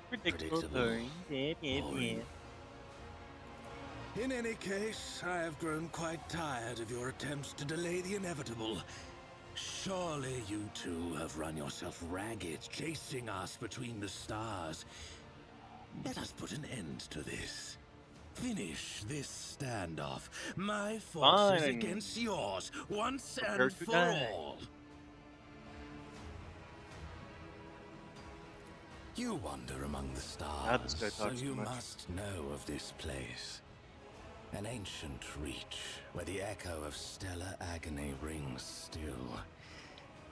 Predictable. Boring. In any case, I have grown quite tired of your attempts to delay the inevitable. Surely you two have run yourself ragged, chasing us between the stars. Let us put an end to this. Finish this standoff. My forces Fine. against yours, once Prepare and to for die. all. You wander among the stars, this guy so talks too you much. must know of this place. An ancient reach, where the echo of stellar agony rings still.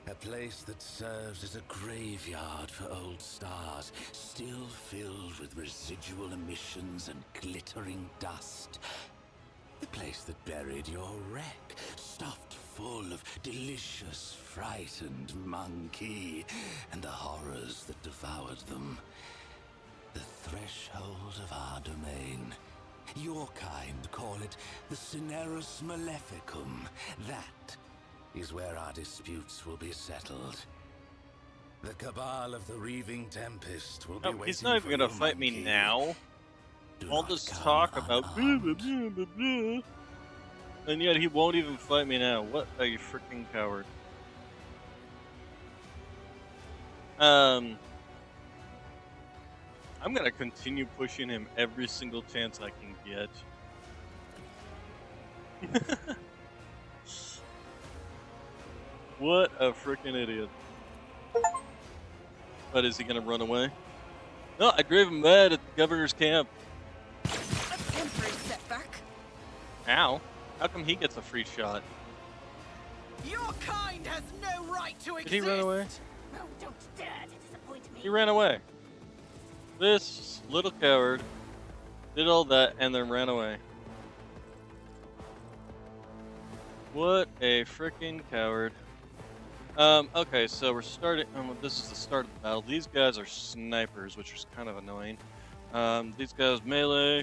A place that serves as a graveyard for old stars, still filled with residual emissions and glittering dust. The place that buried your wreck, stuffed full of delicious, frightened monkey, and the horrors that devoured them. The threshold of our domain. Your kind call it the Cinerus Maleficum. That is where our disputes will be settled. The Cabal of the Reaving Tempest will be waiting He's not even for gonna you, fight me monkey. now. Do All not this come talk about blah, blah, unarmed. blah, blah, blah, and yet he won't even fight me now. What a freaking coward. I'm gonna continue pushing him every single chance I can get. What a freaking idiot. But is he gonna run away? No, I drove him mad at the governor's camp. A temporary setback. Ow. How come he gets a free shot? Your kind has no right to exist. Did he run away? Oh, don't dare to disappoint me. He ran away. This little coward did all that and then ran away. What a freaking coward. Okay, so we're starting. This is the start of the battle. These guys are snipers, which is kind of annoying. These guys melee,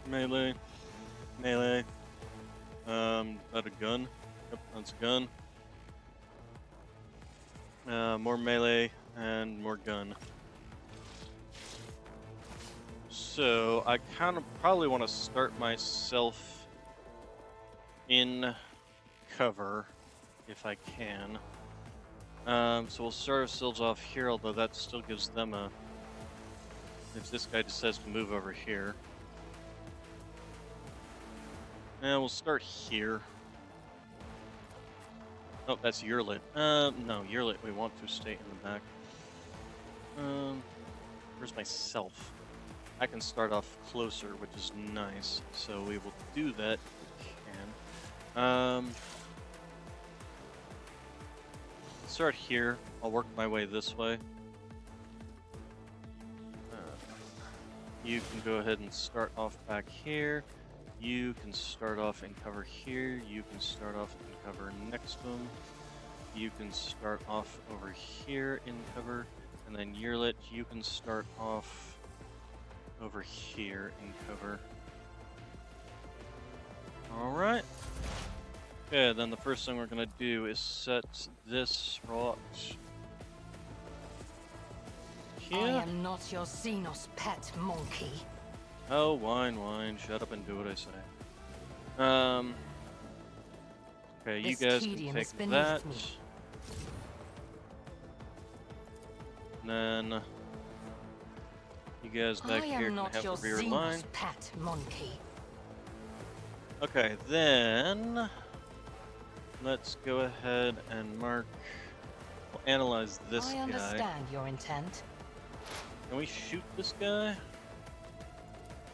melee, melee. That a gun? Yep, that's a gun. More melee and more gun. So I kind of probably want to start myself in cover if I can. So we'll start ourselves off here, although that still gives them a... If this guy decides to move over here. And we'll start here. Oh, that's Yurlit. No, Yurlit, we want to stay in the back. Where's myself? I can start off closer, which is nice. So we will do that if we can. Start here. I'll work my way this way. You can go ahead and start off back here. You can start off and cover here. You can start off and cover next to him. You can start off over here in cover. And then Yurlit, you can start off over here in cover. Alright. Okay, then the first thing we're going to do is set this right here. I am not your Xenos pet monkey. Oh, whine. Shut up and do what I say. Okay, you guys can take that. Me. And then you guys back here can have the rear line. Pet monkey. Okay, then let's go ahead and mark. We'll analyze this guy. I understand your intent. Can we shoot this guy?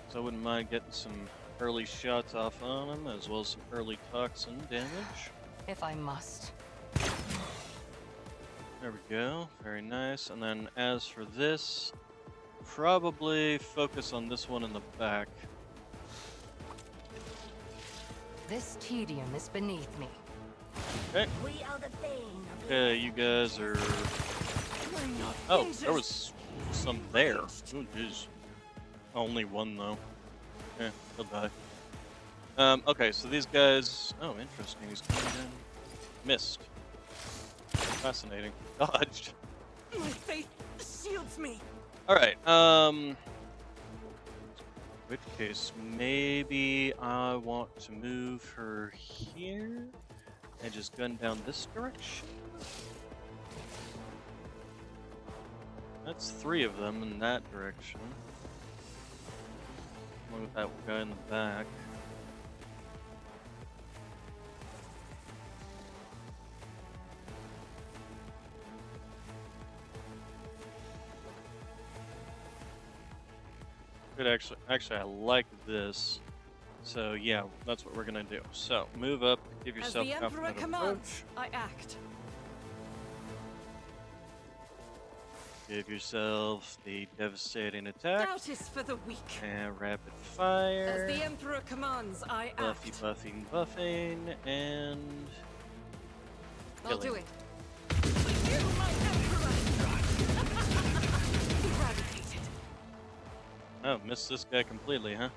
So I wouldn't mind getting some early shots off on him, as well as some early toxin damage. If I must. There we go. Very nice. And then as for this, probably focus on this one in the back. This tedium is beneath me. Okay. We are the bane of Okay, you guys are... Oh, there was some there. Oh, jeez. Only one, though. Eh, he'll die. Okay, so these guys... Oh, interesting. He's coming in. Missed. Fascinating. Dodged. My faith shields me. Alright, which case, maybe I want to move her here and just gun down this direction. That's 3 of them in that direction. Along with that guy in the back. Actually, I like this. So yeah, that's what we're gonna do. So move up, give yourself As the Emperor confident commands, approach. I act. Give yourself the devastating attack. Doubt is for the weak. And rapid fire. As the Emperor commands, I Buffy, act. buffing, and I'll killing. do it. You, my Emperor! Eradicated. Oh, missed this guy completely, huh?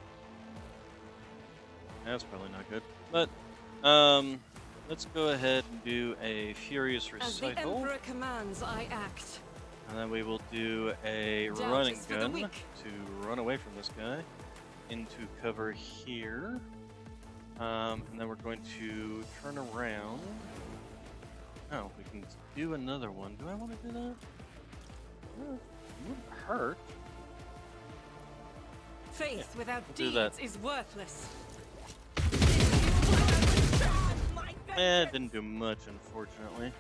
That's probably not good. But, let's go ahead and do a Furious As the Recital. Emperor commands, I act. And then we will do a Doubt running is for the gun weak. to run away from this guy into cover here. And then we're going to turn around. Oh, we can do another one. Do I want to do that? Well, it wouldn't hurt. Faith without we'll do deeds that. is worthless. Eh, it didn't do much, unfortunately.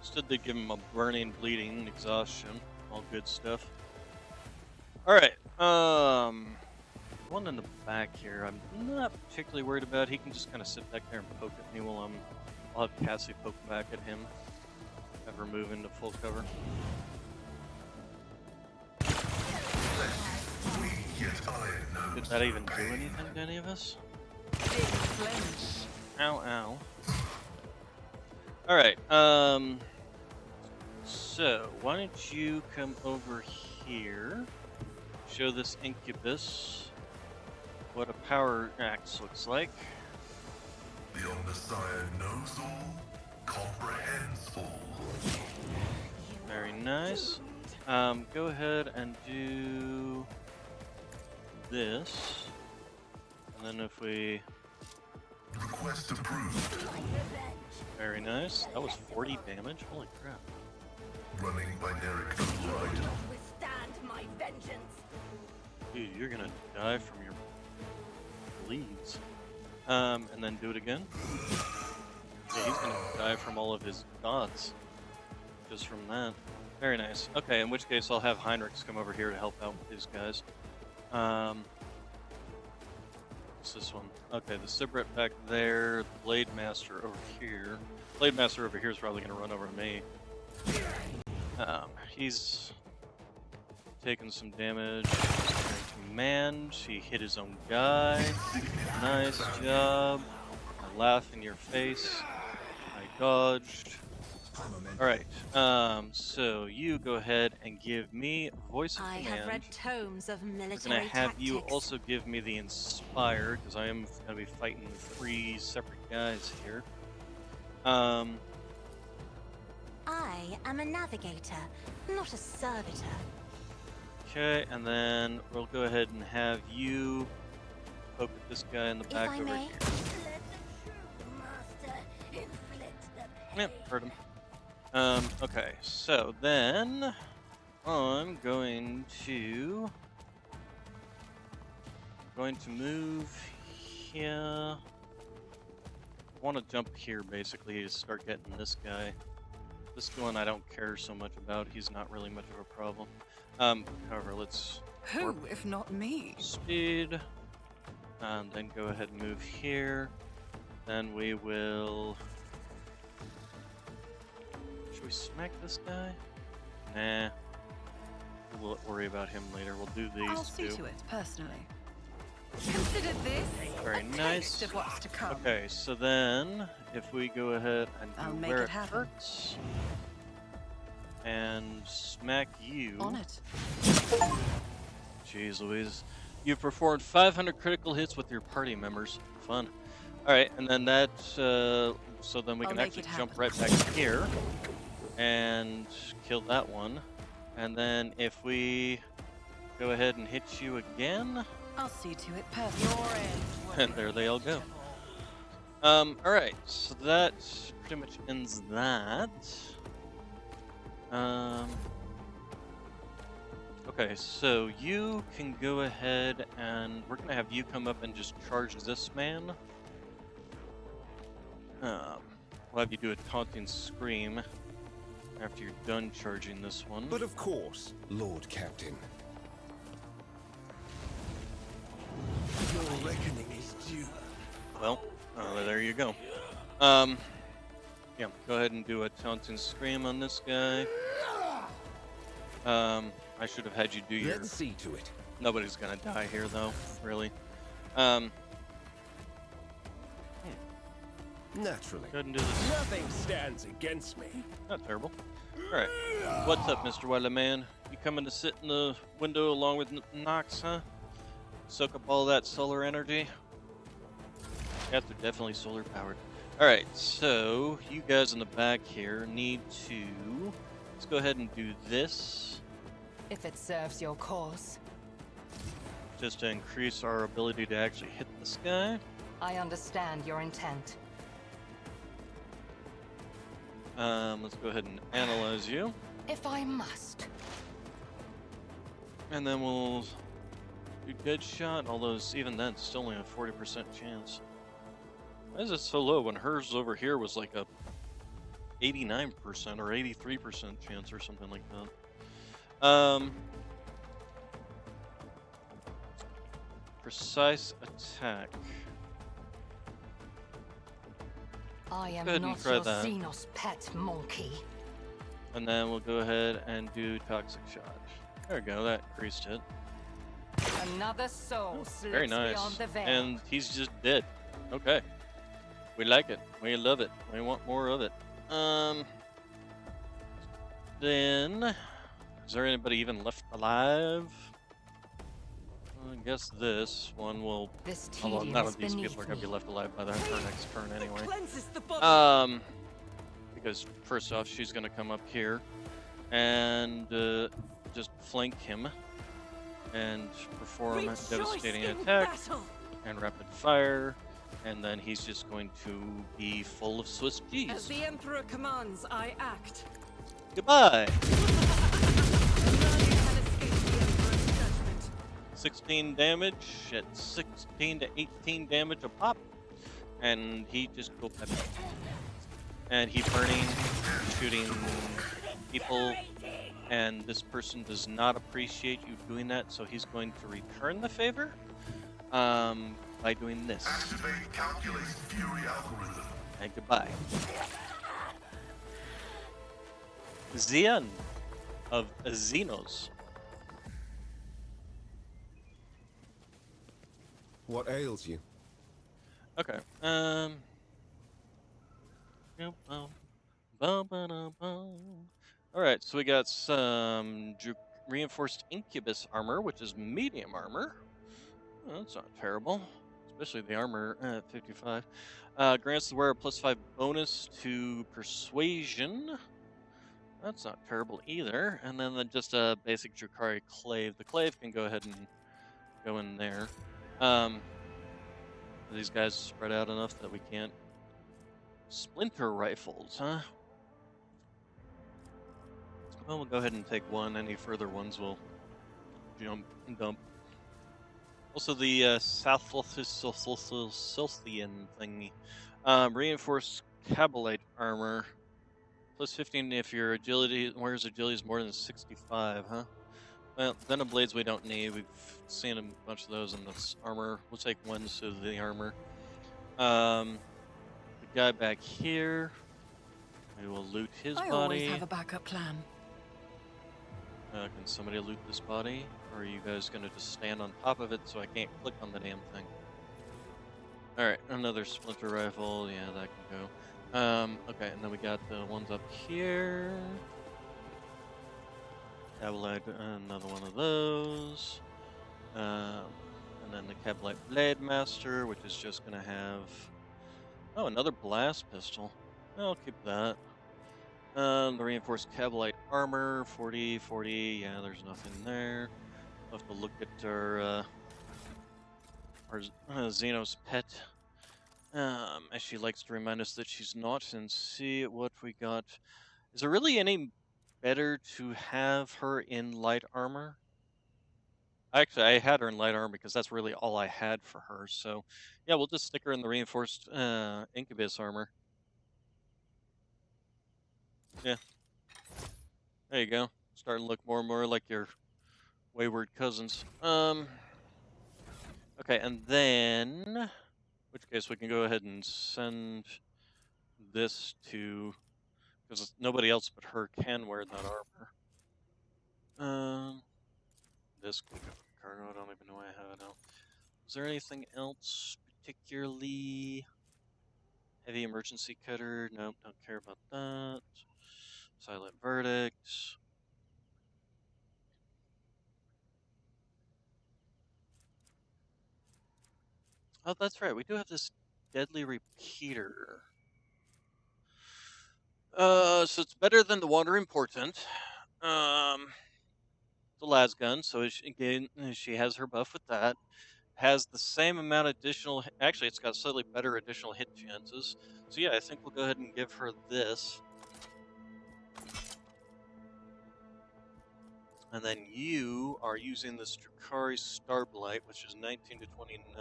Still did give him a burning, bleeding, exhaustion. All good stuff. Alright, one in the back here, I'm not particularly worried about. He can just kind of sit back there and poke at me while I'll have Cassie poke back at him. Have her move into full cover. Did that even do anything to any of us? Ow, ow. Alright, so, why don't you come over here, show this incubus what a power axe looks like. The Omnissiah knows all, comprehends all. Very nice. Go ahead and do this, and then if we... Request approved. Very nice. That was 40 damage. Holy crap. Running binary override. Withstand my vengeance. Dude, you're gonna die from your bleeds. And then do it again. Yeah, he's gonna die from all of his gods. Just from that. Very nice. Okay, in which case I'll have Heinrichs come over here to help out with these guys. What's this one? Okay, the Sibret back there, the Blade Master over here. Blade Master over here is probably gonna run over to me. He's taking some damage. Command. He hit his own guy. Nice job. I laugh in your face. I dodged. Alright, so you go ahead and give me voice of I command. have read tomes of I'm military gonna have you tactics. also give me the inspire, because I am gonna be fighting 3 separate guys here. I am a navigator, not a servitor. Okay, and then we'll go ahead and have you poke at this guy in the back If I over may, here. let the true master inflict the pain. Yep, heard him. Okay, so then I'm going to move here. I want to jump here basically to start getting this guy. This one I don't care so much about. He's not really much of a problem. However, let's Who, if not me? speed, and then go ahead and move here. Then we will. Should we smack this guy? Nah. We'll worry about him later. We'll do these I'll see two. to it, personally. Consider this Very a nice. taste of what's to come. Okay, so then if we go ahead and I'll do make where it happen. hurts and smack you. On it. Jeez Louise. You've performed 500 critical hits with your party members. Fun. Alright, and then that, so then we I'll can make actually it jump happen. right back here and kill that one. And then if we go ahead and hit you again, I'll see to it, personally. and there they all go. Alright, so that pretty much ends that. Okay, so you can go ahead and we're gonna have you come up and just charge this man. We'll have you do a taunting scream after you're done charging this one. But of course, Lord Captain. Your reckoning is due. Well, there you go. Yeah, go ahead and do a taunting scream on this guy. I should have had you do your. Let's see to it. Nobody's gonna die here, though. Really. Naturally. Go ahead and do this. Nothing stands against me. Not terrible. All right. What's up, Mr. Weatherman? You coming to sit in the window along with Nox, huh? Soak up all that solar energy. Yeah, they're definitely solar powered. All right. So you guys in the back here need to. Let's go ahead and do this. If it serves your cause. Just to increase our ability to actually hit this guy. I understand your intent. Let's go ahead and analyze you. If I must. And then we'll do dead shot, although even then, it's still only a 40% chance. Why is it so low when hers over here was like a 89% or 83% chance or something like that? Precise attack. I am Go ahead and not try your that. Xenos pet monkey. And then we'll go ahead and do toxic shot. There we go, that increased it. Another soul Very slips nice. beyond the veil. And he's just dead. Okay. We like it. We love it. We want more of it. Then, is there anybody even left alive? I guess this one will. This Although tedium none is of these people beneath are going to be me. left alive by her next turn anyway. Cleanses the body. Because first off, she's going to come up here and just flank him and perform a Rejoice devastating in attack battle. and rapid fire, and then he's just going to be full of Swiss As cheese. the Emperor commands, I act. Goodbye. None can escape the Emperor's judgment. 16 damage at 16 to 18 damage a pop, and he just go. and he's burning, shooting people, and this person does not appreciate you doing that, so he's going to return the favor by doing this. Activate calculated fury algorithm. And goodbye. The end of Xenos. What ails you? Okay. Yep, all right, so we got some reinforced incubus armor, which is medium armor. Oh, that's not terrible, especially the armor at 55. Grants the wearer +5 bonus to persuasion. That's not terrible either. And then just a basic Drukhari clave. The clave can go ahead and go in there. These guys spread out enough that we can't. Splinter rifles, huh? Well, we'll go ahead and take one. Any further ones will jump and dump. Also, the Southwestern thingy. Reinforced Cabalite armor. +15 if your agility, wears agility is more than 65, huh? Well, Venom Blades we don't need. We've seen a bunch of those in this armor. We'll take one to the armor. The guy back here, we will loot his body. I always have a backup plan. Can somebody loot this body? Or are you guys going to just stand on top of it so I can't click on the damn thing? Alright, another splinter rifle. Yeah, that can go. Okay, and then we got the ones up here. Cabalite, another one of those. And then the Cabalite Blade Master, which is just going to have... Oh, another blast pistol. I'll keep that. The reinforced Cabalite armor, 40, 40. Yeah, there's nothing there. We'll have to look at our Xenos pet. As she likes to remind us that she's not, and see what we got. Is it really any better to have her in light armor? Actually, I had her in light armor because that's really all I had for her. So, yeah, we'll just stick her in the reinforced incubus armor. Yeah. There you go. Starting to look more and more like your wayward cousins. Okay, and then, in which case we can go ahead and send this to, because nobody else but her can wear that armor. This can go in cargo. I don't even know why I have it out. Is there anything else particularly? Heavy emergency cutter? Nope, don't care about that. Silent verdict. Oh, that's right. We do have this deadly repeater. So it's better than the wandering portent. The las gun. So again, she has her buff with that. Has the same amount of additional. Actually, it's got slightly better additional hit chances. So yeah, I think we'll go ahead and give her this. And then you are using this Drukhari Starblight, which is 19 to 29.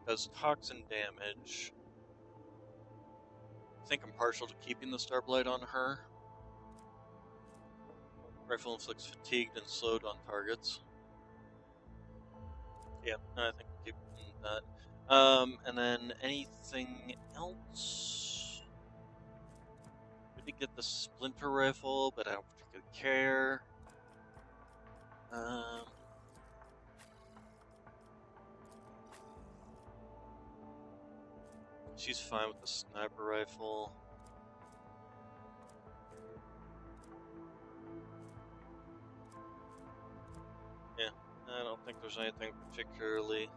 Does toxin damage. I think I'm partial to keeping the Starblight on her. Rifle inflicts fatigued and slowed on targets. Yeah, I think we'll keep that. And then anything else? We did get the Splinter Rifle, but I don't particularly care. She's fine with the Sniper Rifle. Yeah, I don't think there's anything particularly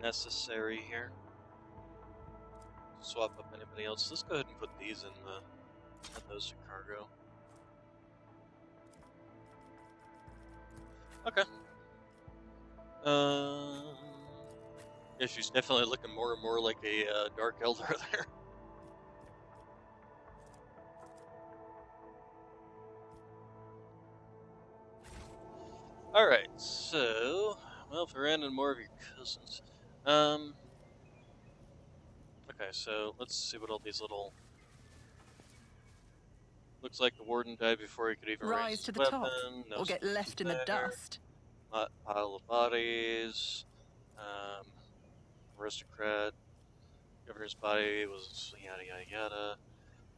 necessary here. Swap up anybody else. Let's go ahead and put these in those to cargo. Okay. Yeah, she's definitely looking more and more like a Dark Elder there. Alright, so, well, if we ran into more of your cousins. Okay, so let's see what all these little... Looks like the warden died before he could even raise Rise his to the top, weapon. No or get secrets left in the there. dust. Pile of bodies. Um, aristocrat. Governor's body was yada yada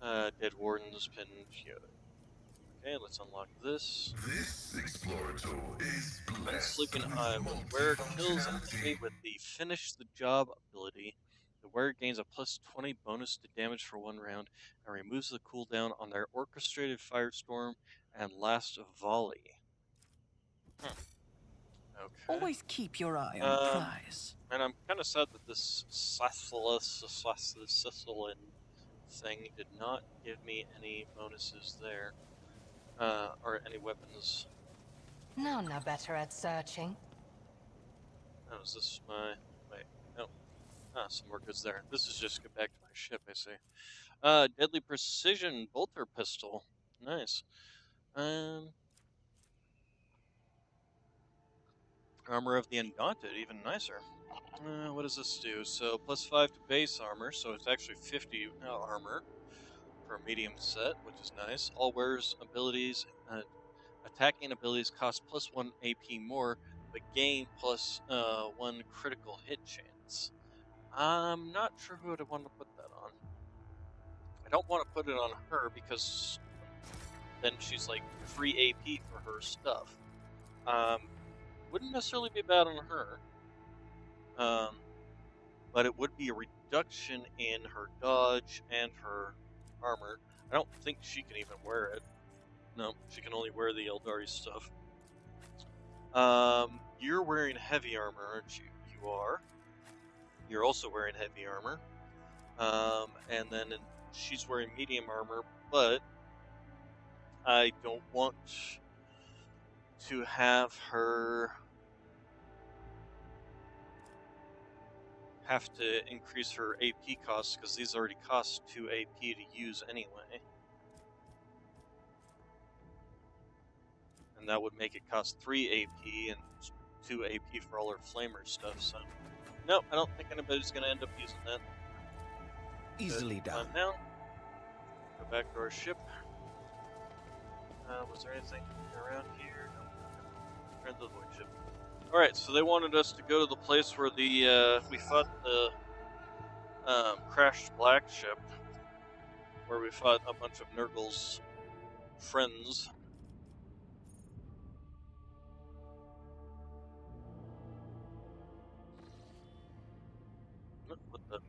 yada. Dead wardens pinned. Okay, let's unlock this. This Explorator is blessed Unsleeping with Eye. When the wearer kills an enemy multifunctionality. with the Finish the Job ability, the wearer gains a plus 20 bonus to damage for 1 round and removes the cooldown on their Orchestrated Firestorm and Last Volley. Okay. Always keep your eye on the prize. And I'm kind of sad that this Sicilin thing did not give me any bonuses there, or any weapons. No, no better at searching. Oh, is this my... Wait, no. Ah, some more goods there. This is just get back to my ship, I see. Deadly Precision Bolter Pistol. Nice. Armor of the Undaunted, even nicer. What does this do? So, +5 to base armor, so it's actually 50 armor for a medium set, which is nice. All wearers' abilities, attacking abilities cost +1 AP more, but gain +1 critical hit chance. I'm not sure who I'd want to put that on. I don't want to put it on her because then she's like free AP for her stuff. Wouldn't necessarily be bad on her. But it would be a reduction in her dodge and her armor. I don't think she can even wear it. No, she can only wear the Eldari stuff. You're wearing heavy armor, aren't you? You are. You're also wearing heavy armor. And then she's wearing medium armor, but I don't want to have her have to increase her AP costs because these already cost 2 AP to use anyway. And that would make it cost 3 AP and 2 AP for all her flamer stuff, so... No, I don't think anybody's going to end up using that. Easily done. Down. Go back to our ship. Was there anything around here? No. Friend of the void ship. Alright, so they wanted us to go to the place where the, we fought the, crashed black ship. Where we fought a bunch of Nurgle's friends. What the,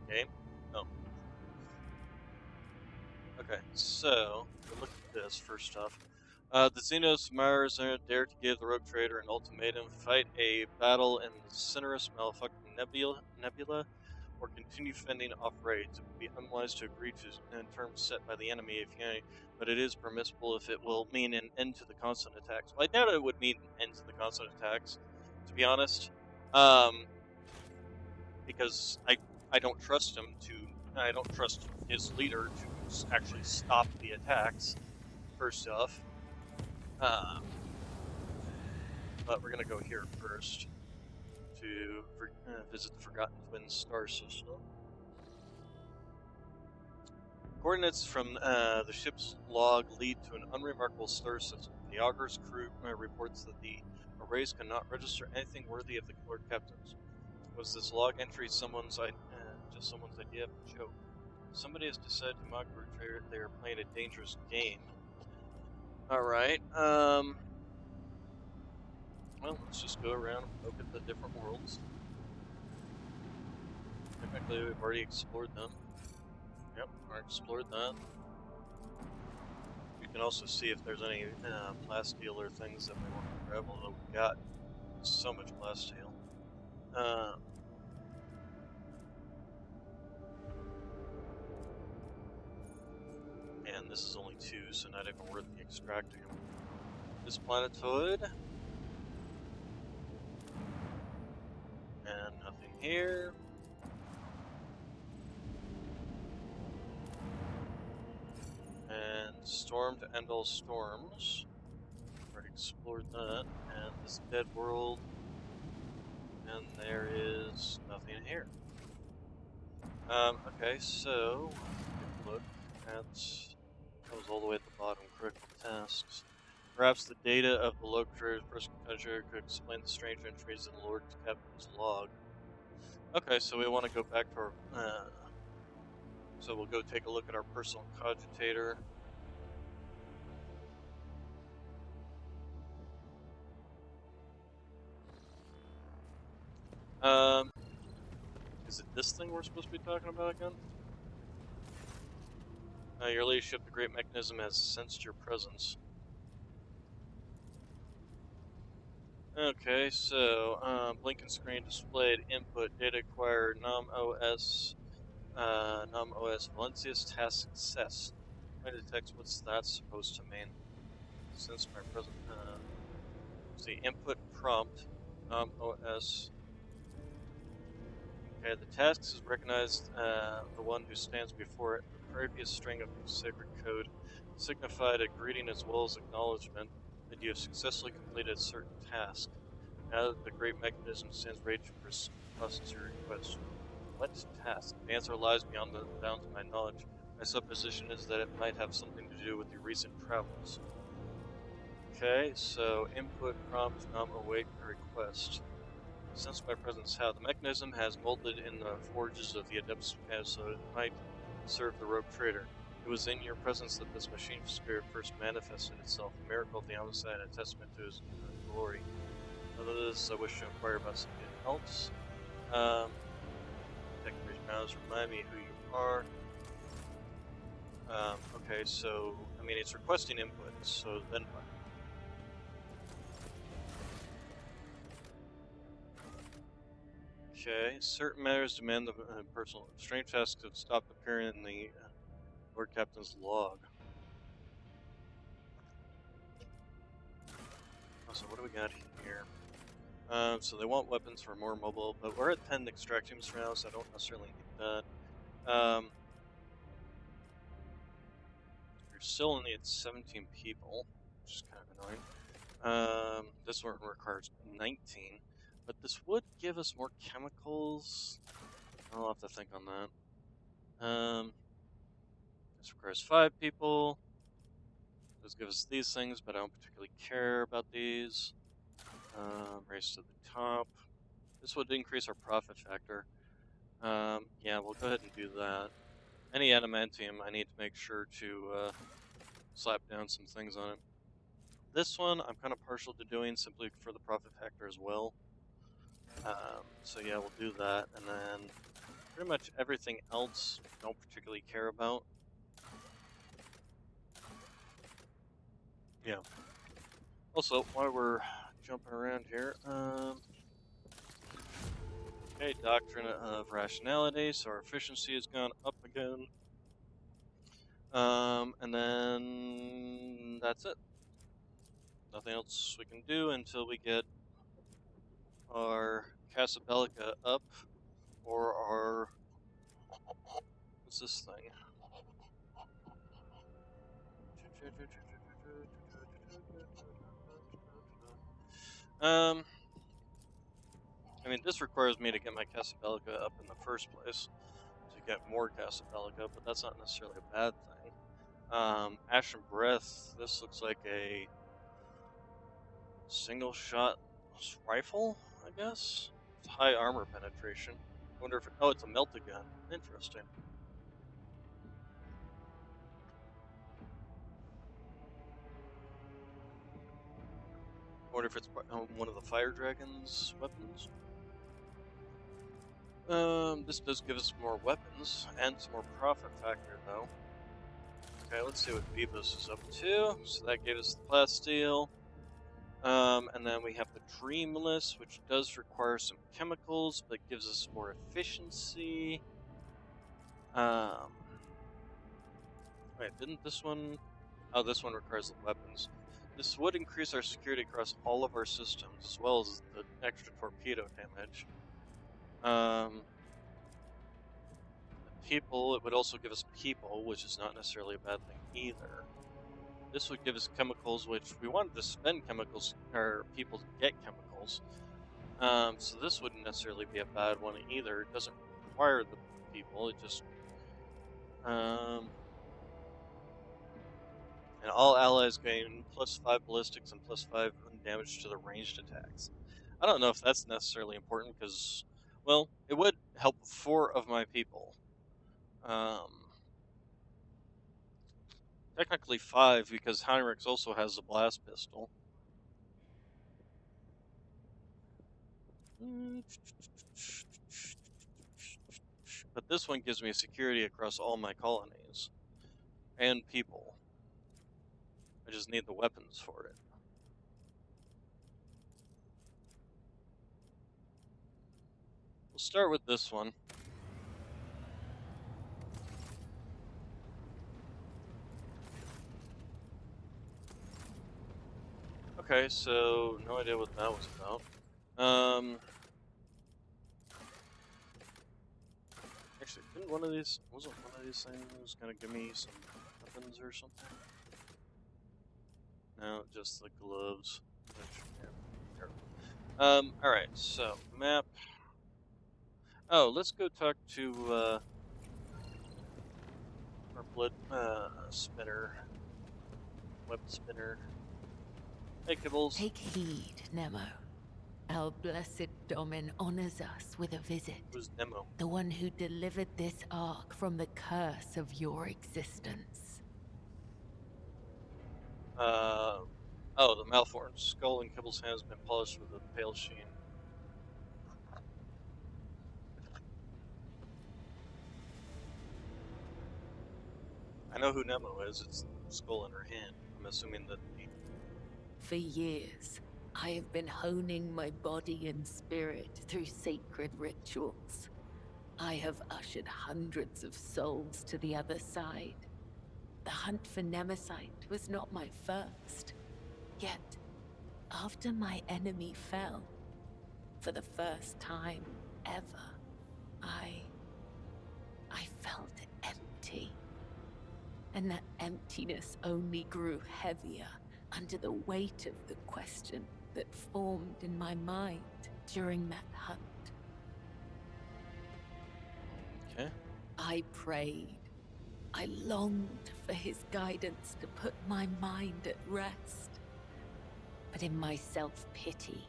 game? Oh. Okay, so, we'll look at this first off. The Xenos Mars dare to give the rogue trader an ultimatum: fight a battle in the Cinerus Malefucking Nebula, or continue fending off raids. It would be unwise to agree to terms set by the enemy if you, but it is permissible if it will mean an end to the constant attacks. Well, I doubt it would mean an end to the constant attacks, to be honest, because I don't trust him to. I don't trust his leader to actually stop the attacks. First off. But we're gonna go here first to visit the Forgotten Twins star system. Coordinates from the ship's log lead to an unremarkable star system. The Augur's crew reports that the arrays cannot register anything worthy of the Lord Captains. Was this log entry just someone's idea of a joke? Somebody has decided to mock the trader. They are playing a dangerous game. Alright, well, let's just go around and look at the different worlds. Technically, we've already explored them. Yep, already explored that. You can also see if there's any plasteel or things that we want to grab, although we've got so much plasteel. And this is only 2, so not even worth extracting them. This planetoid. And nothing here. And Storm to End All Storms. Already explored that. And this dead world. And there is nothing here. Okay, so take a look at that was all the way at the bottom. Critical tasks. Perhaps the data of the locator's personal treasure could explain the strange entries in the Lord Captain's log. Okay, so we want to go back to our. So we'll go take a look at our personal cogitator. Um, is it this thing we're supposed to be talking about again? Your leadership, the great mechanism, has sensed your presence. Okay, so blinking screen displayed input data acquired nom OS Valencia's task success. Try to detect what's that supposed to mean. Since my present see input prompt nom OS. Okay, the task has recognized the one who stands before it. The previous string of sacred code signified a greeting as well as acknowledgement that you have successfully completed a certain task. Now that the great mechanism stands ready to process your request. What task? The answer lies beyond the bounds of my knowledge. My supposition is that it might have something to do with your recent travels. Okay, so input prompt nom await request. Since my presence, how the mechanism has molded in the forges of the Adeptus so it might serve the rogue trader. It was in your presence that this machine spirit first manifested itself, a miracle of the homicide and a testament to his glory. Other than this, I wish to inquire about something else. Technical grounds, remind me who you are. Okay, so, I mean, it's requesting input, so then what? Okay, certain matters demand the personal. Strange tasks have stopped appearing in the Lord Captain's log. So what do we got here? So they want weapons for more mobile, but we're at 10 extract teams for now, so I don't necessarily need that. You're still only at 17 people, which is kind of annoying. This one requires 19, but this would give us more chemicals. I'll have to think on that. This requires 5 people. This gives us these things, but I don't particularly care about these. Race to the top. This would increase our profit factor. Yeah, we'll go ahead and do that. Any adamantium, I need to make sure to slap down some things on it. This one, I'm kind of partial to doing simply for the profit factor as well. So yeah, we'll do that, and then pretty much everything else I don't particularly care about. Yeah. Also, while we're jumping around here, okay, doctrine of rationality, so our efficiency has gone up again. And then that's it. Nothing else we can do until we get our Casa Bellica up, or our, what's this thing? I mean, this requires me to get my Casa Bellica up in the first place to get more Casa Bellica, but that's not necessarily a bad thing. Ashen Breath, this looks like a single shot rifle, I guess? It's high armor penetration. I wonder if oh, it's a melted gun. Interesting. I wonder if it's one of the Fire Dragon's weapons. This does give us more weapons and some more profit factor, though. Okay, let's see what Vivos is up to. So that gave us the plasteel. And then we have the Dreamless, which does require some chemicals, but gives us more efficiency. Wait, didn't this one... Oh, this one requires the weapons. This would increase our security across all of our systems, as well as the extra torpedo damage. People, it would also give us people, which is not necessarily a bad thing either. This would give us chemicals, which we wanted to spend chemicals, or people to get chemicals. So this wouldn't necessarily be a bad one either. It doesn't require the people. It just um, and all allies gain +5 ballistics and +5 damage to the ranged attacks. I don't know if that's necessarily important because, well, it would help 4 of my people. Um, Technically 5 because Heinrichs also has a blast pistol. But this one gives me security across all my colonies and people. I just need the weapons for it. We'll start with this one. Okay, so no idea what that was about. Actually, wasn't one of these things gonna give me some weapons or something? No, just the gloves. Alright, so, map. Oh, let's go talk to, our spinner. Web spinner. Hey, Kibbles. Take heed, Nemo. Our blessed Domin honors us with a visit. Who's Nemo? The one who delivered this ark from the curse of your existence. Oh, the malformed skull in Kibble's hand has been polished with a pale sheen. I know who Nemo is. It's the skull in her hand. I'm assuming that For years, I have been honing my body and spirit through sacred rituals. I have ushered hundreds of souls to the other side. The hunt for Nemesite was not my first. Yet, after my enemy fell, for the first time ever, I felt empty. And that emptiness only grew heavier under the weight of the question that formed in my mind during that hunt. Okay. I prayed. I longed for his guidance to put my mind at rest. But in my self-pity,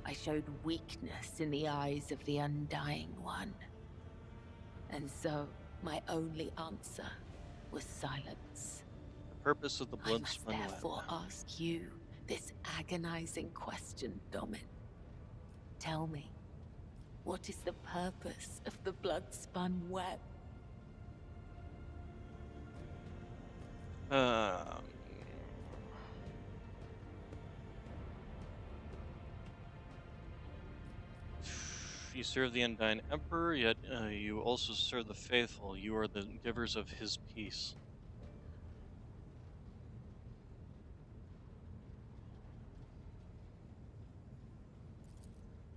I showed weakness in the eyes of the Undying One. And so, my only answer was silence. The purpose of the I must blood-spun therefore web. ask you this agonizing question, Domin. Tell me, what is the purpose of the blood-spun web? You serve the Undying Emperor, yet you also serve the faithful. You are the givers of his peace.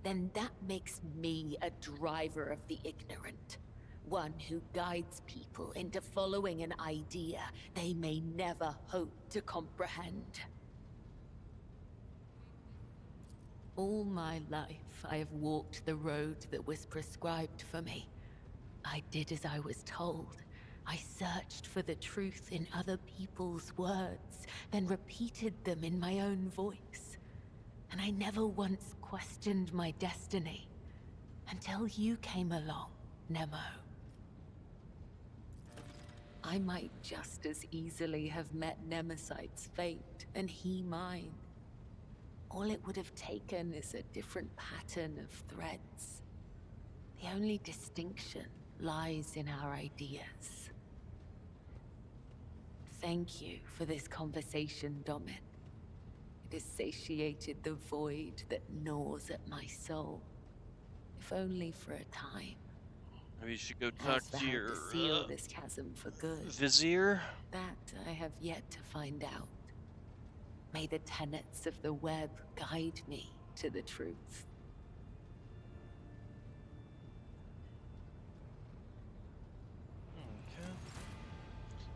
Then that makes me a driver of the ignorant. One who guides people into following an idea they may never hope to comprehend. All my life, I have walked the road that was prescribed for me. I did as I was told. I searched for the truth in other people's words, then repeated them in my own voice. And I never once questioned my destiny until you came along, Nemo. I might just as easily have met Nemesite's fate and he mine. All it would have taken is a different pattern of threads. The only distinction lies in our ideas. Thank you for this conversation, Domin. It has satiated the void that gnaws at my soul, if only for a time. Maybe you should go talk Has to your to seal this chasm for good. vizier. That I have yet to find out. May the tenets of the web guide me to the truth. Okay.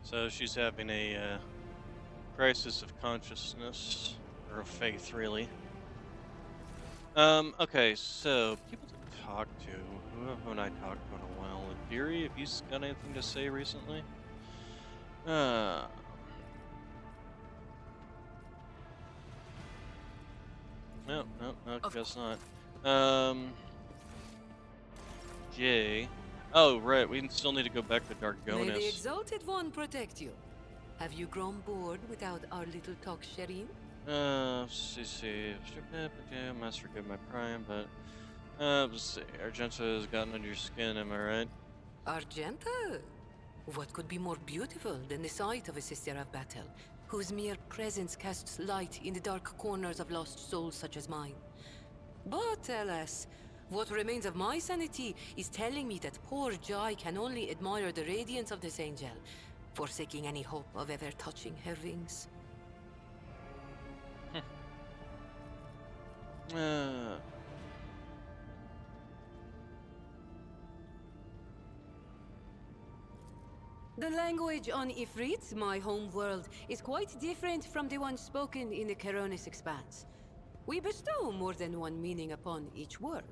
So she's having a crisis of consciousness, or of faith, really. Okay, so people to talk to. Who haven't I talked to in a while? Fury, if he's got anything to say recently. Uh, no, guess not. Jay. Oh, right, we still need to go back to May the Dargonis. Exalted One protect you. Have you grown bored without our little talk, Shireen? See. Must forgive my prime, but, let's see. Argenta has gotten under your skin, am I right? Argenta? What could be more beautiful than the sight of a sister of battle, whose mere presence casts light in the dark corners of lost souls such as mine? But alas, what remains of my sanity is telling me that poor Jai can only admire the radiance of this angel, forsaking any hope of ever touching her wings. The language on Ifrit, my home world, is quite different from the one spoken in the Caronis Expanse. We bestow more than one meaning upon each word,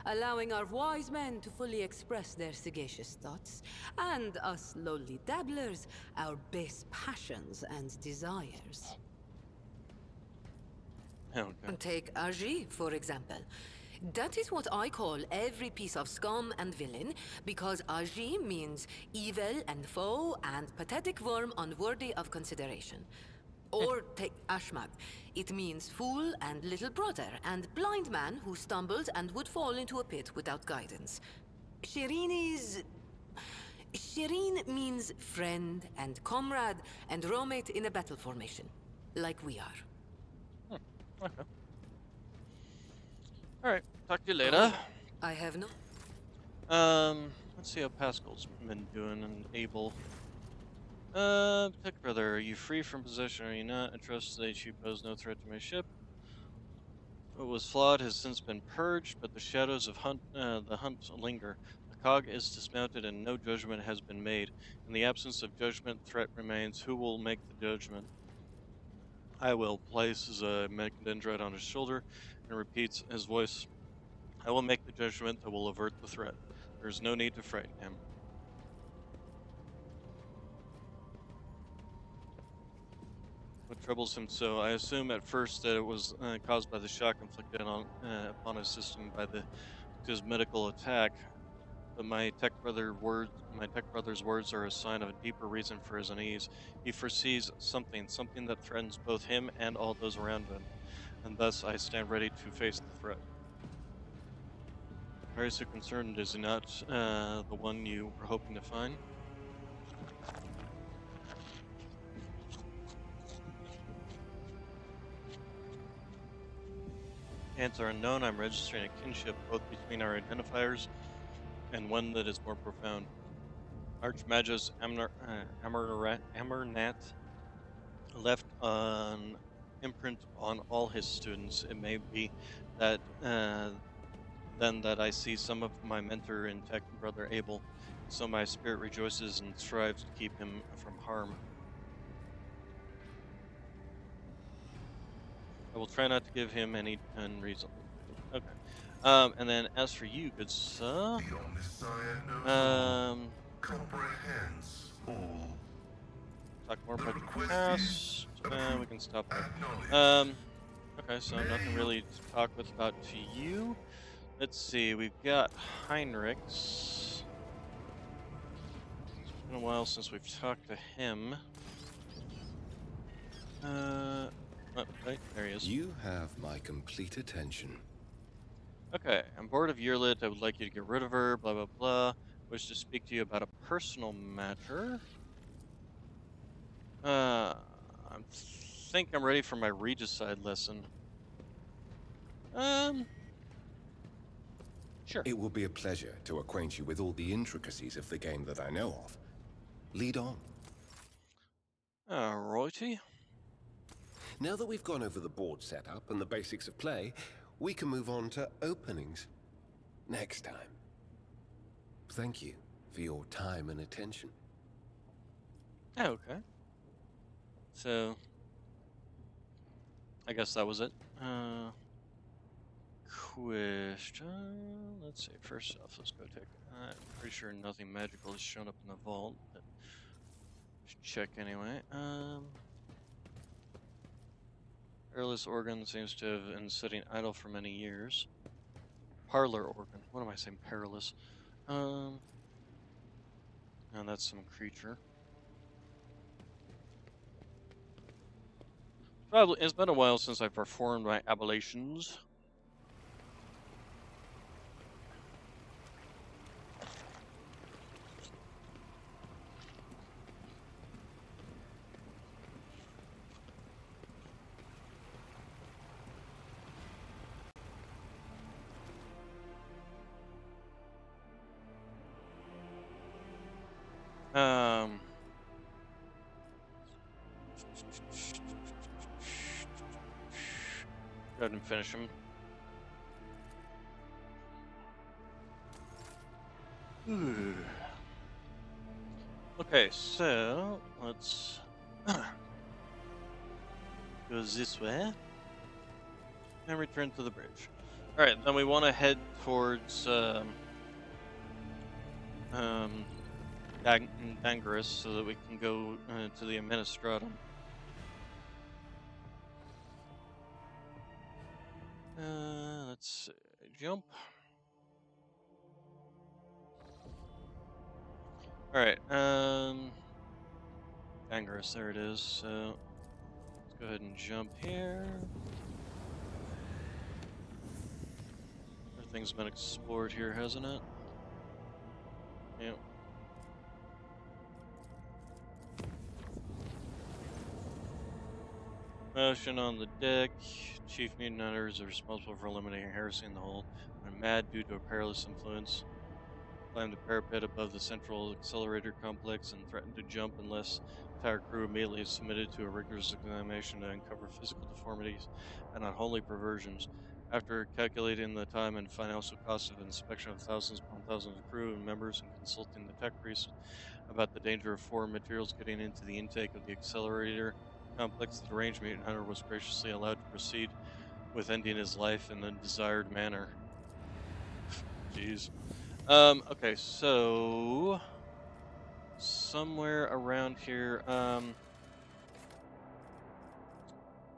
allowing our wise men to fully express their sagacious thoughts, and us lowly dabblers, our base passions and desires. Okay. Take Aji, for example. That is what I call every piece of scum and villain, because Aji means evil and foe and pathetic worm unworthy of consideration. Or take Ashmag. It means fool and little brother, and blind man who stumbled and would fall into a pit without guidance. Shireen means friend and comrade and roommate in a battle formation, like we are. Okay. Alright, talk to you later. I have no... Let's see how Pascal's been doing and Abel. Pick brother, are you free from possession or are you not? I trust that you pose no threat to my ship. What was flawed has since been purged, but the shadows of the hunt linger. The cog is dismounted and no judgment has been made. In the absence of judgment, threat remains. Who will make the judgment? I will. Places a mechadendrite on his shoulder and repeats his voice. I will make the judgment that will avert the threat. There is no need to frighten him. What troubles him so? I assume at first that it was caused by the shock inflicted upon his system by his medical attack. But my tech brother's words are a sign of a deeper reason for his unease. He foresees something that threatens both him and all those around him, and thus I stand ready to face the threat. Why are you so concerned? Is he not the one you were hoping to find? Answer unknown. I'm registering a kinship both between our identifiers and one that is more profound. Archmagus Amernat left an imprint on all his students. It may be that then that I see some of my mentor and tech brother Abel, so my spirit rejoices and strives to keep him from harm. I will try not to give him any unreason. Okay. And then as for you, good sir, comprehends all. Talk more about your past. We can stop there. Okay, so nothing really to talk with about to you. Let's see, we've got Heinrichs. It's been a while since we've talked to him. Oh, right, there he is. You have my complete attention. Okay, I'm bored of Yearlit. I would like you to get rid of her, blah, blah, blah. Wish to speak to you about a personal matter. I think I'm ready for my Regicide lesson. Sure. It will be a pleasure to acquaint you with all the intricacies of the game that I know of. Lead on. Righty. Now that we've gone over the board setup and the basics of play, we can move on to openings. Next time. Thank you for your time and attention. Okay. So, I guess that was it. question. Let's see. First off, let's go take. I'm pretty sure nothing magical has shown up in the vault, but let's check anyway. Airless organ seems to have been sitting idle for many years. Parlor organ. What am I saying? Perilous. And that's some creature. Probably. It's been a while since I performed my ablations. Um. Go ahead and finish him. Okay, so let's go this way and return to the bridge. All right, then we want to head towards um, Dangerous so that we can go to the Administratum. Let's jump. All right, Dangerous, there it is. So let's go ahead and jump here. Everything's been explored here, hasn't it? Yep. Motion on the deck. Chief Mutant Hunters are responsible for eliminating heresy in the hold. When mad due to a perilous influence, climbed the parapet above the central accelerator complex and threatened to jump unless the entire crew immediately submitted to a rigorous examination to uncover physical deformities and unholy perversions. After calculating the time and financial cost of inspection of thousands upon thousands of crew and members and consulting the tech priest about the danger of foreign materials getting into the intake of the accelerator complex, the deranged mutant hunter was graciously allowed to proceed with ending his life in the desired manner. Jeez. Okay, so somewhere around here, not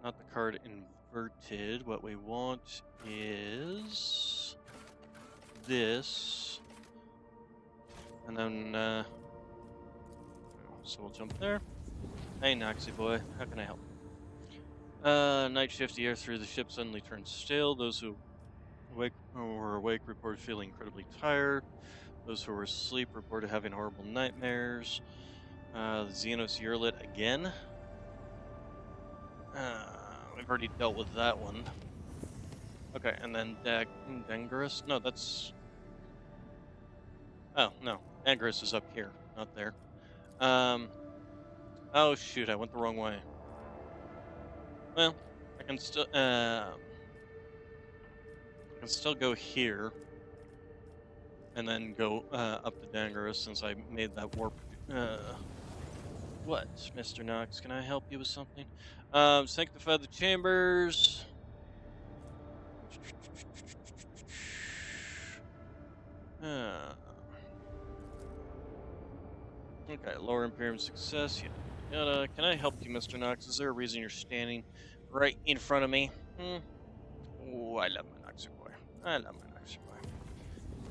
the card inverted. What we want is this, and then so we'll jump there. Hey, Noxy boy, how can I help? Night shift. The air through the ship suddenly turns still. Those who were awake reported feeling incredibly tired. Those who were asleep reported having horrible nightmares. The Xenos Urlet again. We've already dealt with that one. Okay, and then Dangerous. No, that's. Oh no, Dangerous is up here, not there. Oh shoot, I went the wrong way. Well, I can still. I can still go here, and then go up to Dangerous since I made that warp. What, Mr. Knox? Can I help you with something? Sanctify the chambers. Okay, lower Imperium success. Can I help you, Mr. Knox? Is there a reason you're standing right in front of me? Oh, I love my Noxer boy. I love my Noxer boy.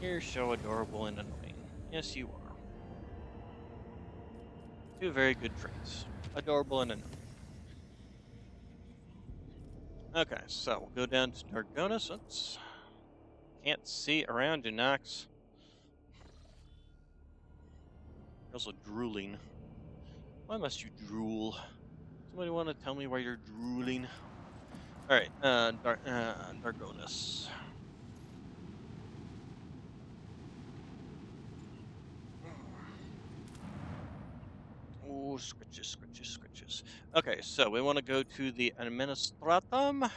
You're so adorable and annoying. Yes, you are. Two very good traits. Adorable and annoying. Okay, so we'll go down to Dargonus. Oops. Can't see around you, Nox. You're also drooling. Why must you drool? Somebody want to tell me why you're drooling? All right, Dargonus. Oh, scritches, scritches, scritches. Okay, so we want to go to the Administratum.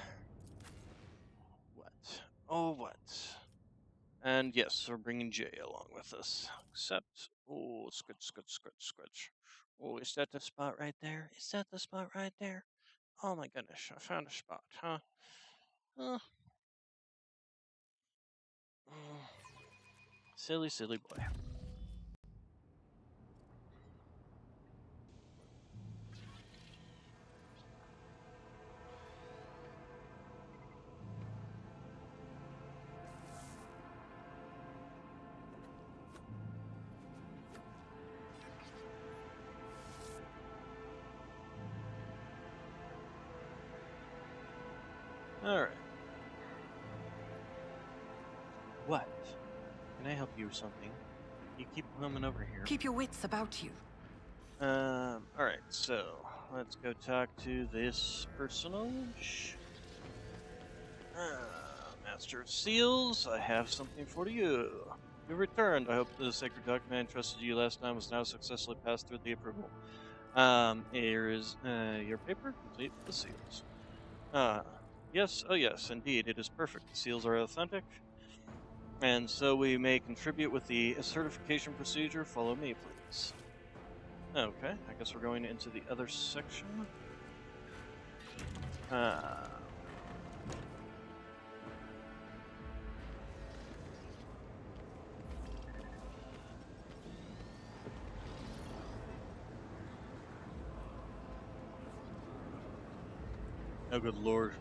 What? Oh, what? And yes, we're bringing Jay along with us. Except, oh, scritch, scritch, scritch, scritch. Oh, is that the spot right there? Is that the spot right there? Oh my goodness, I found a spot, huh? Silly, silly boy. Alright. What? Can I help you with something? You keep coming over here. Keep your wits about you. Alright, so let's go talk to this personage. Master of Seals, I have something for you. You returned. I hope the sacred document I entrusted you last time was now successfully passed through the approval. Here is your paper, complete with the seals. Yes, oh yes, indeed, it is perfect. The seals are authentic, and so we may contribute with the certification procedure. Follow me, please. Okay, I guess we're going into the other section. Oh, good lord.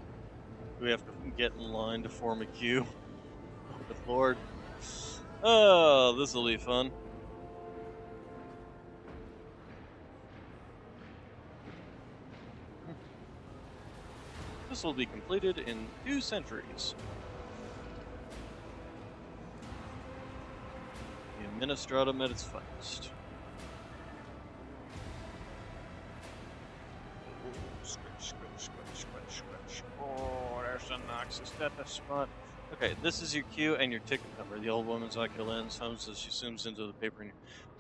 We have to get in line to form a queue. Oh, good lord. Oh, this will be fun. This will be completed in 2 centuries. The Administratum at its finest. Scratch, scratch, scratch, scratch, scratch. Oh, there's a Noxus at the spot. Okay, this is your queue and your ticket number. The old woman's ocular lens hums as she zooms into the paper.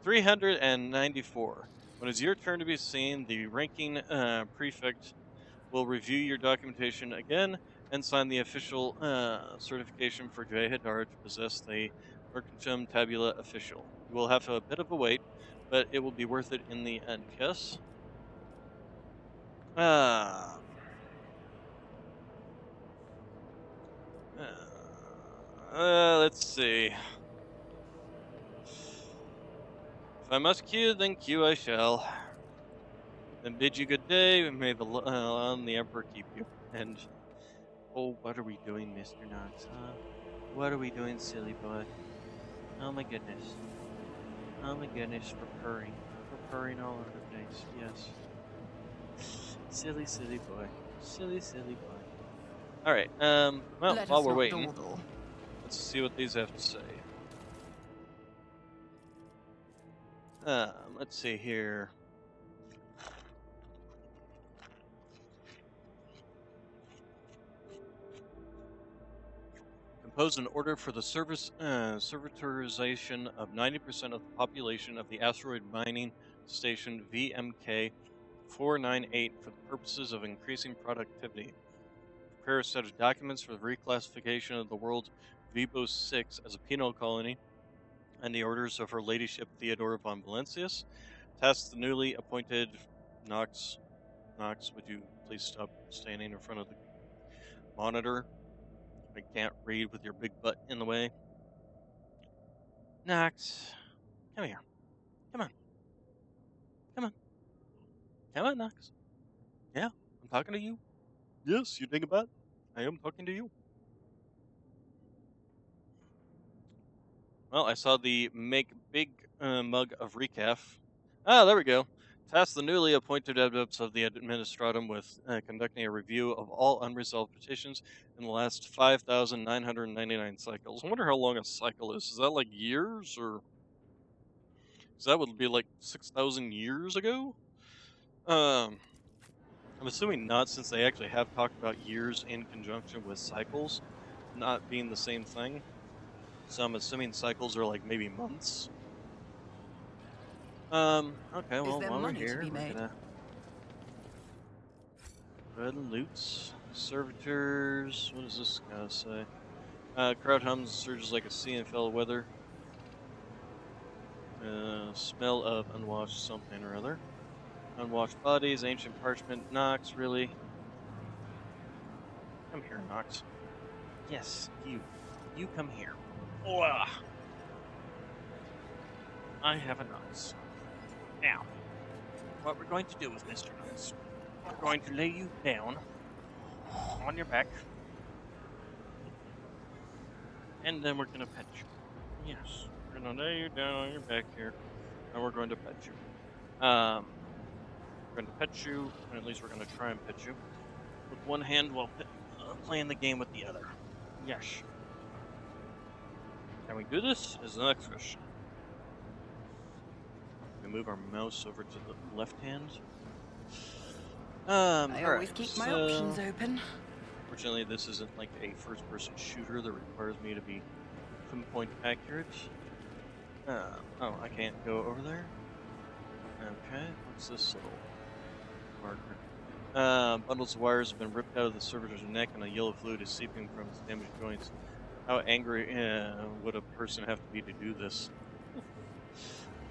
394. When it's your turn to be seen, the ranking prefect will review your documentation again and sign the official certification for Jay Hadar to possess the Mercantum Tabula official. You will have a bit of a wait, but it will be worth it in the end, yes? Uh, let's see. If I must queue, then queue I shall. Then bid you good day, and may the Emperor keep you. And, oh, what are we doing, Mr. Knox, huh? What are we doing, silly boy? Oh my goodness. Oh my goodness, for purring. For purring all over the place, yes. Silly, silly boy. Silly, silly boy. Alright, well, Let while us we're not waiting, dawdle. let's see what these have to say. Let's see here. Compose an order for the servitorization of 90% of the population of the asteroid mining station VMK 498 for the purposes of increasing productivity. Prepare a set of documents for the reclassification of the world Vibos 6 as a penal colony and the orders of Her Ladyship Theodora von Valencius. Task the newly appointed Knox. Knox, would you please stop standing in front of the monitor? I can't read with your big butt in the way. Knox, come here. Come on. Come on. Come on, Knox. Yeah, I'm talking to you. Yes, you think about it? I am talking to you. Well, I saw the make big mug of recaf. Ah, there we go. Task the newly appointed adepts of the Administratum with conducting a review of all unresolved petitions in the last 5,999 cycles. I wonder how long a cycle is. Is that like years, or? Because that would be like 6,000 years ago? I'm assuming not, since they actually have talked about years in conjunction with cycles not being the same thing. So I'm assuming cycles are like maybe months. Okay, well, Is there while we're money to here, be we're made? gonna go ahead and loot. Servitors, what does this guy say? Crowd hums, surges like a sea in foul weather. Smell of unwashed something or other. Unwashed bodies, ancient parchment, Nox, really? Come here, Nox. Yes, you. You come here. Ugh. I have a Nux. Now, what we're going to do with Mr. Nux, we're going to lay you down on your back, and then we're going to pet you. Yes, we're going to lay you down on your back here, and we're going to pet you. We're going to pet you, or at least we're going to try and pet you, with one hand while playing the game with the other. Yes. Can we do this? Is the next question. We move our mouse over to the left hand. I All always right. keep my options open. Fortunately, this isn't like a first-person shooter that requires me to be pinpoint accurate. Oh, I can't go over there. Okay, what's this little marker? Bundles of wires have been ripped out of the servitor's neck, and a yellow fluid is seeping from its damaged joints. How angry would a person have to be to do this?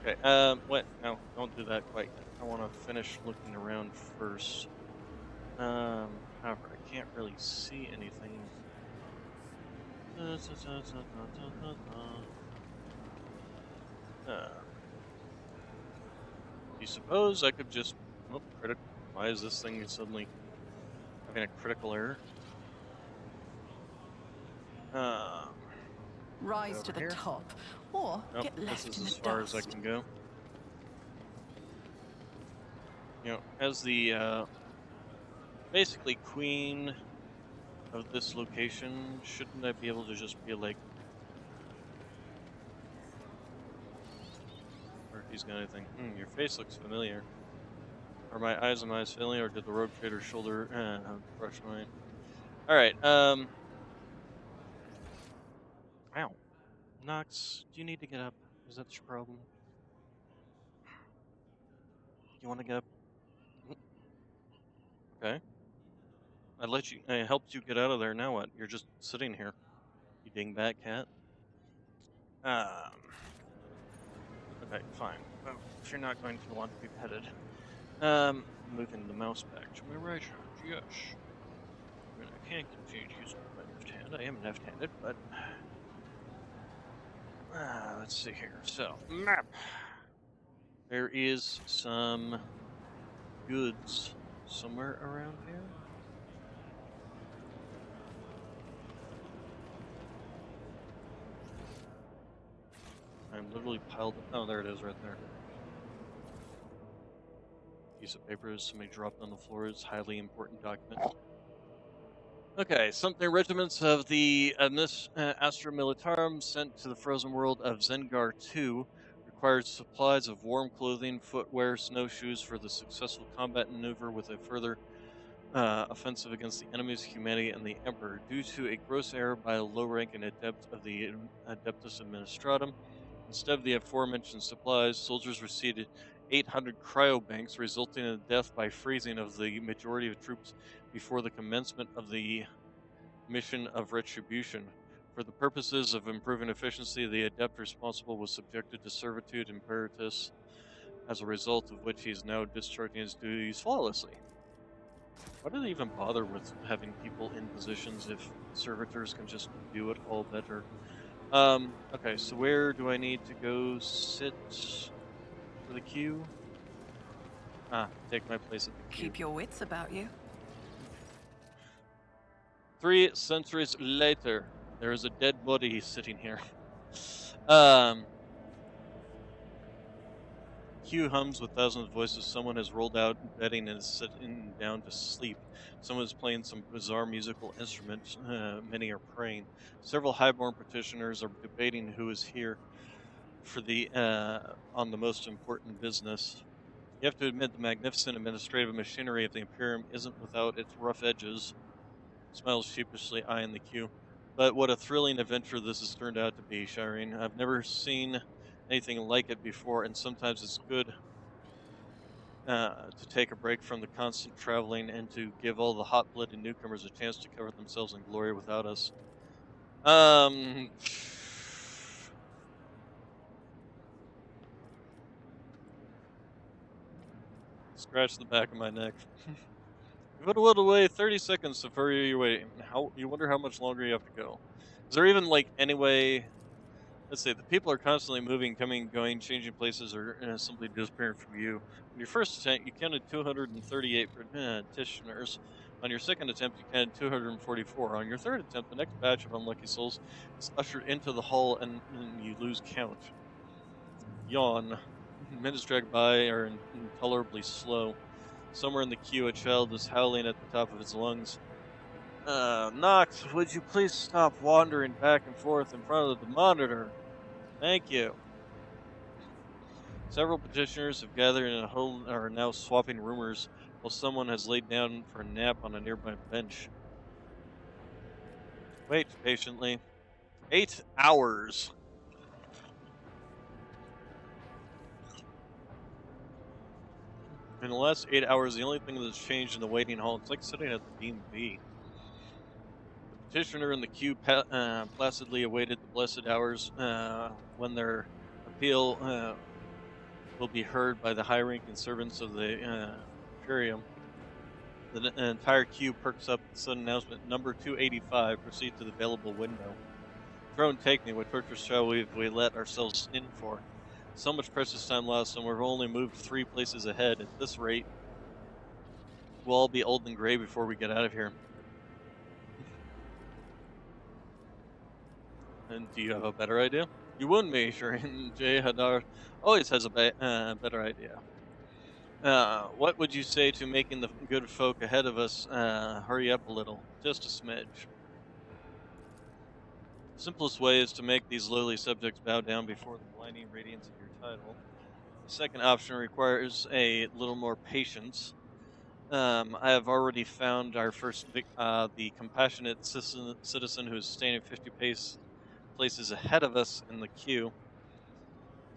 Okay, what? No, don't do that quite yet. I want to finish looking around first. However, I can't really see anything. You suppose I could just... Oh, critical. Why is this thing suddenly having a critical error? Rise to the here? top, or Nope, get left this in is the as far as I dust. can go. You know, as the, basically queen of this location, shouldn't I be able to just be like... Or if he's got anything. Your face looks familiar. Are my eyes and eyes familiar, or did the rogue trader's shoulder brush mine? Alright, Ow. Nox, do you need to get up? Is that your problem? You want to get up? Okay. I helped you get out of there, now what? You're just sitting here. You dingbat cat. Okay, fine. Well, if you're not going to want to be petted. Moving the mouse back to my right hand, yes. I mean, I can't continue to use my left hand. I am left-handed, but... let's see here. So, map. There is some goods somewhere around here. I'm literally piled... Oh, there it is right there. Piece of paper somebody dropped on the floor. It's highly important document. Okay, something regiments of the Astra Militarum sent to the frozen world of Zengar 2 required supplies of warm clothing, footwear, snowshoes for the successful combat maneuver with a further offensive against the enemies, humanity, and the Emperor. Due to a gross error by a low-ranking adept of the Adeptus Administratum, instead of the aforementioned supplies, soldiers received 800 cryobanks, resulting in the death by freezing of the majority of troops before the commencement of the mission of retribution. For the purposes of improving efficiency, the adept responsible was subjected to servitude imperatus, as a result of which he is now discharging his duties flawlessly. Why do they even bother with having people in positions if servitors can just do it all better? Okay, so where do I need to go sit for the queue? Take my place at the queue. Keep your wits about you. 3 centuries later, there is a dead body sitting here. Queue hums with thousands of voices. Someone has rolled out bedding and is sitting down to sleep. Someone is playing some bizarre musical instrument. Many are praying. Several highborn petitioners are debating who is here for the on the most important business. You have to admit the magnificent administrative machinery of the Imperium isn't without its rough edges. Smiles sheepishly, eyeing the queue. But what a thrilling adventure this has turned out to be, Shireen. I've never seen anything like it before, and sometimes it's good to take a break from the constant traveling and to give all the hot-blooded newcomers a chance to cover themselves in glory without us. Scratch the back of my neck. You put a little away 30 seconds to hurry your way. You wonder how much longer you have to go. Is there even, like, any way Let's say the people are constantly moving, coming, going, changing places, or simply disappearing from view. On your first attempt, you counted 238 petitioners. On your second attempt, you counted 244. On your third attempt, the next batch of unlucky souls is ushered into the hall, and you lose count. Yawn. Minutes drag by are intolerably slow. Somewhere in the queue, a child is howling at the top of its lungs. Knox, would you please stop wandering back and forth in front of the monitor? Thank you. Several petitioners have gathered in a hole and are now swapping rumors while someone has laid down for a nap on a nearby bench. Wait patiently. 8 hours. In the last 8 hours, the only thing that's changed in the waiting hall, it's like sitting at the DMV. The petitioner in the queue placidly awaited the blessed hours when their appeal will be heard by the high-ranking servants of the Imperium. The entire queue perks up at the sudden announcement. Number 285, proceed to the available window. Throne, take me. What torture shall we let ourselves in for? So much precious time lost, and we've only moved 3 places ahead. At this rate, we'll all be old and gray before we get out of here. And do you have a better idea? You wound me, Shirin. J. Hadar always has a better idea. What would you say to making the good folk ahead of us hurry up a little? Just a smidge. Simplest way is to make these lowly subjects bow down before the blinding radiance of your title. The second option requires a little more patience. I have already found our first, the compassionate citizen who is standing 50 places ahead of us in the queue.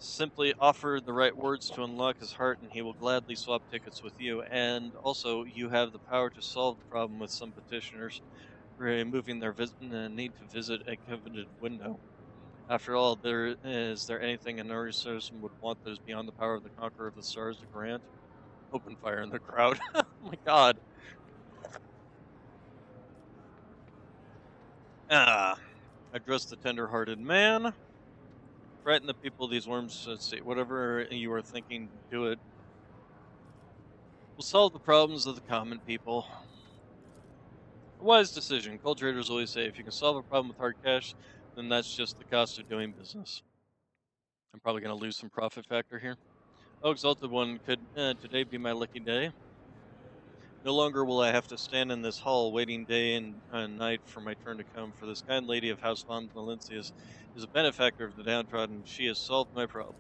Simply offer the right words to unlock his heart, and he will gladly swap tickets with you. And also, you have the power to solve the problem with some petitioners, removing their need to visit a coveted window. After all, is there anything an ordinary citizen would want that is beyond the power of the conqueror of the stars to grant? Open fire in the crowd. Oh my god. Address the tender-hearted man. Frighten the people of these worms. Let's see, whatever you are thinking, do it. We'll solve the problems of the common people. A wise decision. Gold traders always say if you can solve a problem with hard cash, then that's just the cost of doing business. I'm probably going to lose some profit factor here. Oh, Exalted One, could today be my lucky day? No longer will I have to stand in this hall waiting day and night for my turn to come, for this kind lady of House von Valencius is a benefactor of the downtrodden. She has solved my problem.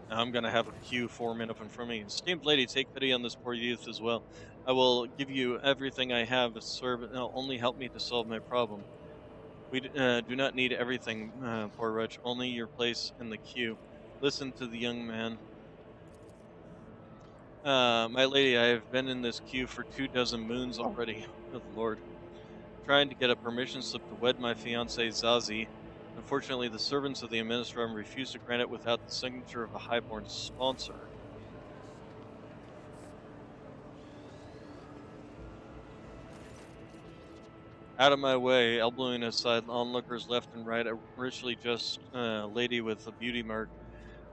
Now I'm going to have a queue forming up in front of me. Esteemed lady, take pity on this poor youth as well. I will give you everything I have to serve. Only help me to solve my problem. We do not need everything, poor wretch, only your place in the queue. Listen to the young man. My lady, I have been in this queue for 24 moons already. Good lord. Trying to get a permission slip to wed my fiancée Zazie. Unfortunately, the servants of the Administratum refuse to grant it without the signature of a highborn sponsor. Out of my way, elbowing aside onlookers left and right, a richly dressed lady with a beauty mark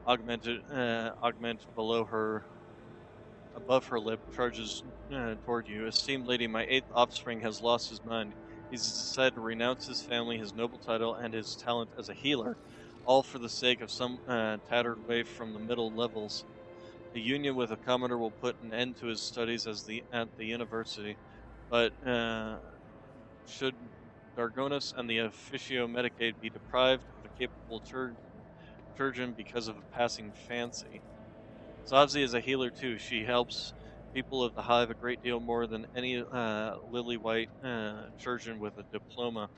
augmented below her, above her lip, charges toward you. Esteemed lady, my 8th offspring has lost his mind. He's decided to renounce his family, his noble title, and his talent as a healer, all for the sake of some tattered waif from the middle levels. A union with a commoner will put an end to his studies at the university, but should Dargonus and the officio medicate be deprived of a capable surgeon because of a passing fancy? Zazie is a healer too. She helps people of the hive a great deal more than any lily white surgeon with a diploma.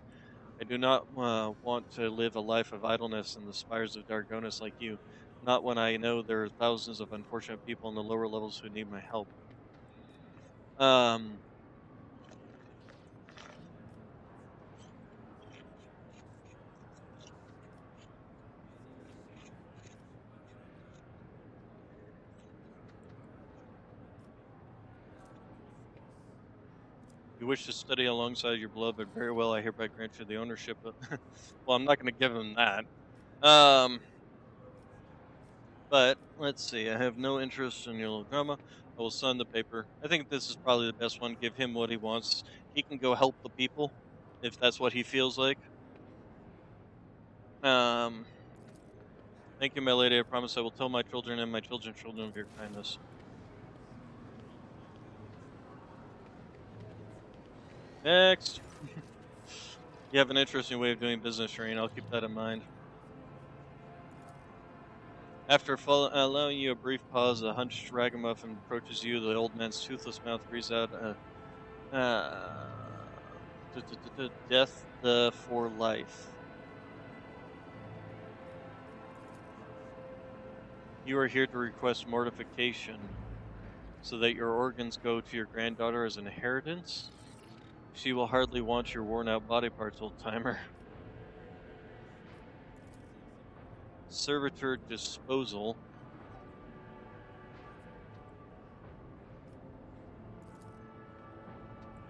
I do not want to live a life of idleness in the spires of Dargonus like you, not when I know there are thousands of unfortunate people in the lower levels who need my help. Um, You wish to study alongside your beloved. Very well, I hereby grant you the ownership of. Well, I'm not going to give him that. Um, but let's see. I have no interest in your little drama. I will sign the paper. I think this is probably the best one. Give him what he wants. He can go help the people if that's what he feels like. Um, Thank you, my lady. I promise I will tell my children and my children's children of your kindness. Next. You have an interesting way of doing business, Shireen. I'll keep that in mind. After allowing you a brief pause, a hunched ragamuffin approaches you. The old man's toothless mouth breathes out, death for life. You are here to request mortification so that your organs go to your granddaughter as an inheritance? She will hardly want your worn out body parts, old timer. Servitor disposal.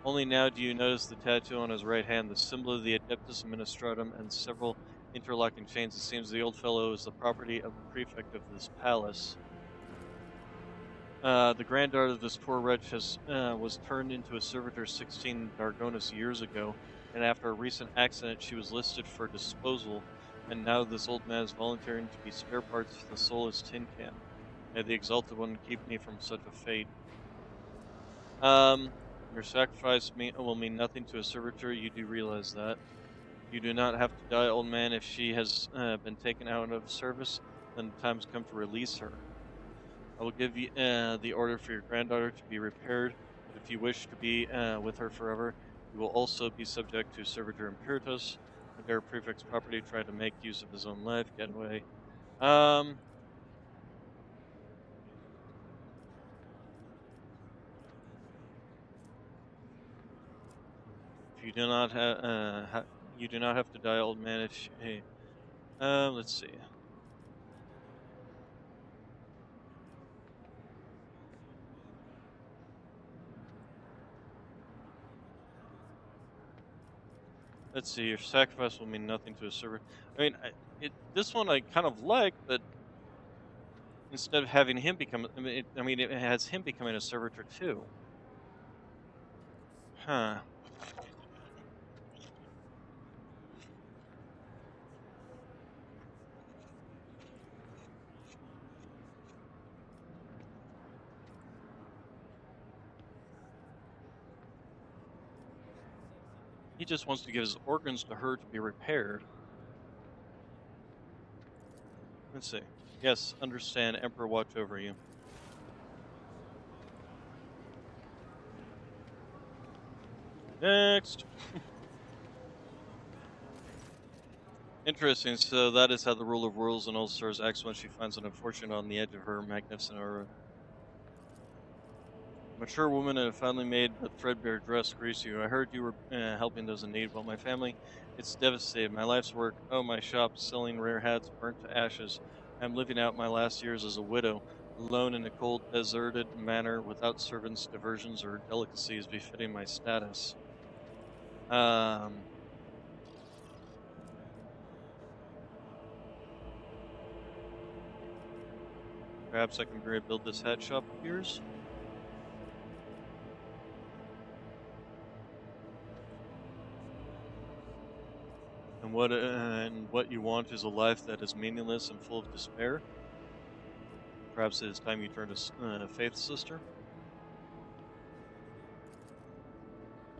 Only now do you notice the tattoo on his right hand, the symbol of the Adeptus Administratum, and several interlocking chains. It seems the old fellow is the property of the prefect of this palace. The granddaughter of this poor wretch was turned into a servitor 16 Dargonis years ago, and after a recent accident she was listed for disposal, and now this old man is volunteering to be spare parts for the soulless tin can. May the Exalted One keep me from such a fate. Your sacrifice will mean nothing to a servitor, you do realize that. You do not have to die, old man. If she has been taken out of service, then the time has come to release her. I will give you the order for your granddaughter to be repaired, but if you wish to be with her forever, you will also be subject to Servitor Imperatus. A dare prefect's property tried to make use of his own life. Get away. If you do not you do not have to die, old man. If hey, let's see. Let's see. Your sacrifice will mean nothing to a servant. I mean, this one I kind of like, but instead of having him become, it has him becoming a servitor too. Huh. He just wants to give his organs to her to be repaired. Let's see. Yes, understand. Emperor, watch over you. Next. Interesting. So that is how the ruler of worlds and all stars acts when she finds an unfortunate on the edge of her magnificent aura. A mature woman in a finely made but threadbare dress greets you. I heard you were helping those in need. Well, my family, it's devastated. My life's work, my shop, selling rare hats, burnt to ashes. I'm living out my last years as a widow, alone in a cold, deserted manor, without servants, diversions, or delicacies befitting my status. Perhaps I can rebuild this hat shop of yours? And what you want is a life that is meaningless and full of despair? Perhaps it is time you turn to faith, sister?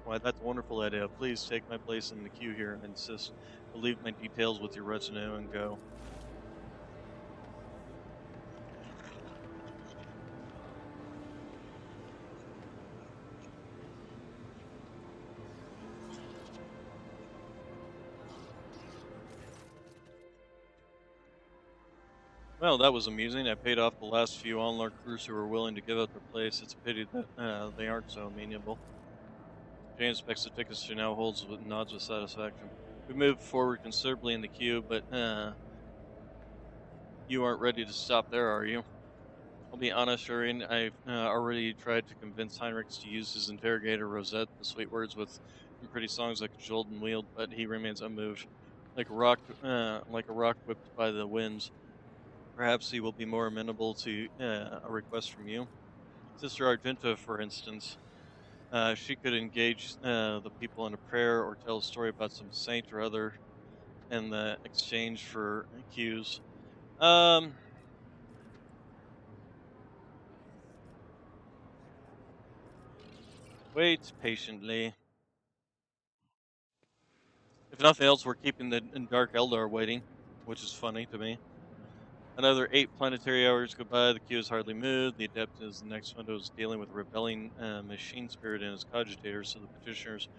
Why, that's a wonderful idea. Please take my place in the queue here and insist. I'll leave my details with your retinue and go. Well, that was amusing. I paid off the last few onlord crews who were willing to give up their place. It's a pity that they aren't so amenable. Jane inspects the tickets she now holds with nods of satisfaction. We moved forward considerably in the queue, but you aren't ready to stop there, are you? I'll be honest, Shireen, I've already tried to convince Heinrichs to use his interrogator Rosette, the sweet words with some pretty songs I cajoled and wheeled, but he remains unmoved, like a rock whipped by the winds. Perhaps he will be more amenable to a request from you. Sister Argenta, for instance, she could engage the people in a prayer or tell a story about some saint or other in the exchange for cues. Um, Wait patiently. If nothing else, we're keeping the Dark Eldar waiting, which is funny to me. Another 8 planetary hours go by. The queue is hardly moved. The adept in the next window is dealing with a rebelling machine spirit in his cogitator, so the petitioners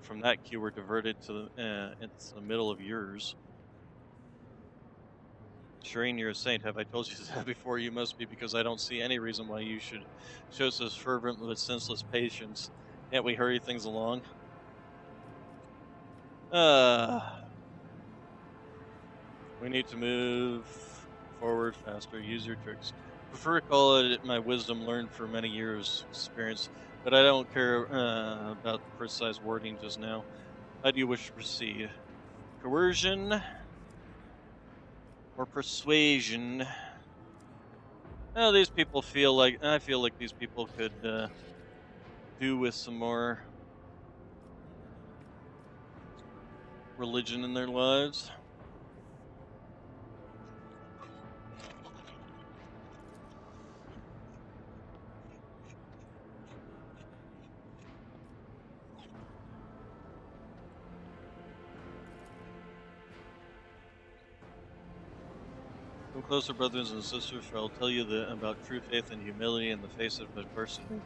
from that queue were diverted to it's the middle of yours. Shireen, you're a saint. Have I told you that before? You must be, because I don't see any reason why you should show such fervent but senseless patience. Can't we hurry things along? Uh, we need to move forward faster. Use your tricks. Prefer to call it my wisdom learned for many years' experience, but I don't care about the precise wording just now. How do you wish to proceed? Coercion or persuasion? Oh, these people feel like I feel like these people could do with some more religion in their lives. Come closer, brothers and sisters, for I'll tell you about true faith and humility in the face of adversity.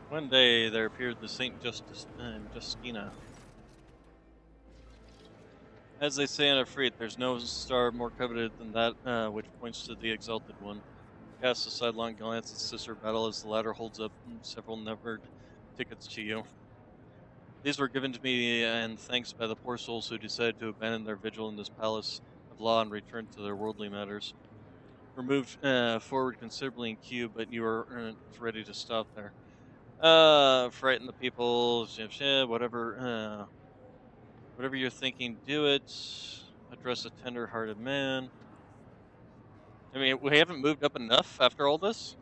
One day there appeared the Saint Justina. As they say in a Efreet, there's no star more coveted than that which points to the Exalted One. Cast a sidelong glance at Sister Battle as the latter holds up several numbered tickets to you. These were given to me and thanks by the poor souls who decided to abandon their vigil in this palace of law and return to their worldly matters. We're moved forward considerably in queue, but you are ready to stop there. Frighten the people, whatever. Whatever you're thinking, do it. Address a tender-hearted man. I mean, we haven't moved up enough after all this.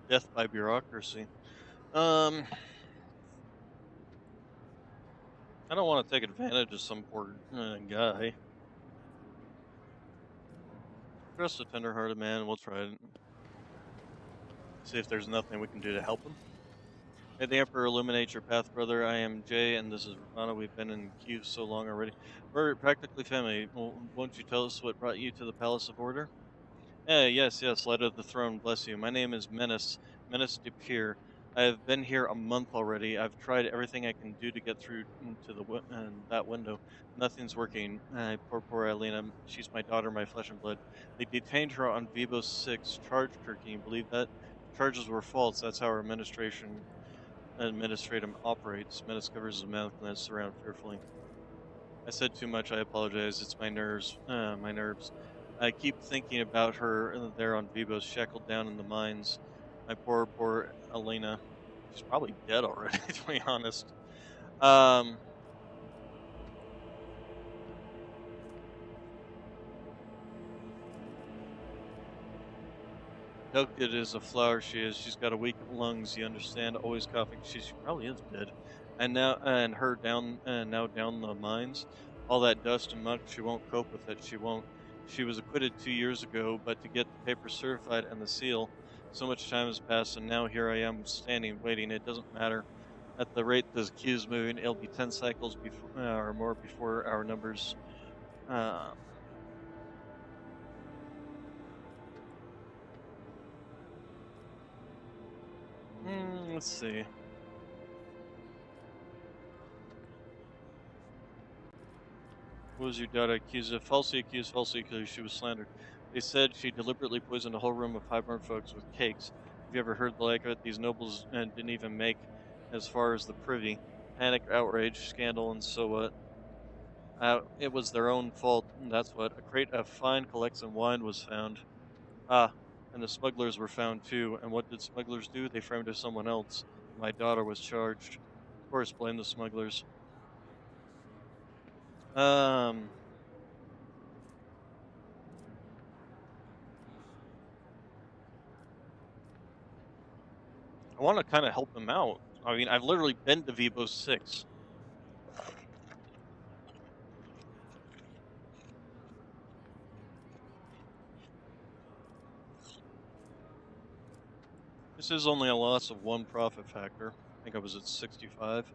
Death by bureaucracy. I don't want to take advantage of some poor guy. Just a tender-hearted man. We'll try it. See if there's nothing we can do to help him. May the Emperor illuminate your path, brother. I am Jay, and this is Ravana. We've been in queue so long already. We're practically family. Won't you tell us what brought you to the Palace of Order? Yes, Light of the Throne, bless you. My name is Menace de Pere. I have been here a month already. I've tried everything I can do to get through to that window. Nothing's working. Poor Elena. She's my daughter, my flesh and blood. They detained her on Vibo 6. Charged her. Can you believe that? Charges were false. That's how our administratum operates. Menace covers his mouth and glanced around fearfully. I said too much. I apologize. It's my nerves. My nerves. I keep thinking about her there on Vivos, shackled down in the mines. My poor Elena. She's probably dead already, to be honest. Delicate as a flower she is. She's got a weak lungs, you understand. Always coughing. She probably is dead. And her down now down the mines. All that dust and muck. She won't cope with it. She won't. She was acquitted 2 years ago, but to get the paper certified and the seal, so much time has passed, and now here I am standing waiting. It doesn't matter. At the rate the queue's moving, it'll be 10 cycles before or more before our numbers. Uh, Let's see. What was your daughter accused of? Falsely accused, falsely accused. She was slandered. They said she deliberately poisoned a whole room of high-born folks with cakes. Have you ever heard the like of it? These nobles didn't even make as far as the privy. Panic, outrage, scandal, and so what? It was their own fault, and that's what. A crate of fine collection wine was found. Ah, and the smugglers were found too. And what did smugglers do? They framed as someone else. My daughter was charged. Of course, blame the smugglers. Um, I want to kind of help them out. I mean, I've literally been to Vivo 6. This is only a loss of 1 profit factor. I think I was at 65.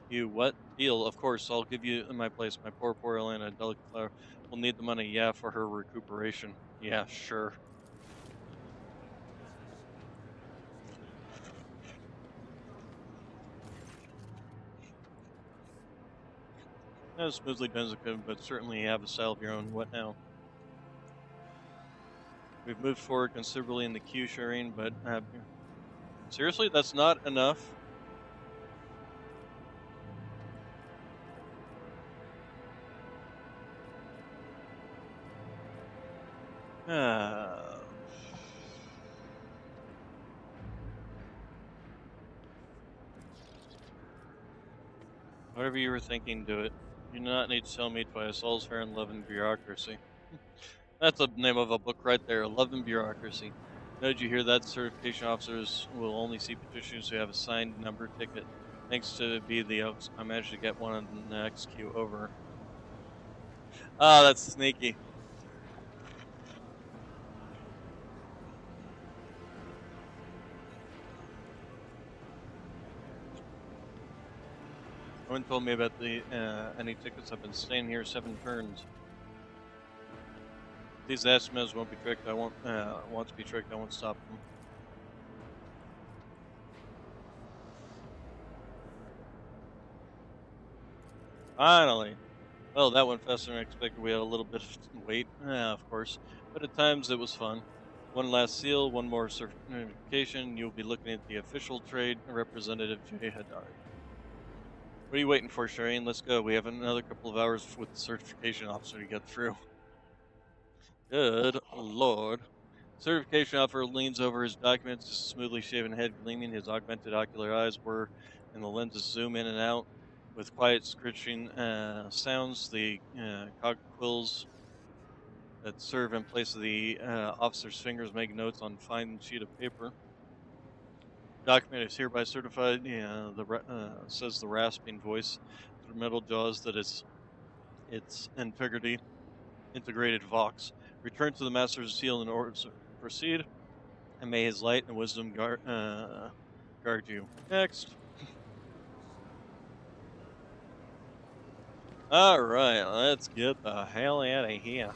You what? Deal. Of course, I'll give you in my place. My poor Elena, delicate flower, will need the money, yeah, for her recuperation. Yeah, sure. Not as smoothly done as it could, but certainly you have a style of your own. What now? We've moved forward considerably in the queue sharing, but seriously, that's not enough. Uh, Whatever you were thinking, do it. You do not need to tell me twice. All's fair in love and bureaucracy. That's the name of a book right there. Love and Bureaucracy. Now, did you hear that? Certification officers will only see petitioners who have a signed number ticket. Thanks to Be the Oaks, I managed to get one on the next queue over. Ah, that's sneaky. No one told me about the any tickets. I've been staying here 7 turns. These estimates won't be tricked. I won't want to be tricked. I won't stop them. Finally. Well, that went faster than I expected. We had a little bit of wait, of course, but at times it was fun. One last seal, one more certification. You'll be looking at the official trade representative, Jay Hadari. What are you waiting for, Shireen? Let's go. We have another couple of hours with the certification officer to get through. Good lord. Certification officer leans over his documents, his smoothly shaven head gleaming. His augmented ocular eyes were, and the lenses zoom in and out with quiet scritching sounds. The cog quills that serve in place of the officer's fingers make notes on fine sheet of paper. Document is hereby certified. Says the rasping voice through metal jaws that its integrated vox. Return to the master's seal in order to proceed, and may his light and wisdom guard you. Next. All right, let's get the hell out of here.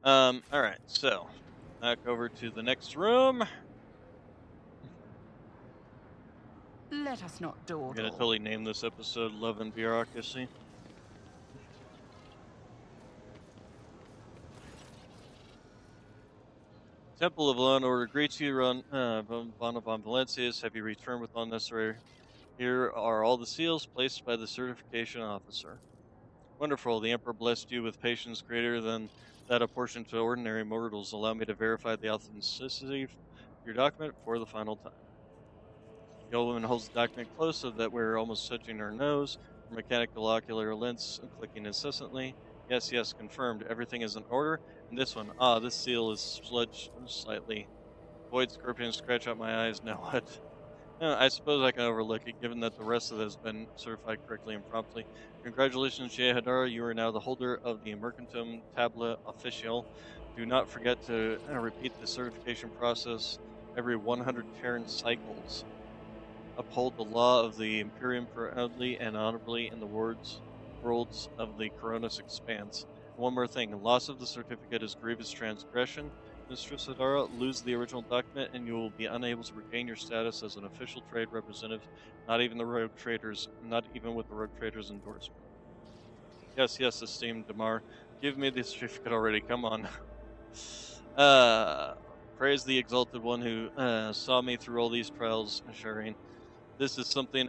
All right, so back over to the next room. Let us not dawdle. I'm gonna totally name this episode "Love and Bureaucracy." Temple of Law and Order greets you, Bonavon Valencius. Have you returned with all necessary? Here are all the seals placed by the certification officer. Wonderful. The Emperor blessed you with patience greater than that apportioned to ordinary mortals. Allow me to verify the authenticity of your document for the final time. The old woman holds the document close so that we're almost touching her nose. Her mechanical ocular lens clicking incessantly. Yes, yes, confirmed. Everything is in order. And this one, this seal is smudged slightly. Void scorpion scratch out my eyes. Now what? I suppose I can overlook it, given that the rest of it has been certified correctly and promptly. Congratulations, Jay Hadara. You are now the holder of the Mercantum Tabla Official. Do not forget to repeat the certification process every 100 Terran cycles. Uphold the law of the Imperium proudly and honorably in the worlds of the Coronis Expanse. One more thing, loss of the certificate is grievous transgression. Mistress Adara, lose the original document and you will be unable to regain your status as an official trade representative, not even with the Rogue Trader's endorsement. Yes, yes, esteemed Damar. Give me the certificate already, come on. Praise the exalted one who saw me through all these trials, Shireen. This is something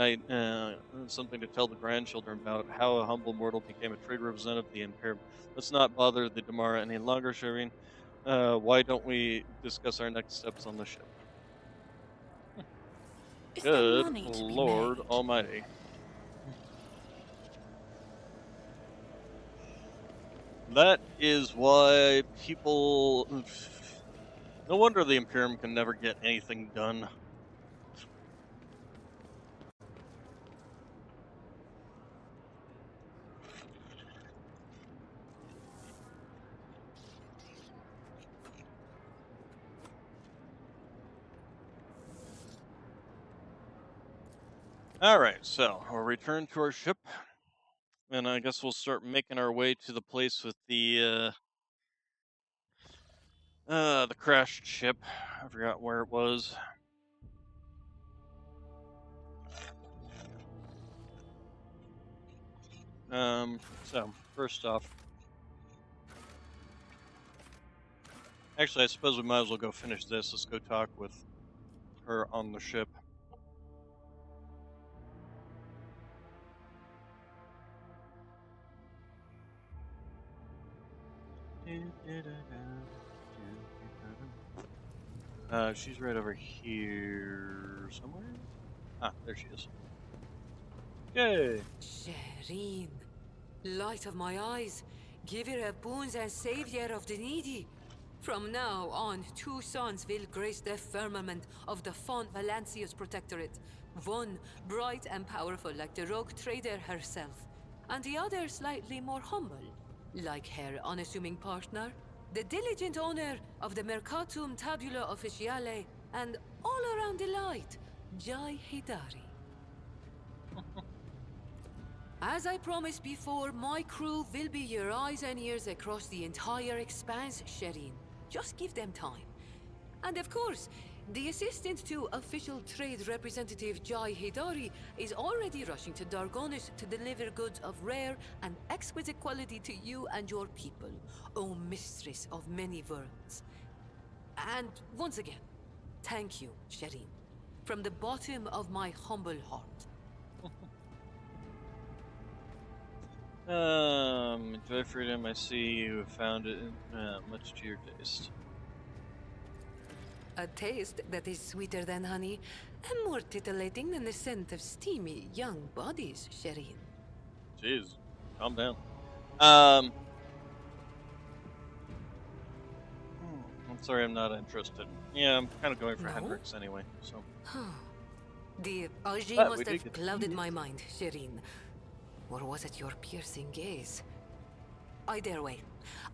something to tell the grandchildren about, how a humble mortal became a trade representative of the Imperium. Let's not bother the Damara any longer, Shireen. Why don't we discuss our next steps on the ship? Is there Good money to be Lord made? Almighty. That is why people. No wonder the Imperium can never get anything done. Alright, so we'll return to our ship. And I guess we'll start making our way to the place with the crashed ship. I forgot where it was. So first off, actually, I suppose we might as well go finish this. Let's go talk with her on the ship. She's right over here somewhere. Ah, there she is. Yay! Shireen, light of my eyes, giver of boons and savior of the needy. From now on, two sons will grace the firmament of the Font Valancius Protectorate. One bright and powerful like the rogue trader herself, and the other slightly more humble, like her unassuming partner, the diligent owner of the Mercatum Tabula Officiale, and all around delight, Jai Hidari. As I promised before, my crew will be your eyes and ears across the entire expanse, Shireen. Just give them time. And of course, the assistant to official trade representative Jai Hidari is already rushing to Dargonis to deliver goods of rare and exquisite quality to you and your people, O mistress of many worlds. And once again, thank you, Shireen, from the bottom of my humble heart. Enjoy freedom. I see you found it much to your taste. A taste that is sweeter than honey and more titillating than the scent of steamy young bodies, Shireen. Jeez, calm down. I'm sorry, I'm not interested. Yeah, I'm kind of going for No? Hendrix anyway, so. The Aji But we must did have get to clouded eat. my mind, Shireen. Or was it your piercing gaze? Either way,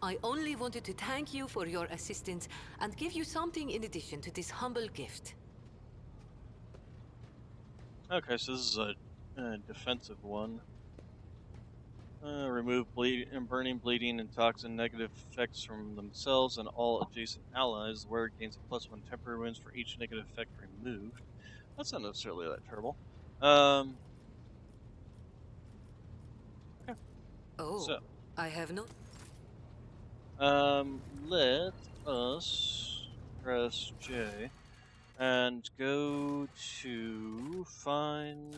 I only wanted to thank you for your assistance and give you something in addition to this humble gift. Okay, so this is a defensive one. Remove burning, bleeding, and toxin negative effects from themselves and all adjacent allies. The wearer gains a +1 temporary wounds for each negative effect removed. That's not necessarily that terrible. Okay. Oh, So, I have not. let us press J and go to find.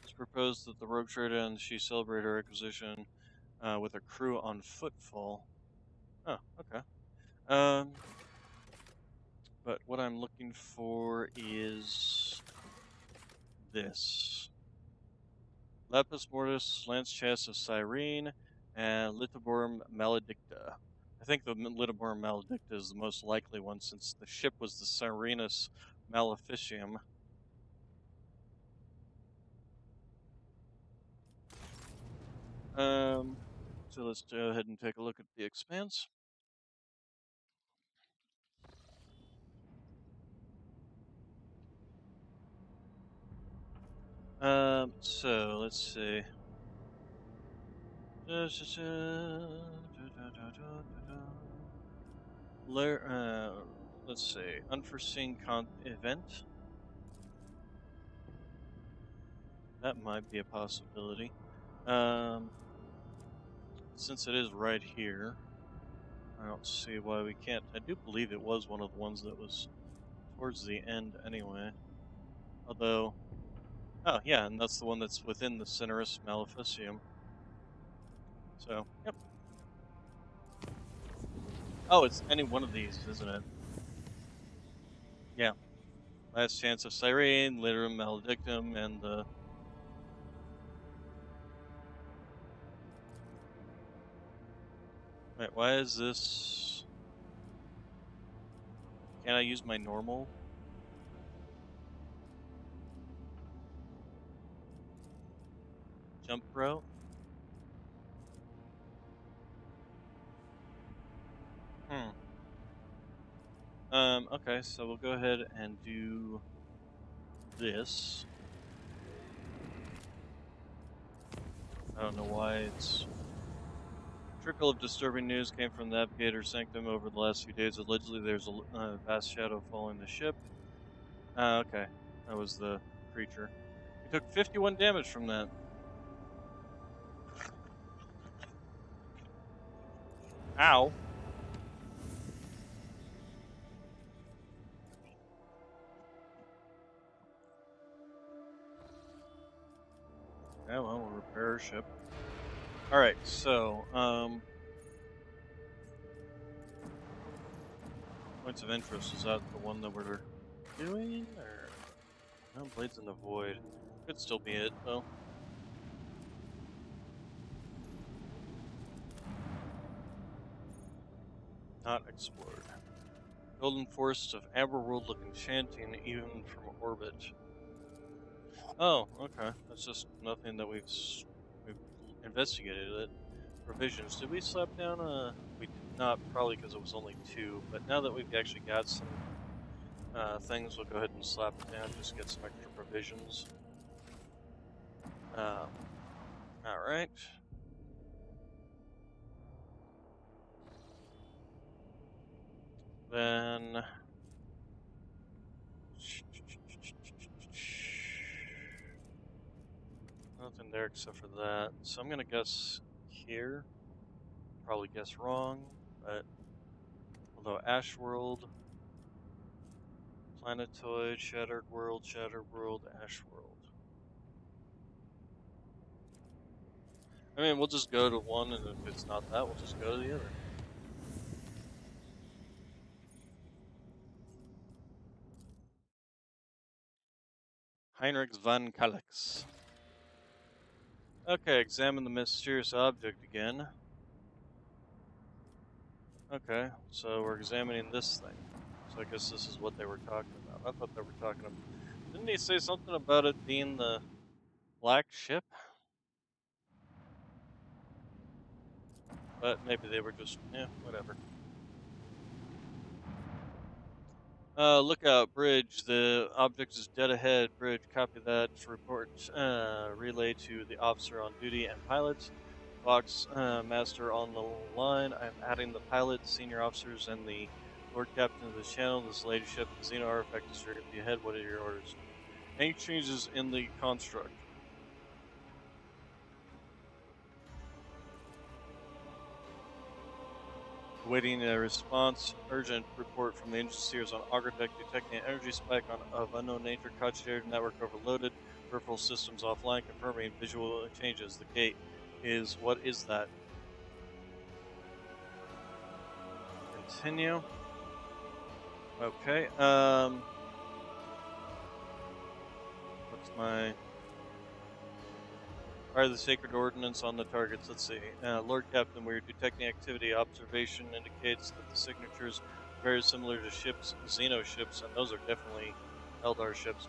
It's proposed that the Rogue Trader and she celebrate our acquisition with a crew on footfall. Oh, okay. But what I'm looking for is this. Lapis Mortis, Lance Chest of Cyrene, and Litiborum Maledicta. I think the Litiborum Maledicta is the most likely one since the ship was the Cyrenus Maleficium. So let's go ahead and take a look at the expanse. So let's see. let's see. Unforeseen event. That might be a possibility. Since it is right here, I don't see why we can't. I do believe it was one of the ones that was towards the end anyway. Although, oh yeah, and that's the one that's within the Cinerus Maleficium. So, yep. Oh, it's any one of these, isn't it? Yeah. Last Chance of Cyrene, Literum Maledictum, and the... Wait, why is this... Can I use my normal? Jump route? Okay, so we'll go ahead and do this. I don't know why it's... Trickle of disturbing news came from the Navigator Sanctum over the last few days. Allegedly, there's a vast shadow following the ship. Okay. That was the creature. We took 51 damage from that. Ow. Yeah, well, we'll repair our ship. Alright, so, points of interest, is that the one that we're doing, or... No, Blades in the Void. Could still be it, though. Not explored. Golden Forest of Amberworld look enchanting even from orbit. Oh, okay. That's just nothing that we've investigated it. Provisions. Did we slap down a... We did not, probably because it was only 2, but now that we've actually got some things, we'll go ahead and slap it down, just get some extra provisions. Alright. Then... Nothing there except for that. So I'm gonna guess here. Probably guess wrong, but... Although Ashworld... Planetoid, Shattered World, Ashworld. I mean, we'll just go to one, and if it's not that, we'll just go to the other. Heinrich von Kalex. Okay, examine the mysterious object again. Okay, so we're examining this thing. So I guess this is what they were talking about. I thought they were talking about... Didn't he say something about it being the black ship? But maybe they were just... yeah, whatever. Look out, bridge. The object is dead ahead. Bridge, copy that. Report, relay to the officer on duty and pilots. Box, master on the line. I'm adding the pilot, senior officers, and the Lord Captain of the channel. This lady ship, the Xeno artifact is ready to be ahead. What are your orders? Any changes in the construct? Awaiting a response. Urgent report from the engineers on Auger Deck detecting an energy spike of unknown nature. Cogitator network overloaded. Peripheral systems offline. Confirming visual changes. The gate is... What is that? Continue. Okay. What's my... Fire the sacred ordnance on the targets. Let's see. Lord Captain, we're detecting activity. Observation indicates that the signatures are very similar to ships, Xeno ships, and those are definitely Eldar ships.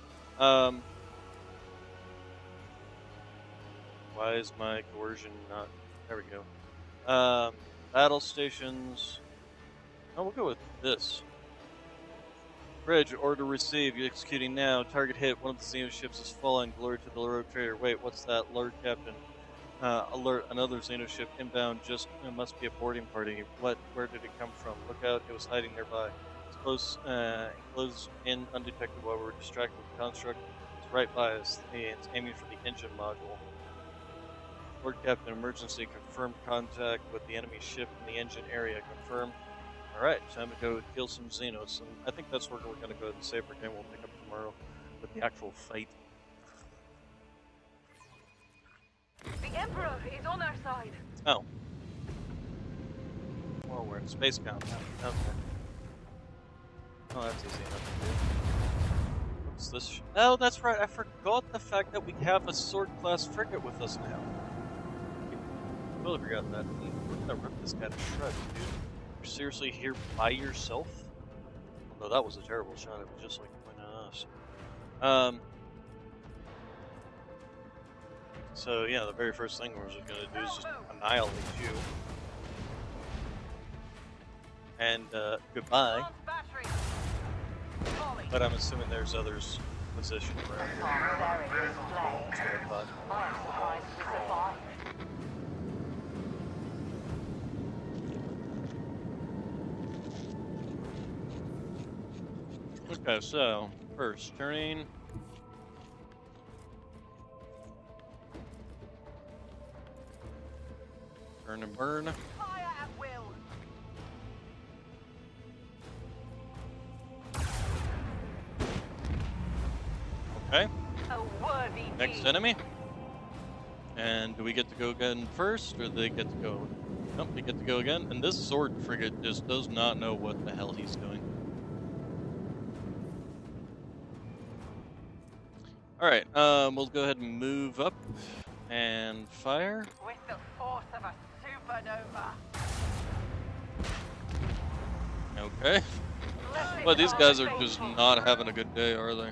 Why is my coercion not... There we go. Battle stations... Oh, we'll go with this. Bridge, order received. You're executing now. Target hit. One of the Xeno ships is falling. Glory to the Road Trader. Wait, what's that? Lord Captain. Alert, another Xeno ship inbound. Just must be a boarding party. What? Where did it come from? Look out! It was hiding nearby. It's close, enclosed in undetected while we're distracted with the construct. It's right by us. It's aiming for the engine module. Lord Captain, emergency. Confirmed contact with the enemy ship in the engine area. Confirmed. All right, time to go kill some Xenos, and I think that's where we're going to go ahead and save our game. We'll pick up tomorrow with the actual fight. The Emperor is on our side. Oh. Well, we're in space count now. Okay. Oh, that's easy enough to do. What's this? Oh, that's right. I forgot the fact that we have a sword class frigate with us now. Totally forgot that. We're gonna rip this guy to shreds, dude. You're seriously here by yourself? Although that was a terrible shot. It was just like pointing at us. So yeah, the very first thing we're just gonna do is just annihilate you. And goodbye. But I'm assuming there's others positioned around here. That's what I thought. Okay, so first turning. Turn and burn. Fire at will. Okay. A worthy Next deed. enemy. And do we get to go again first, or do they get to go? Nope, they get to go again. And this sword frigate just does not know what the hell he's doing. All right, we'll go ahead and move up and fire. With the force of a supernova. Okay. But these guys are just not having a good day, are they?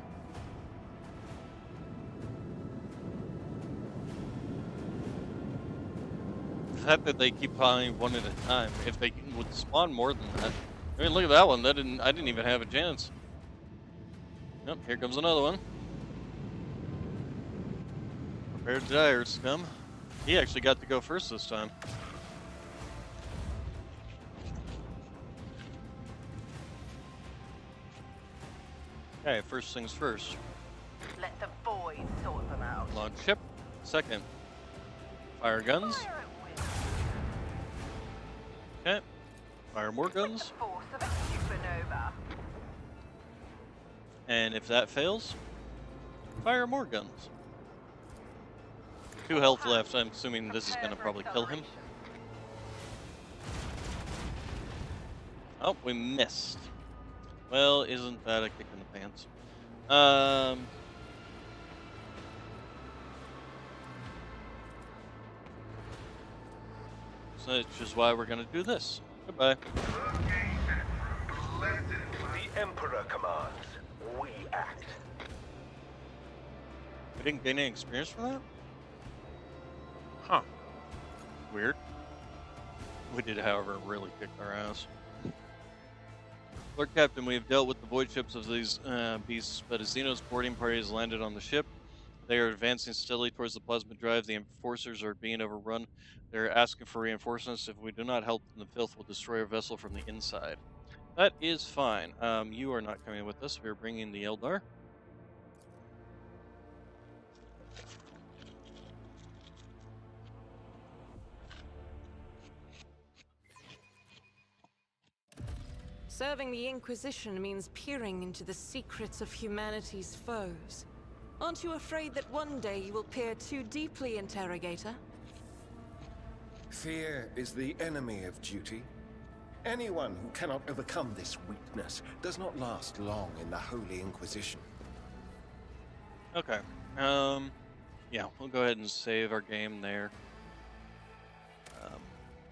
The fact that they keep piling one at a time. If they would spawn more than that. I mean, look at that one. I didn't even have a chance. Yep, here comes another one. Prepare to die, or scum. He actually got to go first this time. Okay, first things first. Let the boys sort them out. Launch ship. Second, fire guns. Fire at will. Okay, fire more With guns. the force of a supernova. And if that fails, fire more guns. 2 health left. I'm assuming this is going to probably kill him. Oh, we missed. Well, isn't that a kick in the pants? So which is why we're going to do this. Goodbye. The Emperor commands. We act. We didn't gain any experience from that? Huh. Weird. We did, however, really kick our ass. Lord Captain, we have dealt with the void ships of these beasts, but a Xenos boarding party has landed on the ship. They are advancing steadily towards the plasma drive. The enforcers are being overrun. They're asking for reinforcements. If we do not help them, the filth will destroy our vessel from the inside. That is fine. You are not coming with us. We're bringing the Eldar. Serving the Inquisition means peering into the secrets of humanity's foes. Aren't you afraid that one day you will peer too deeply, Interrogator? Fear is the enemy of duty. Anyone who cannot overcome this weakness does not last long in the Holy Inquisition. Okay. Yeah, we'll go ahead and save our game there.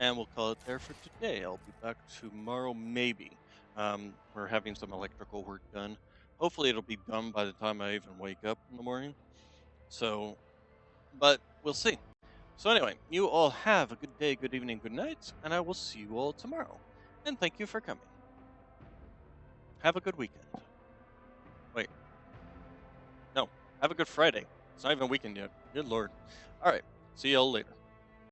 And we'll call it there for today. I'll be back tomorrow, maybe. We're having some electrical work done. Hopefully it'll be done by the time I even wake up in the morning. So, but we'll see. So anyway, you all have a good day, good evening, good night, and I will see you all tomorrow. And thank you for coming. Have a good weekend. Wait. No, have a good Friday. It's not even a weekend yet. Good lord. All right, see y'all later.